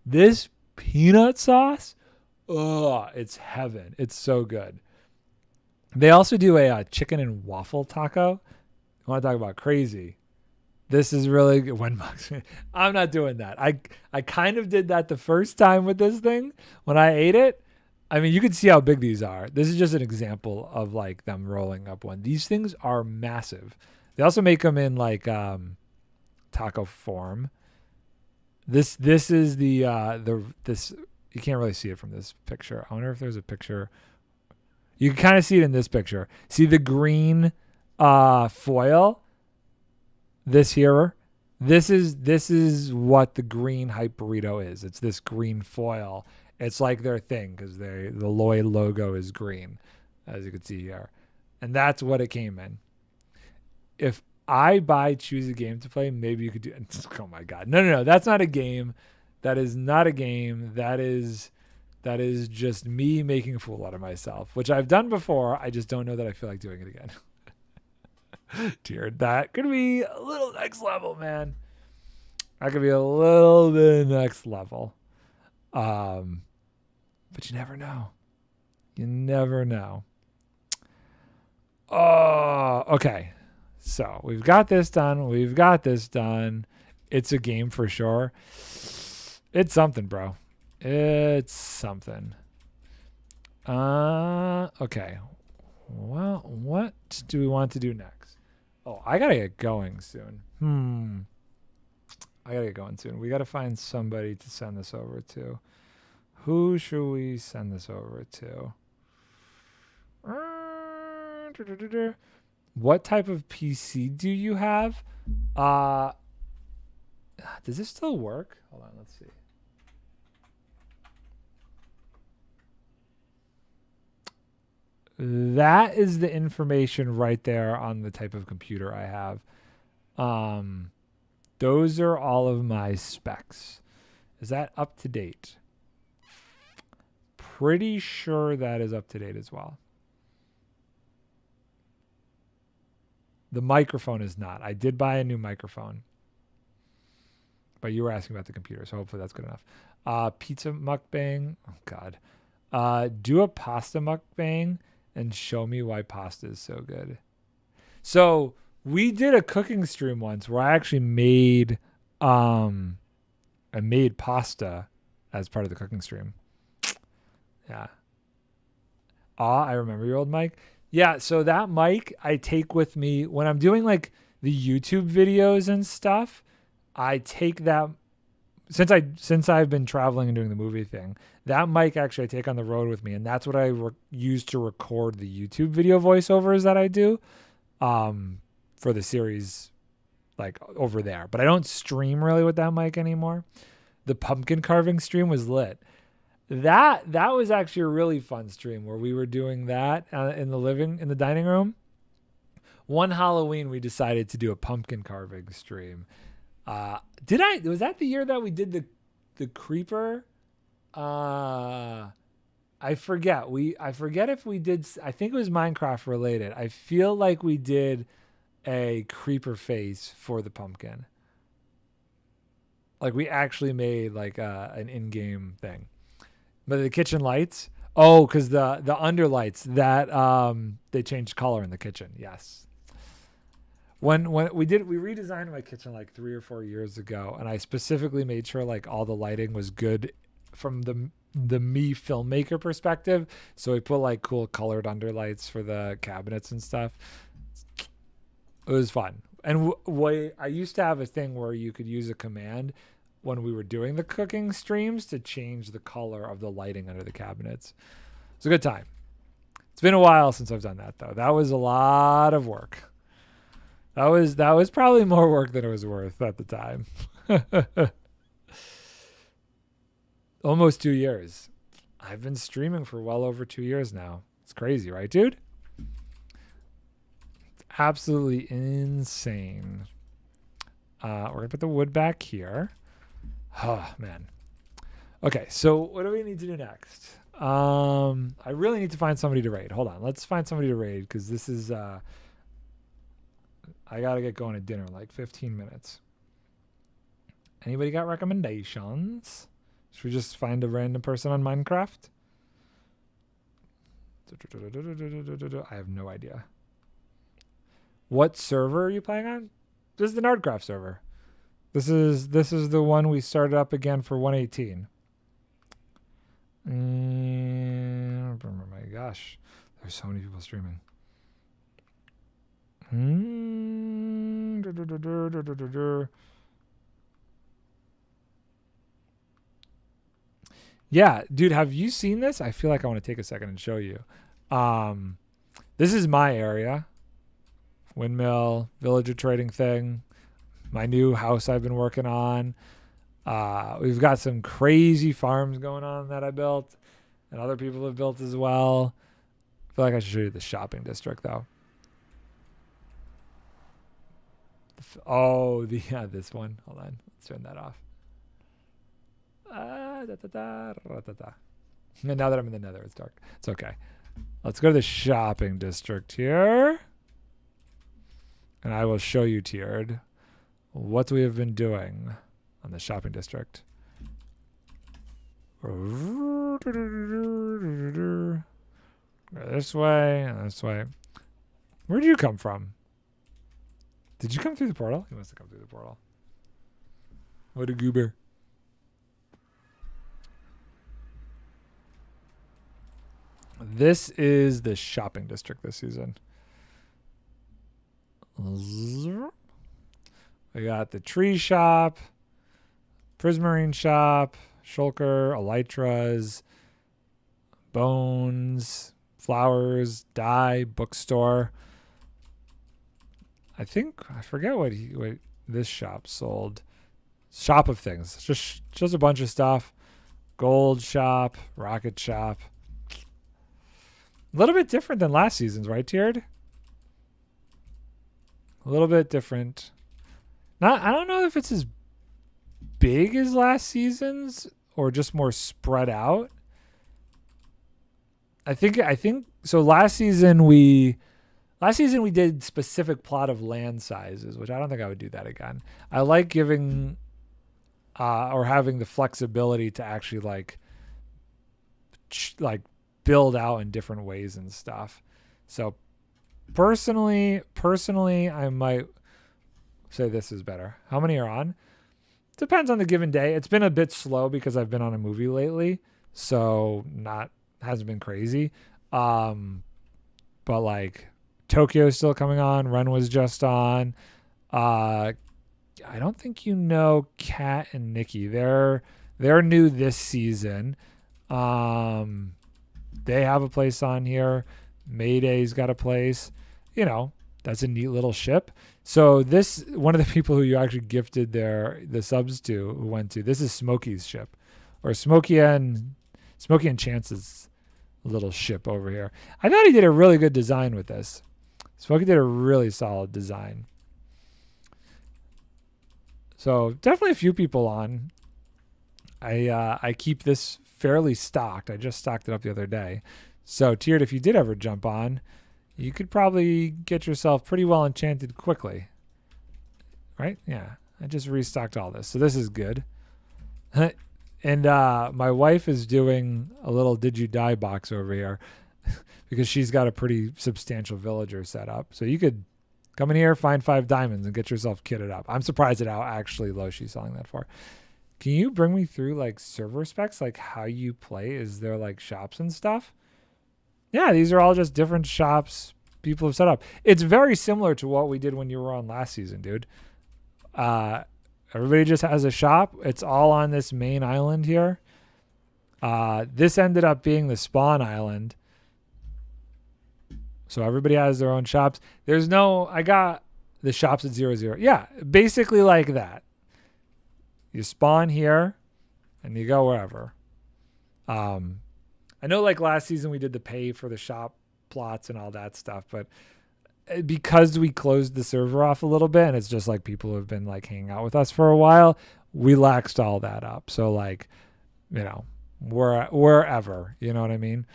this peanut sauce, oh, it's heaven. It's so good. They also do a chicken and waffle taco. I want to talk about crazy. This is really good. $1. I'm not doing that. I kind of did that the first time with this thing when I ate it. I mean, you can see how big these are. This is just an example of like them rolling up one. These things are massive. They also make them in like taco form. This is this you can't really see it from this picture. I wonder if there's a picture. You can kind of see it in this picture. See the green foil? This here. This is what the green hype burrito is. It's this green foil. It's like their thing because the Lloyd logo is green, as you can see here. And that's what it came in. If I choose a game to play, maybe you could do, oh my God. No. That's not a game. That is not a game. That is just me making a fool out of myself, which I've done before. I just don't know that I feel like doing it again. Dear, that could be a little next level, man. That could be a little bit next level. But you never know. You never know. Oh, okay. So we've got this done. We've got this done. It's a game for sure. It's something, bro. It's something. Okay. Well, what do we want to do next? Oh, I gotta get going soon. I gotta get going soon. We gotta find somebody to send this over to. Who should we send this over to? What type of PC do you have? Does this still work? Hold on, let's see. That is the information right there on the type of computer I have. Those are all of my specs. Is that up to date? Pretty sure that is up to date as well. The microphone is not. I did buy a new microphone. But you were asking about the computer, so hopefully that's good enough. Pizza mukbang. Oh, God. Do a pasta mukbang and show me why pasta is so good. So we did a cooking stream once where I actually made pasta as part of the cooking stream. Yeah. I remember your old mic. Yeah, so that mic I take with me when I'm doing like the YouTube videos and stuff. I take that since I've been traveling and doing the movie thing. That mic actually I take on the road with me, and that's what I use to record the YouTube video voiceovers that I do for the series, like over there. But I don't stream really with that mic anymore. The pumpkin carving stream was lit. That was actually a really fun stream where we were doing that in the dining room. One Halloween we decided to do a pumpkin carving stream. Was that the year that we did the creeper? I forget. I forget if we did. I think it was Minecraft related. I feel like we did a creeper face for the pumpkin. Like we actually made like an in-game thing. But the kitchen lights. Oh, because the underlights that they changed color in the kitchen. Yes. When we redesigned my kitchen like 3 or 4 years ago, and I specifically made sure like all the lighting was good from the me filmmaker perspective. So we put like cool colored underlights for the cabinets and stuff. It was fun. And I used to have a thing where you could use a command when we were doing the cooking streams to change the color of the lighting under the cabinets. It's a good time. It's been a while since I've done that though. That was a lot of work. That was probably more work than it was worth at the time. Almost 2 years. I've been streaming for well over 2 years now. It's crazy, right, dude? It's absolutely insane. We're going to put the wood back here. Oh, man. Okay, so what do we need to do next? I really need to find somebody to raid. Hold on. Let's find somebody to raid because this is... I got to get going to dinner in like 15 minutes. Anybody got recommendations? Should we just find a random person on Minecraft? I have no idea. What server are you playing on? This is the Nardcraft server. This is the one we started up again for 118. Oh my gosh. There's so many people streaming. Yeah, dude, have you seen this? I feel like I want to take a second and show you. This is my area. Windmill, villager trading thing. My new house I've been working on. We've got some crazy farms going on that I built and other people have built as well. I feel like I should show you the shopping district though. Oh, this one. Hold on. Let's turn that off. And now that I'm in the nether, it's dark. It's okay. Let's go to the shopping district here. And I will show you, Tiered, what we have been doing on the shopping district. This way and this way. Where'd you come from? Did you come through the portal? You must have come through the portal. What a goober. This is the shopping district this season. We got the tree shop, prismarine shop, shulker, elytras, bones, flowers, dye, bookstore. I forget what this shop sold. Shop of things. Just a bunch of stuff. Gold shop, rocket shop. A little bit different than last season's, right, Tiered? A little bit different. I don't know if it's as big as last season's or just more spread out. I think so. Last season we did specific plot of land sizes, which I don't think I would do that again. I like giving or having the flexibility to actually like build out in different ways and stuff. So personally, I might say this is better. How many are on? Depends on the given day. It's been a bit slow because I've been on a movie lately, so hasn't been crazy. But like Tokyo's still coming on. Ren was just on. I don't think you know Kat and Nikki. They're new this season. They have a place on here. Mayday's got a place. You know, that's a neat little ship. So this, one of the people who you actually gifted the subs to, who went to, this is Smokey's ship, or Smokey and Chance's little ship over here. I thought he did a really good design with this. Smokey did a really solid design. So definitely a few people on. I keep this fairly stocked. I just stocked it up the other day. So Tiered, if you did ever jump on, you could probably get yourself pretty well enchanted quickly. Right? Yeah. I just restocked all this. So this is good. And my wife is doing a little Did You Die box over here because she's got a pretty substantial villager set up. So you could come in here, find 5 diamonds, and get yourself kitted up. I'm surprised at how actually low she's selling that for. Can you bring me through like server specs, like how you play? Is there like shops and stuff? Yeah, these are all just different shops people have set up. It's very similar to what we did when you were on last season, dude. Everybody just has a shop. It's all on this main island here. This ended up being the spawn island. So everybody has their own shops. I got the shops at 0, 0. Yeah, basically like that. You spawn here and you go wherever. I know like last season we did the pay for the shop plots and all that stuff, but because we closed the server off a little bit and it's just like people who have been like hanging out with us for a while, we laxed all that up. So like, you know, wherever, you know what I mean?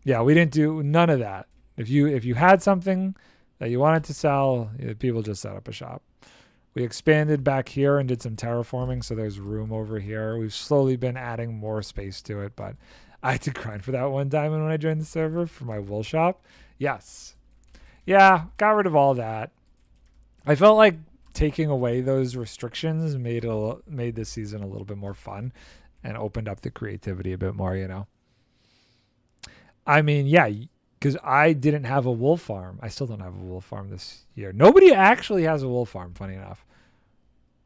Yeah, we didn't do none of that. If you had something that you wanted to sell, people just set up a shop. We expanded back here and did some terraforming, so there's room over here. We've slowly been adding more space to it, but I had to grind for that 1 diamond when I joined the server for my wool shop. Yes. Yeah, got rid of all that. I felt like taking away those restrictions made this season a little bit more fun and opened up the creativity a bit more, you know. I mean, yeah, because I didn't have a wool farm. I still don't have a wool farm this year. Nobody actually has a wool farm, funny enough.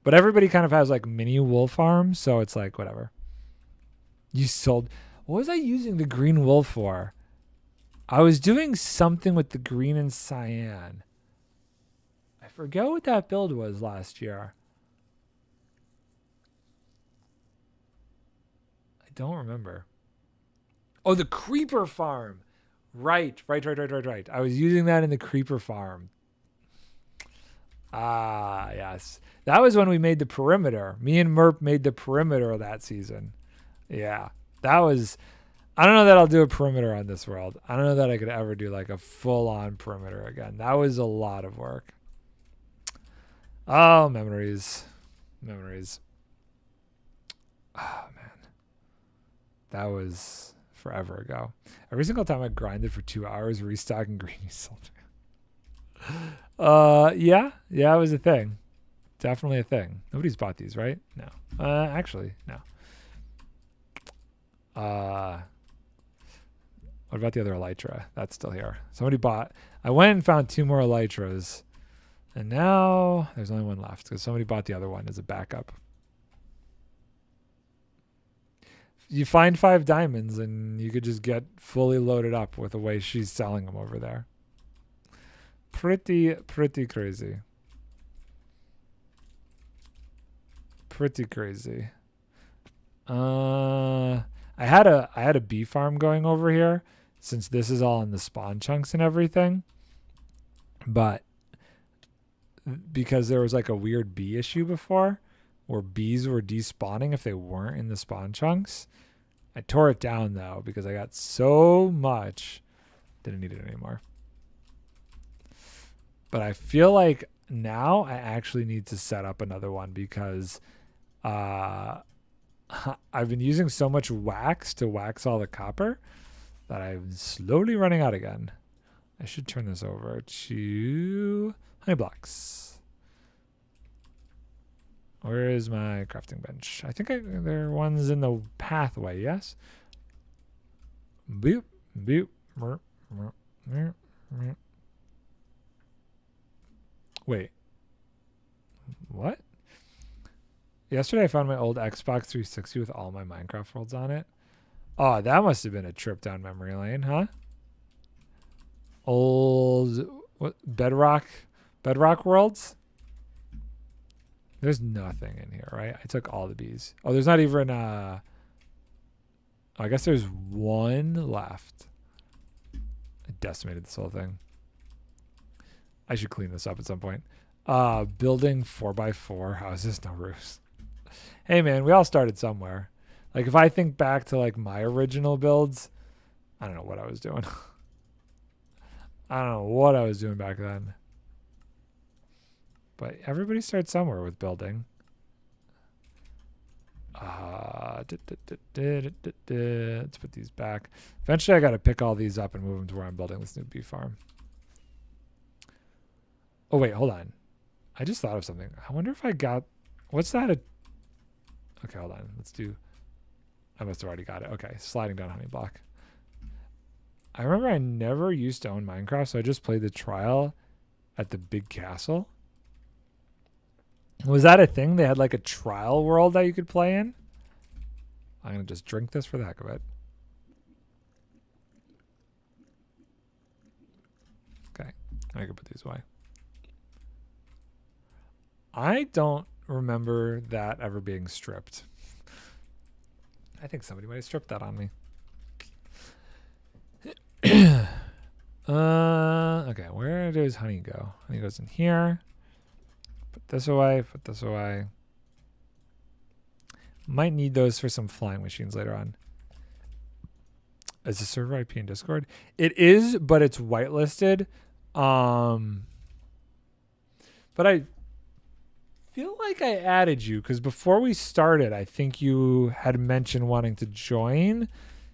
But everybody kind of has like mini wool farms, so it's like whatever. You sold... What was I using the green wool for? I was doing something with the green and cyan. I forget what that build was last year. I don't remember. Oh, the creeper farm. Right. I was using that in the creeper farm. Ah, yes. That was when we made the perimeter. Me and Merp made the perimeter of that season. Yeah. That was. I don't know that I'll do a perimeter on this world. I don't know that I could ever do like a full on perimeter again. That was a lot of work. Oh, memories. Memories. Oh, man. That was forever ago. Every single time I grinded for 2 hours restocking greeny silver. Yeah, it was a thing. Definitely a thing. Nobody's bought these, right? No. Actually, no. What about the other elytra? That's still here. Somebody bought. I went and found 2 more elytras, and now there's only one left because somebody bought the other one as a backup. You find 5 diamonds, and you could just get fully loaded up with the way she's selling them over there. Pretty crazy. Pretty crazy. I had a bee farm going over here since this is all in the spawn chunks and everything. But because there was like a weird bee issue before where bees were despawning if they weren't in the spawn chunks. I tore it down though because I got so much. Didn't need it anymore. But I feel like now I actually need to set up another one because I've been using so much wax to wax all the copper that I'm slowly running out again. I should turn this over to honey blocks. Where is my crafting bench? I think there are ones in the pathway, yes? Boop, boop, mer, mer, mer, mer. Wait. What? Yesterday I found my old Xbox 360 with all my Minecraft worlds on it. Oh, that must have been a trip down memory lane, huh? Old what Bedrock worlds? There's nothing in here, right? I took all the bees. Oh, there's not even I guess there's one left. I decimated this whole thing. I should clean this up at some point. Building 4x4 houses, no roofs. Hey man, we all started somewhere. Like if I think back to like my original builds, I don't know what I was doing. I don't know what I was doing back then. But everybody starts somewhere with building. Let's put these back. Eventually I got to pick all these up and move them to where I'm building this new bee farm. Oh wait, hold on. I just thought of something. I wonder if I got, what's that? Okay, hold on. Let's do, I must have already got it. Okay, sliding down honey block. I remember I never used to own Minecraft, so I just played the trial at the big castle. Was that a thing? They had like a trial world that you could play in? I'm going to just drink this for the heck of it. Okay, I can put these away. I don't remember that ever being stripped. I think somebody might have stripped that on me. Okay, where does honey go? Honey goes in here. Put this away, put this away. Might need those for some flying machines later on. Is the server IP in Discord? It is, but it's whitelisted. But I feel like I added you because before we started, I think you had mentioned wanting to join.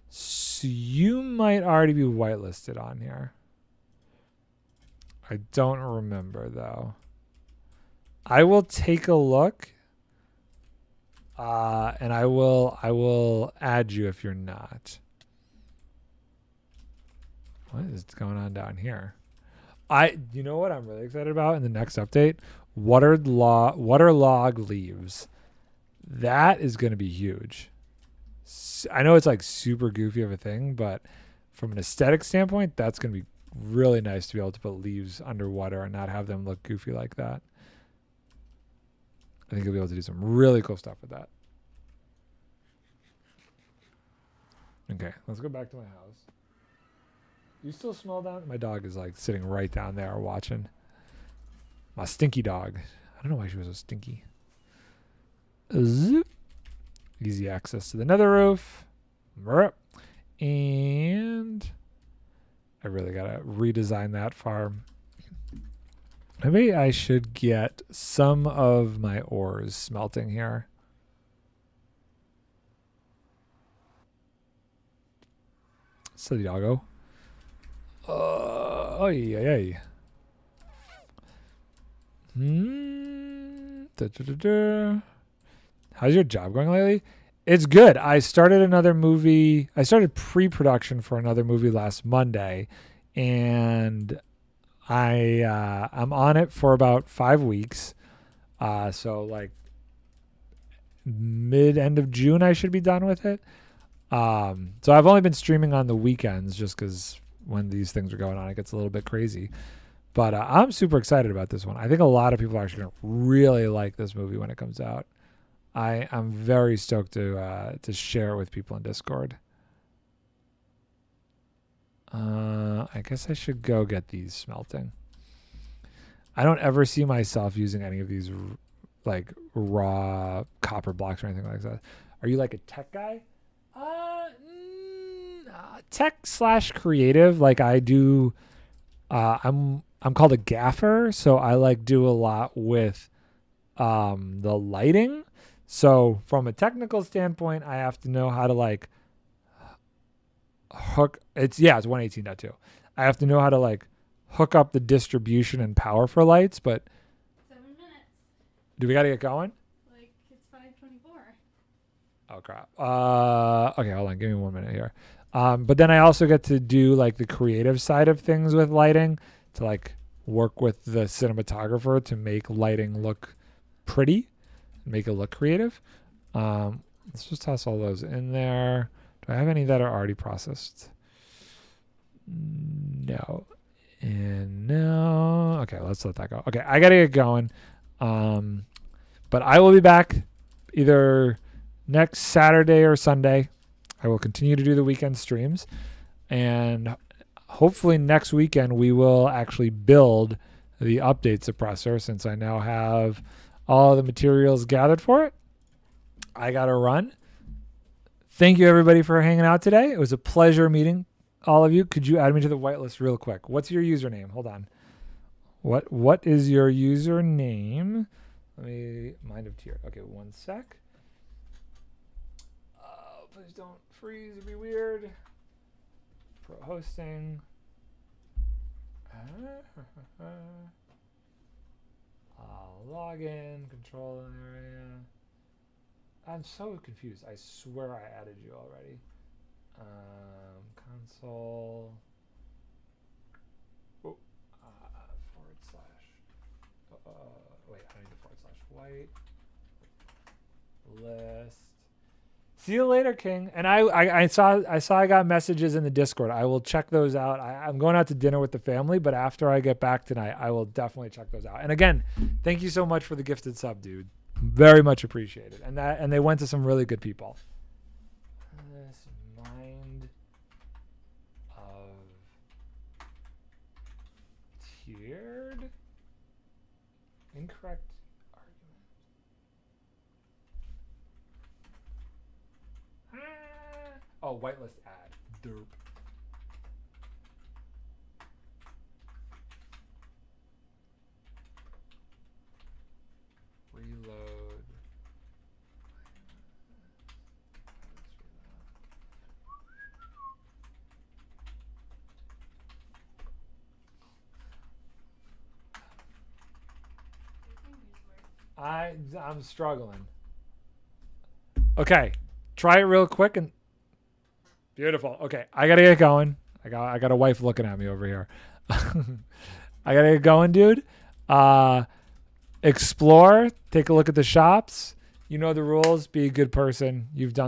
So you might already be whitelisted on here. I don't remember though. I will take a look. And I will add you if you're not. What is going on down here? You know what I'm really excited about in the next update? Waterlog leaves. That is going to be huge. I know it's like super goofy of a thing, but from an aesthetic standpoint, that's going to be really nice to be able to put leaves underwater and not have them look goofy like that. I think you'll be able to do some really cool stuff with that. Okay, let's go back to my house. You still smell down? My dog is like sitting right down there watching. My stinky dog. I don't know why she was so stinky. Zoop. Easy access to the nether roof. And I really got to redesign that farm. Maybe I should get some of my ores smelting here. Silly doggo. Oh, yeah. How's your job going lately? It's good. I started another movie. I started pre-production for another movie last Monday, and I'm on it for about 5 weeks. So like end of June, I should be done with it. So I've only been streaming on the weekends just because when these things are going on, it gets a little bit crazy. But I'm super excited about this one. I think a lot of people are actually going to really like this movie when it comes out. I'm very stoked to share it with people in Discord. I guess I should go get these smelting. I don't ever see myself using any of these like raw copper blocks or anything like that. Are you like a tech guy? Tech / creative. Like I do. I'm called a gaffer, so I like do a lot with the lighting. So from a technical standpoint, I have to know how to like hook. It's 118.2. I have to know how to like hook up the distribution and power for lights. But 7 minutes. do we got to get going? Like it's 5:24. Oh crap. Okay, hold on. Give me 1 minute here. But then I also get to do like the creative side of things with lighting, to like work with the cinematographer to make lighting look pretty, make it look creative. Let's just toss all those in there. Do I have any that are already processed? No. And no. Okay, let's let that go. Okay, I gotta get going. But I will be back either next Saturday or Sunday. I will continue to do the weekend streams, and hopefully next weekend we will actually build the update suppressor, since I now have all the materials gathered for it. I got to run. Thank you everybody for hanging out today. It was a pleasure meeting all of you. Could you add me to the whitelist real quick? What's your username? Hold on. What is your username? Let me mind of tier. Okay, 1 sec. Please don't freeze. It'd be weird. Pro hosting. Login. Control area. I'm so confused. I swear I added you already. Console. Oh, / wait, I need the / white list. See you later, King. And I saw I got messages in the Discord. I will check those out. I'm going out to dinner with the family, but after I get back tonight, I will definitely check those out. And again, thank you so much for the gifted sub, dude. Very much appreciated. And they went to some really good people. This mind of tiered incorrect. Oh, whitelist ad. Derp. Reload. I'm struggling. Okay, try it real quick and beautiful. Okay, I gotta get going. I got a wife looking at me over here. I gotta get going, dude. Explore. Take a look at the shops. You know the rules. Be a good person. You've done